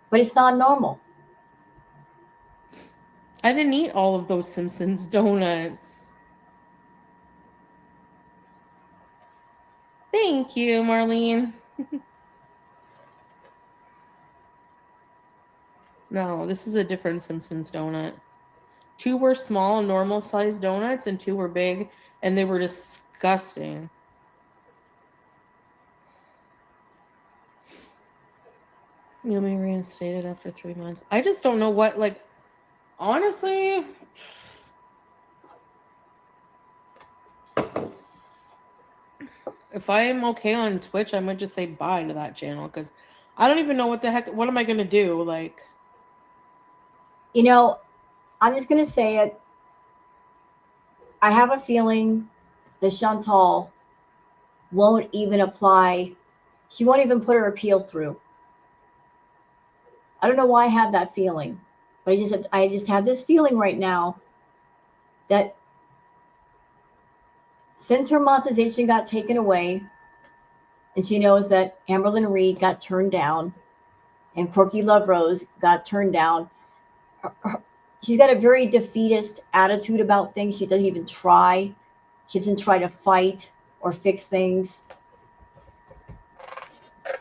But it's not normal. I didn't eat all of those Simpsons donuts. Thank you, Marlene. No, this is a different Simpsons donut. 2 were small, normal sized donuts, and 2 were big, and they were disgusting. You'll be reinstated after 3 months. I just don't know what, like, honestly, if I'm okay on Twitch, I might just say bye to that channel because I don't even know what the heck. What am I gonna do? Like, You know, I'm just going to say it. I have a feeling that Chantal won't even apply. She won't even put her appeal through. I don't know why I have that feeling, but I just have this feeling right now that since her monetization got taken away, and she knows that Amberlyn Reed got turned down and Corky Love Rose got turned down, she's got a very defeatist attitude about things. She doesn't even try. She doesn't try to fight or fix things.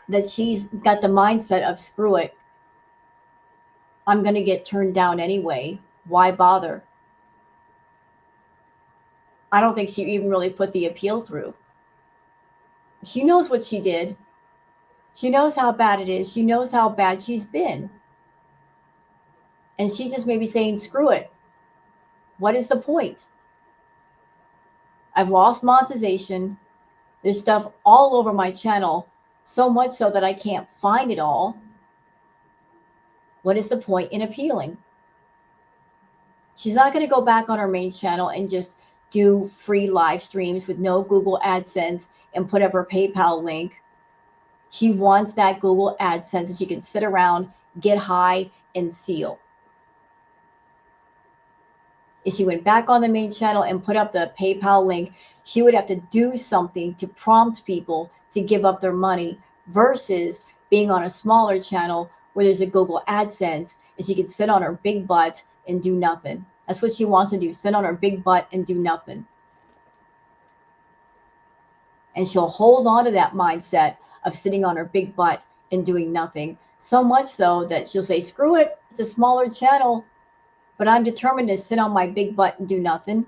That she's got the mindset of screw it. I'm going to get turned down anyway. Why bother? I don't think she even really put the appeal through. She knows what she did. She knows how bad it is. She knows how bad she's been. And she just may be saying, screw it. What is the point? I've lost monetization. There's stuff all over my channel, so much so that I can't find it all. What is the point in appealing? She's not going to go back on her main channel and just do free live streams with no Google AdSense and put up her PayPal link. She wants that Google AdSense so she can sit around, get high, and seal. If she went back on the main channel and put up the PayPal link, she would have to do something to prompt people to give up their money versus being on a smaller channel where there's a Google AdSense and she can sit on her big butt and do nothing. That's what she wants to do, sit on her big butt and do nothing. And she'll hold on to that mindset of sitting on her big butt and doing nothing. So much so that she'll say, screw it, it's a smaller channel, but I'm determined to sit on my big butt and do nothing.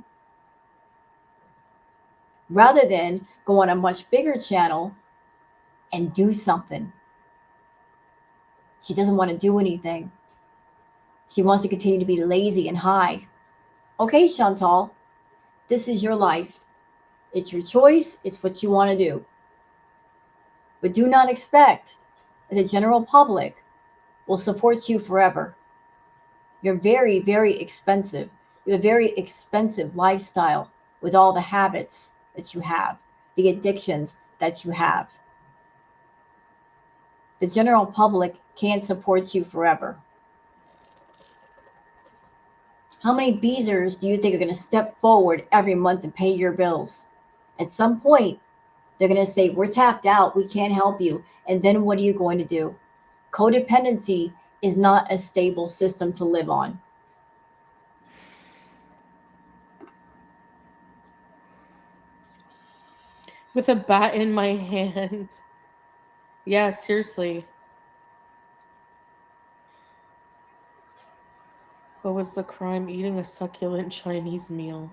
Rather than go on a much bigger channel and do something. She doesn't want to do anything. She wants to continue to be lazy and high. Okay, Chantal, this is your life. It's your choice. It's what you want to do. But do not expect that the general public will support you forever. You're very, very expensive. You have a very expensive lifestyle with all the habits that you have, the addictions that you have. The general public can't support you forever. How many Beezers do you think are going to step forward every month and pay your bills? At some point, they're going to say, we're tapped out, we can't help you. And then what are you going to do? Codependency is not a stable system to live on. With a bat in my hand. Yeah, seriously. What was the crime? Eating a succulent Chinese meal.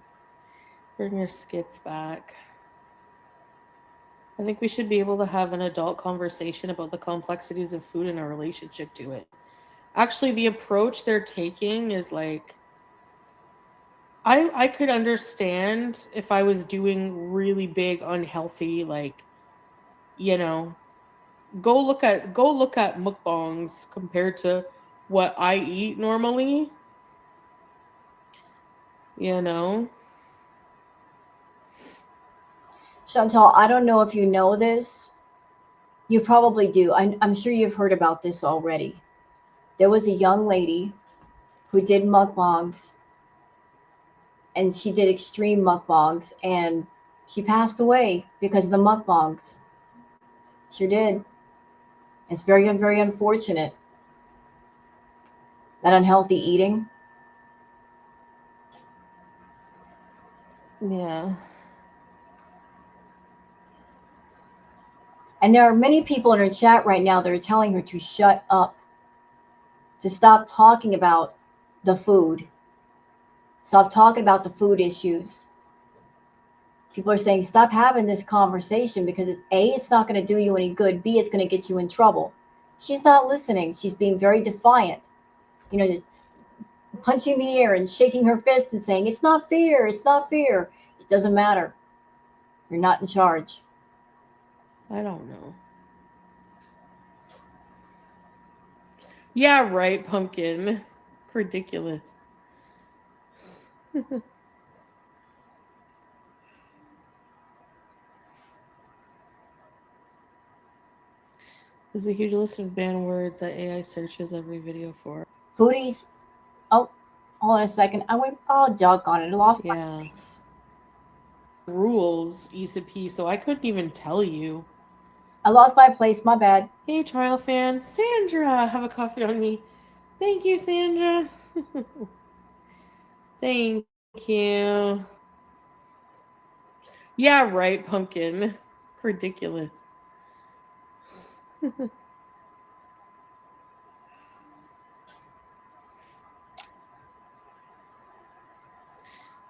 Bring your skits back. I think we should be able to have an adult conversation about the complexities of food and our relationship to it. Actually, the approach they're taking is like, I could understand if I was doing really big unhealthy, like, you know, go look at mukbangs compared to what I eat normally, you know. Chantal, I don't know if you know this. You probably do. I'm sure you've heard about this already. There was a young lady who did mukbangs, and she did extreme mukbangs, and she passed away because of the mukbangs. Sure did. It's very, very unfortunate. That unhealthy eating. Yeah. And there are many people in her chat right now that are telling her to shut up, to stop talking about the food, stop talking about the food issues. People are saying, stop having this conversation because it's A, it's not going to do you any good. B, it's going to get you in trouble. She's not listening. She's being very defiant, just punching the air and shaking her fist and saying, it's not fair. It's not fair. It doesn't matter. You're not in charge. I don't know. Yeah, right, pumpkin. Ridiculous. There's a huge list of banned words that AI searches every video for. Foodies. Oh, hold on a second. I went, oh, doggone it. I lost my place. Rules, ECP, so I couldn't even tell you. I lost my place. My bad. Hey, trial fan. Sandra, have a coffee on me. Thank you, Sandra. Thank you. Yeah, right, pumpkin. Ridiculous.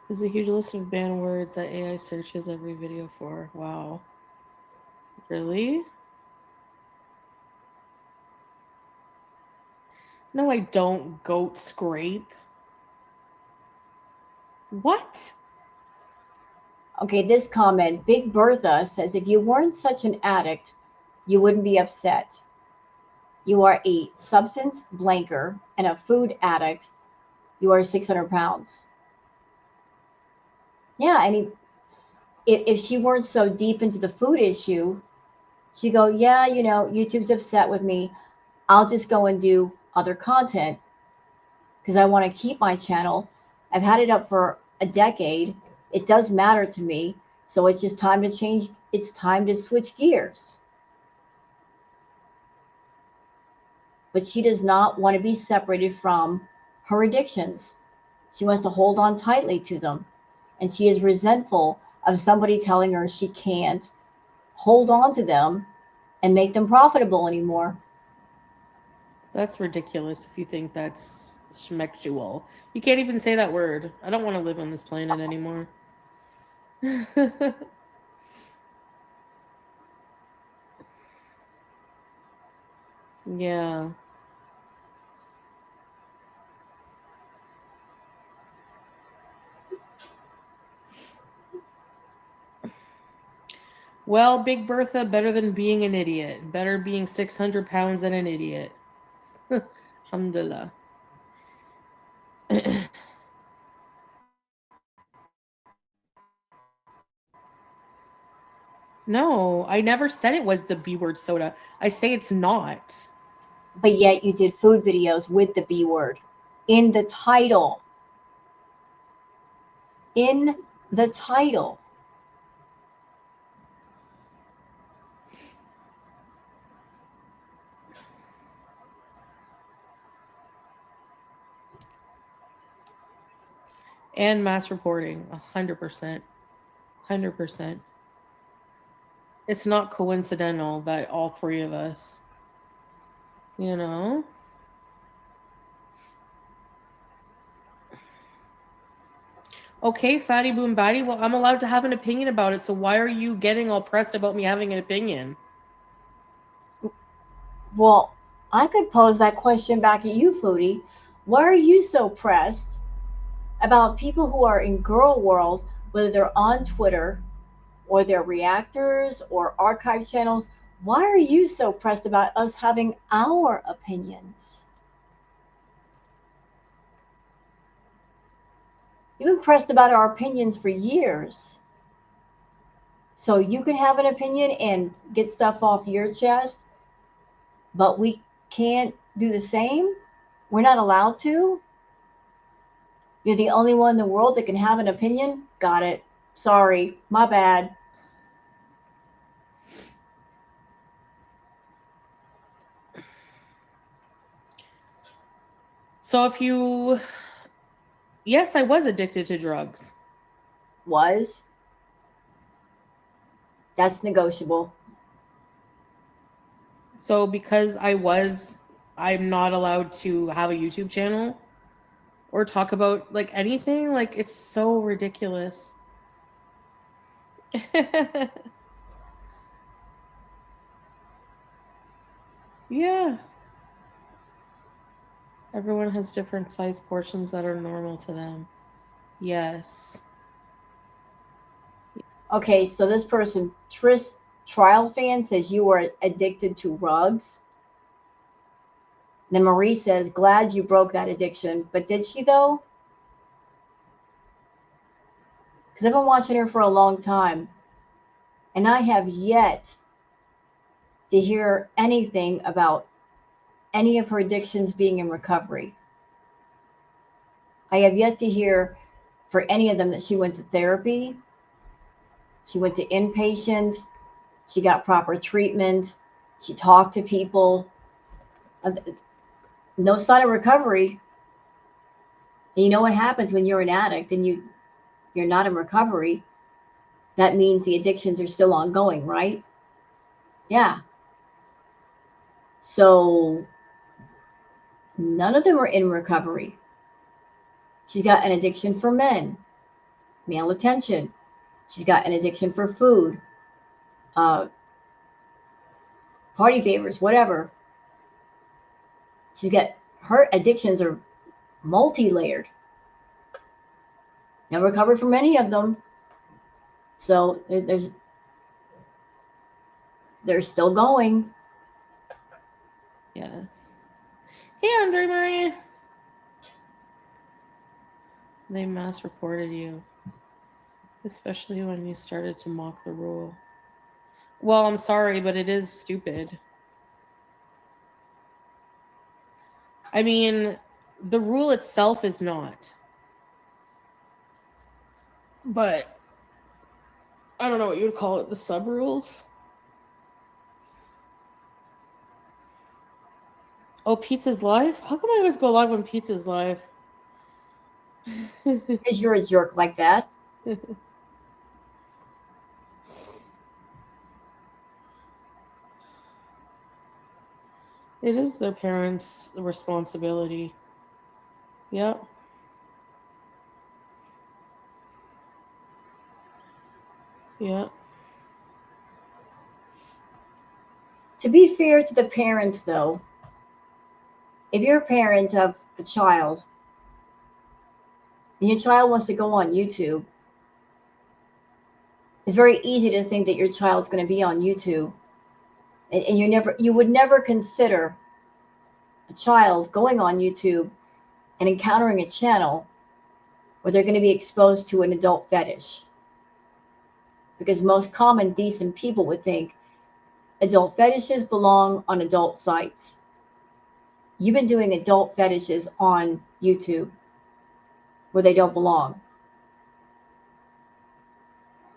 There's a huge list of banned words that AI searches every video for. Wow. Really? No, I don't. Goat scrape. What? Okay, this comment, Big Bertha says, if you weren't such an addict, you wouldn't be upset. You are a substance blanker and a food addict. You are 600 pounds. Yeah, I mean, if she weren't so deep into the food issue, she'd go, yeah, YouTube's upset with me. I'll just go and do other content because I want to keep my channel. I've had it up for a decade. It does matter to me. So it's just time to change. It's time to switch gears. But she does not want to be separated from her addictions. She wants to hold on tightly to them. And she is resentful of somebody telling her she can't hold on to them and make them profitable anymore. That's ridiculous if you think that's schmexual. You can't even say that word. I don't want to live on this planet anymore. Yeah. Well, Big Bertha, better than being an idiot. Better being 600 pounds than an idiot. Alhamdulillah. No, I never said it was the B word soda. I say it's not. But yet you did food videos with the B word in the title. In the title. And mass reporting, 100%. 100%. It's not coincidental that all three of us, you know? Okay, Fatty Boom Batty. Well, I'm allowed to have an opinion about it, so why are you getting all pressed about me having an opinion? Well, I could pose that question back at you, Foodie. Why are you so pressed about people who are in girl world, whether they're on Twitter or they're reactors or archive channels? Why are you so pressed about us having our opinions? You've been pressed about our opinions for years. So you can have an opinion and get stuff off your chest, but we can't do the same? We're not allowed to? You're the only one in the world that can have an opinion? Got it. Sorry. My bad. So if you. Yes, I was addicted to drugs. Was? That's negotiable. So because I'm not allowed to have a YouTube channel or talk about like anything. Like it's so ridiculous. Yeah. Everyone has different size portions that are normal to them. Yes. Okay, so this person, Tris Trial Fan, says you were addicted to rugs. Then Marie says, glad you broke that addiction. But did she though? Because I've been watching her for a long time. And I have yet to hear anything about any of her addictions being in recovery. I have yet to hear for any of them that she went to therapy, she went to inpatient, she got proper treatment, she talked to people. No sign of recovery. And you know what happens when you're an addict and you're not in recovery? That means the addictions are still ongoing, right? Yeah. So none of them are in recovery. She's got an addiction for men, male attention. She's got an addiction for food, uh, party favors, whatever. She's got her addictions are multi-layered. Never recovered from any of them. So they're still going. Yes. Hey, Andre Marie. They mass reported you, especially when you started to mock the rule. Well, I'm sorry, but it is stupid. I mean, the rule itself is not. But I don't know what you would call it, the sub rules. Oh, Pizza's live? How come I always go live when Pizza's live? Because you're a jerk like that. It is their parents' responsibility. Yep. Yep. To be fair to the parents, though, If you're a parent of a child and your child wants to go on YouTube, it's very easy to think that your child's going to be on YouTube, and you would never consider a child going on YouTube and encountering a channel where they're going to be exposed to an adult fetish. Because most common decent people would think adult fetishes belong on adult sites. You've been doing adult fetishes on YouTube where they don't belong.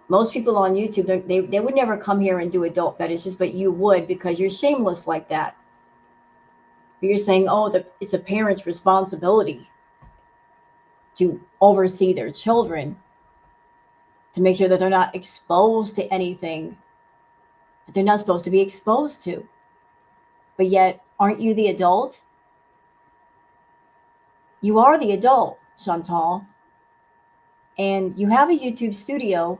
Most people on YouTube, they would never come here and do adult fetishes, but you would because you're shameless like that. But you're saying, oh, it's a parent's responsibility to oversee their children, to make sure that they're not exposed to anything that they're not supposed to be exposed to. But yet, aren't you the adult? You are the adult, Chantal. And you have a YouTube studio.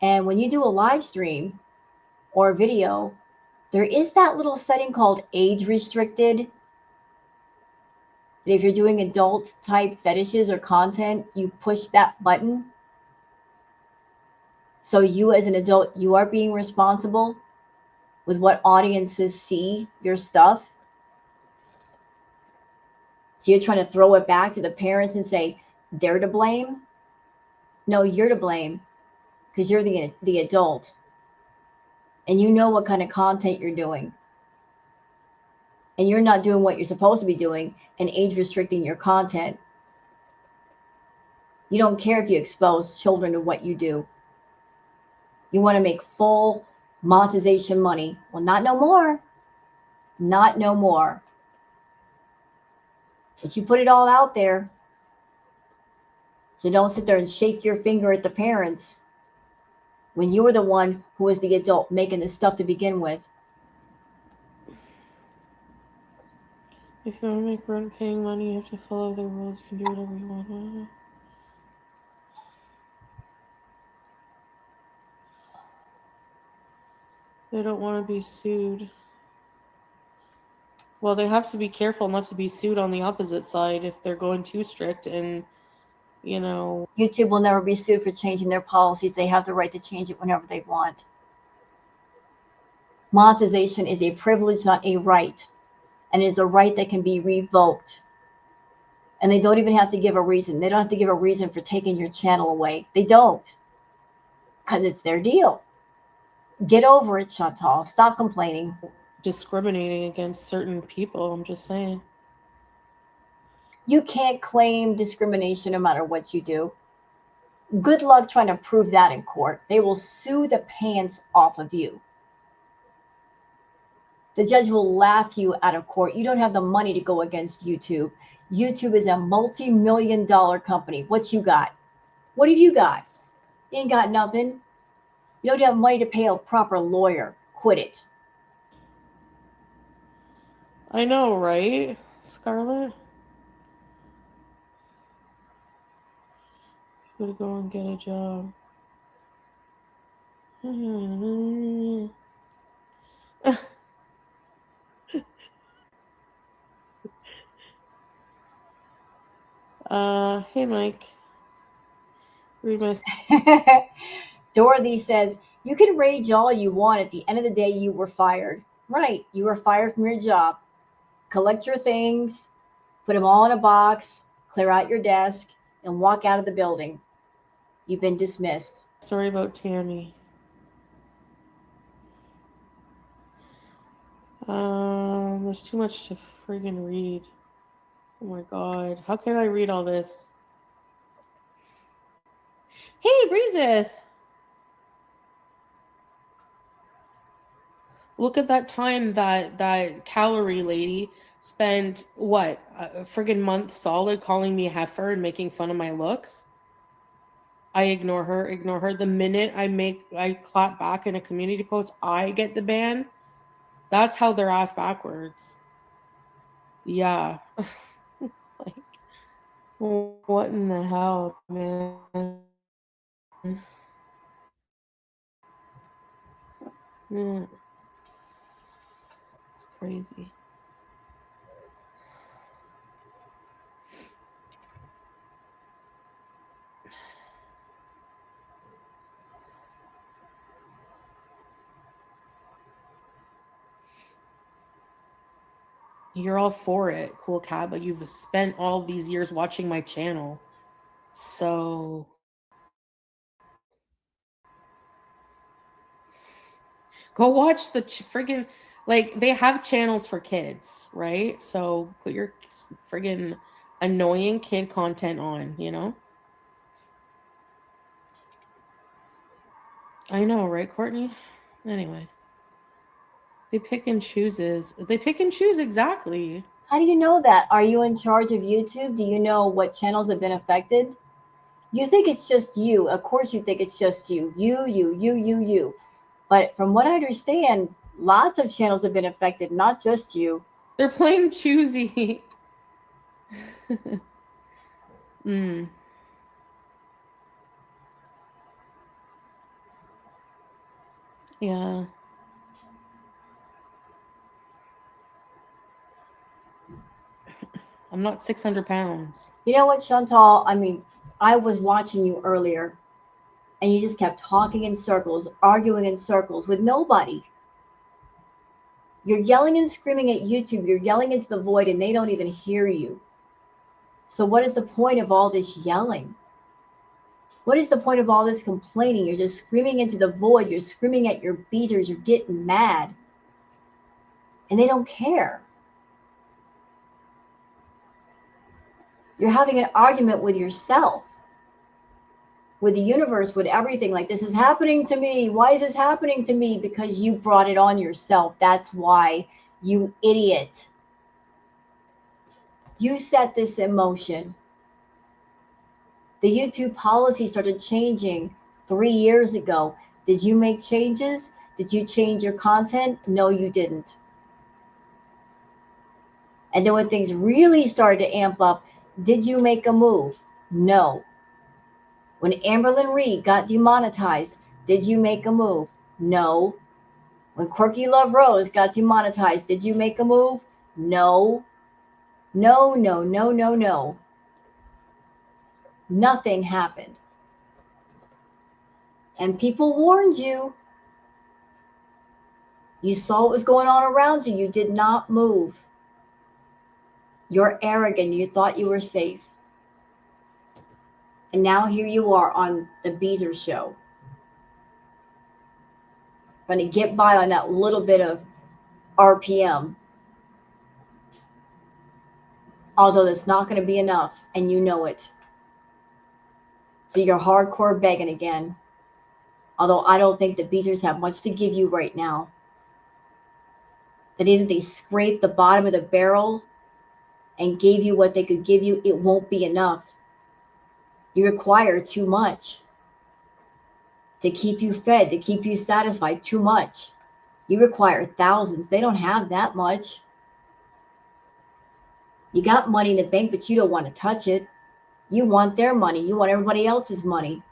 And when you do a live stream or a video, there is that little setting called age restricted. If you're doing adult type fetishes or content, you push that button. So you as an adult, you are being responsible with what audiences see your stuff. So you're trying to throw it back to the parents and say they're to blame. No, you're to blame because you're the adult and you know what kind of content you're doing. And you're not doing what you're supposed to be doing and age restricting your content. You don't care if you expose children to what you do. You want to make full monetization money. Well, not no more. Not no more. But you put it all out there. So don't sit there and shake your finger at the parents when you were the one who was the adult making this stuff to begin with. If you want to make rent paying money, you have to follow the rules. You can do whatever you want. They don't want to be sued. Well, they have to be careful not to be sued on the opposite side if they're going too strict and, you know. YouTube will never be sued for changing their policies. They have the right to change it whenever they want. Monetization is a privilege, not a right. And it is a right that can be revoked. And they don't even have to give a reason. They don't have to give a reason for taking your channel away. They don't. Because it's their deal. Get over it, Chantal. Stop complaining. Discriminating against certain people, I'm just saying. You can't claim discrimination no matter what you do. Good luck trying to prove that in court. They will sue the pants off of you. The judge will laugh you out of court. You don't have the money to go against YouTube. YouTube is a multi-million-dollar company. What you got? What have you got? You ain't got nothing. You don't have money to pay a proper lawyer. Quit it. I know, right, Scarlett? You gotta go and get a job. Hey, Mike. Read my. Dorothy says, you can rage all you want. At the end of the day, you were fired. Right. You were fired from your job. Collect your things, put them all in a box, clear out your desk, and walk out of the building. You've been dismissed. Story about Tammy. There's too much to friggin' read. Oh my god. How can I read all this? Hey, Breezeth! Look at that time that calorie lady spent, what, a friggin' month solid calling me a heifer and making fun of my looks. I ignore her. The minute I clap back in a community post, I get the ban. That's how they're ass backwards. Yeah. Like, what in the hell, man? Yeah. It's crazy. You're all for it, cool cat, but you've spent all these years watching my channel. So go watch the friggin' like they have channels for kids, right? So put your friggin' annoying kid content on, you know? I know, right, Courtney? Anyway. They pick and chooses. They pick and choose exactly. How do you know that? Are you in charge of YouTube? Do you know what channels have been affected? You think it's just you. Of course, you think it's just you. You. But from what I understand, lots of channels have been affected, not just you. They're playing choosy. mm. Yeah. I'm not 600 pounds. You know what, Chantal? I mean, I was watching you earlier, and you just kept talking in circles, arguing in circles with nobody. You're yelling and screaming at YouTube. You're yelling into the void, and they don't even hear you. So, what is the point of all this yelling? What is the point of all this complaining? You're just screaming into the void. You're screaming at your beaters. You're getting mad, and they don't care. You're having an argument with yourself, with the universe, with everything. Like, this is happening to me. Why is this happening to me? Because you brought it on yourself. That's why, you idiot. You set this in motion. The YouTube policy started changing 3 years ago. Did you make changes? Did you change your content? No, you didn't. And then when things really started to amp up, did you make a move? No. When Amberlyn Reed got demonetized, did you make a move? No. When Quirky Love Rose got demonetized, did you make a move? No. No, no, no, no, no. Nothing happened. And people warned you. You saw what was going on around you. You did not move. You're arrogant. You thought you were safe. And now here you are on the Beezer show. Trying to get by on that little bit of RPM. Although that's not going to be enough, and you know it. So you're hardcore begging again. Although I don't think the Beezers have much to give you right now. That even if they scrape the bottom of the barrel and gave you what they could give you, it won't be enough. You require too much to keep you fed, to keep you satisfied. Too much. You require thousands. They don't have that much. You got money in the bank, but you don't want to touch it. You want their money. You want everybody else's money.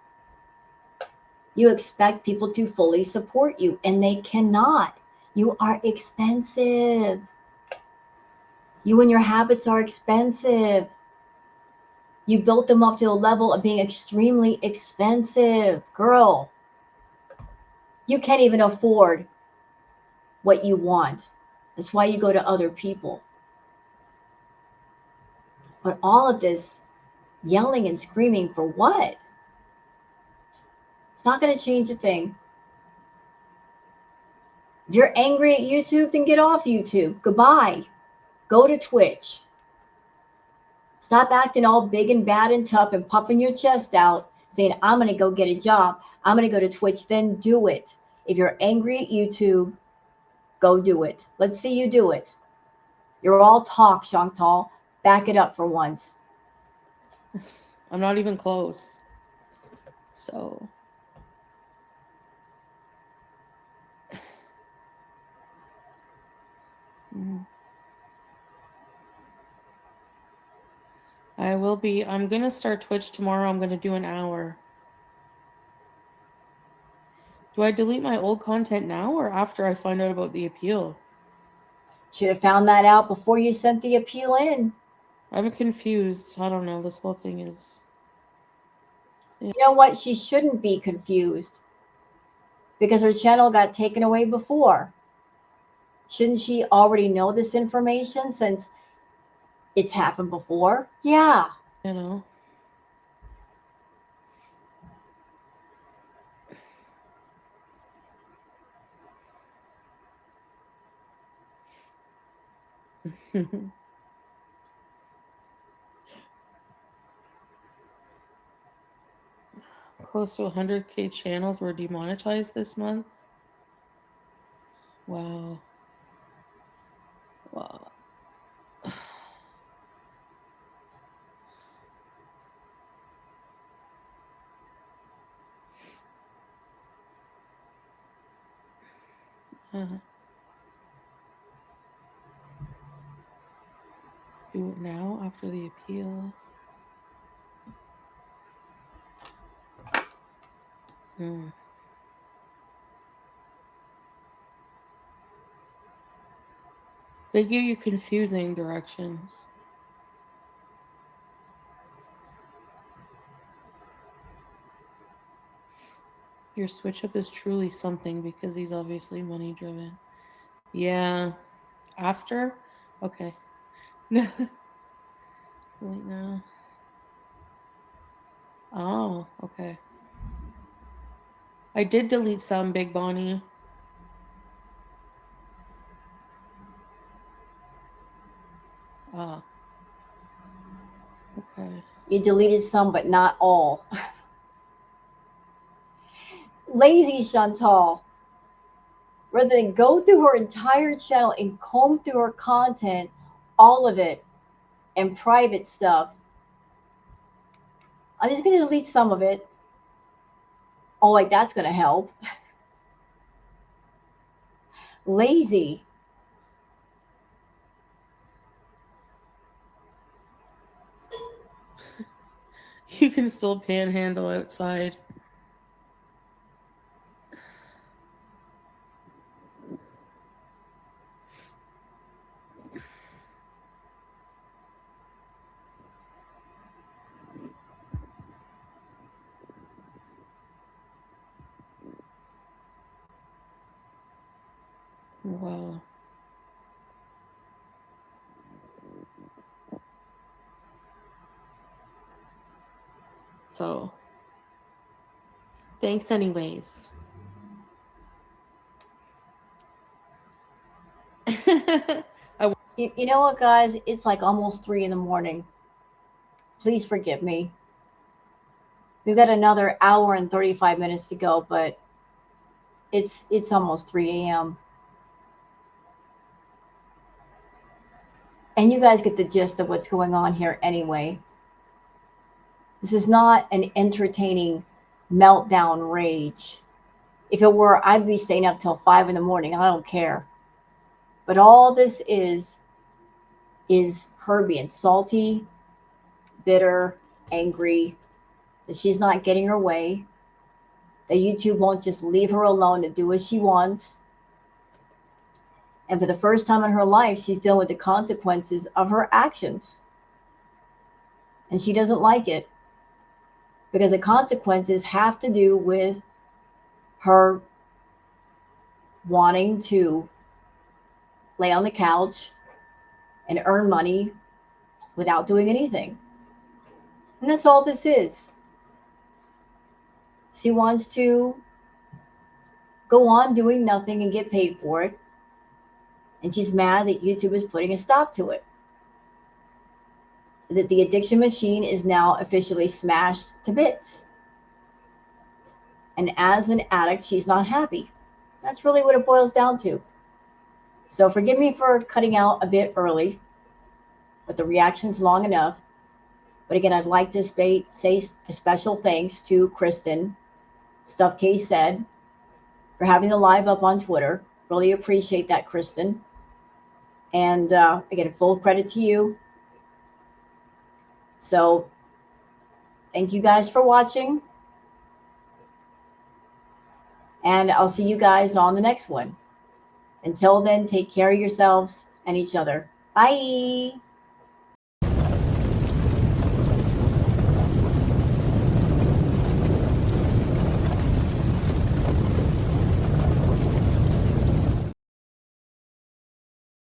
You expect people to fully support you, and they cannot. You are expensive. You and your habits are expensive. You built them up to a level of being extremely expensive. Girl, you can't even afford what you want. That's why you go to other people. But all of this yelling and screaming for what? It's not going to change a thing. If you're angry at YouTube, then get off YouTube. Goodbye. Go to Twitch. Stop acting all big and bad and tough and puffing your chest out, saying, I'm going to go get a job. I'm going to go to Twitch. Then do it. If you're angry at YouTube, go do it. Let's see you do it. You're all talk, Chantal. Back it up for once. I'm not even close. So. I will be. I'm going to start Twitch tomorrow. I'm going to do an hour. Do I delete my old content now or after I find out about the appeal? Should have found that out before you sent the appeal in. I'm confused. I don't know. This whole thing is. You know what? She shouldn't be confused because her channel got taken away before. Shouldn't she already know this information since it's happened before? Yeah. You know. Close to 100K channels were demonetized this month. Wow. Wow. Do it now after the appeal. They give you confusing directions. Your switch up is truly something because he's obviously money driven. Yeah. After? Okay. Right now. Oh, okay. I did delete some, Big Bonnie. Ah. Okay. You deleted some, but not all. Lazy Chantal. Rather than go through her entire channel and comb through her content, all of it, and private stuff, I'm just going to delete some of it. Oh, like that's going to help. Lazy. You can still panhandle outside. Wow. So, thanks anyways. You know what, guys? It's like almost 3 in the morning. Please forgive me. We've got another hour and 35 minutes to go, but it's almost 3 a.m. And you guys get the gist of what's going on here anyway. This is not an entertaining meltdown rage. If it were, I'd be staying up till 5 in the morning. I don't care. But all this is her being salty, bitter, angry, that she's not getting her way, that YouTube won't just leave her alone to do what she wants. And for the first time in her life, she's dealing with the consequences of her actions. And she doesn't like it because the consequences have to do with her wanting to lay on the couch and earn money without doing anything. And that's all this is. She wants to go on doing nothing and get paid for it. And she's mad that YouTube is putting a stop to it. That the addiction machine is now officially smashed to bits. And as an addict, she's not happy. That's really what it boils down to. So forgive me for cutting out a bit early, but the reaction's long enough. But again, I'd like to say a special thanks to Kristen, Stuff K said, for having the live up on Twitter. Really appreciate that, Kristen. And again, full credit to you. So thank you guys for watching. And I'll see you guys on the next one. Until then, take care of yourselves and each other. Bye.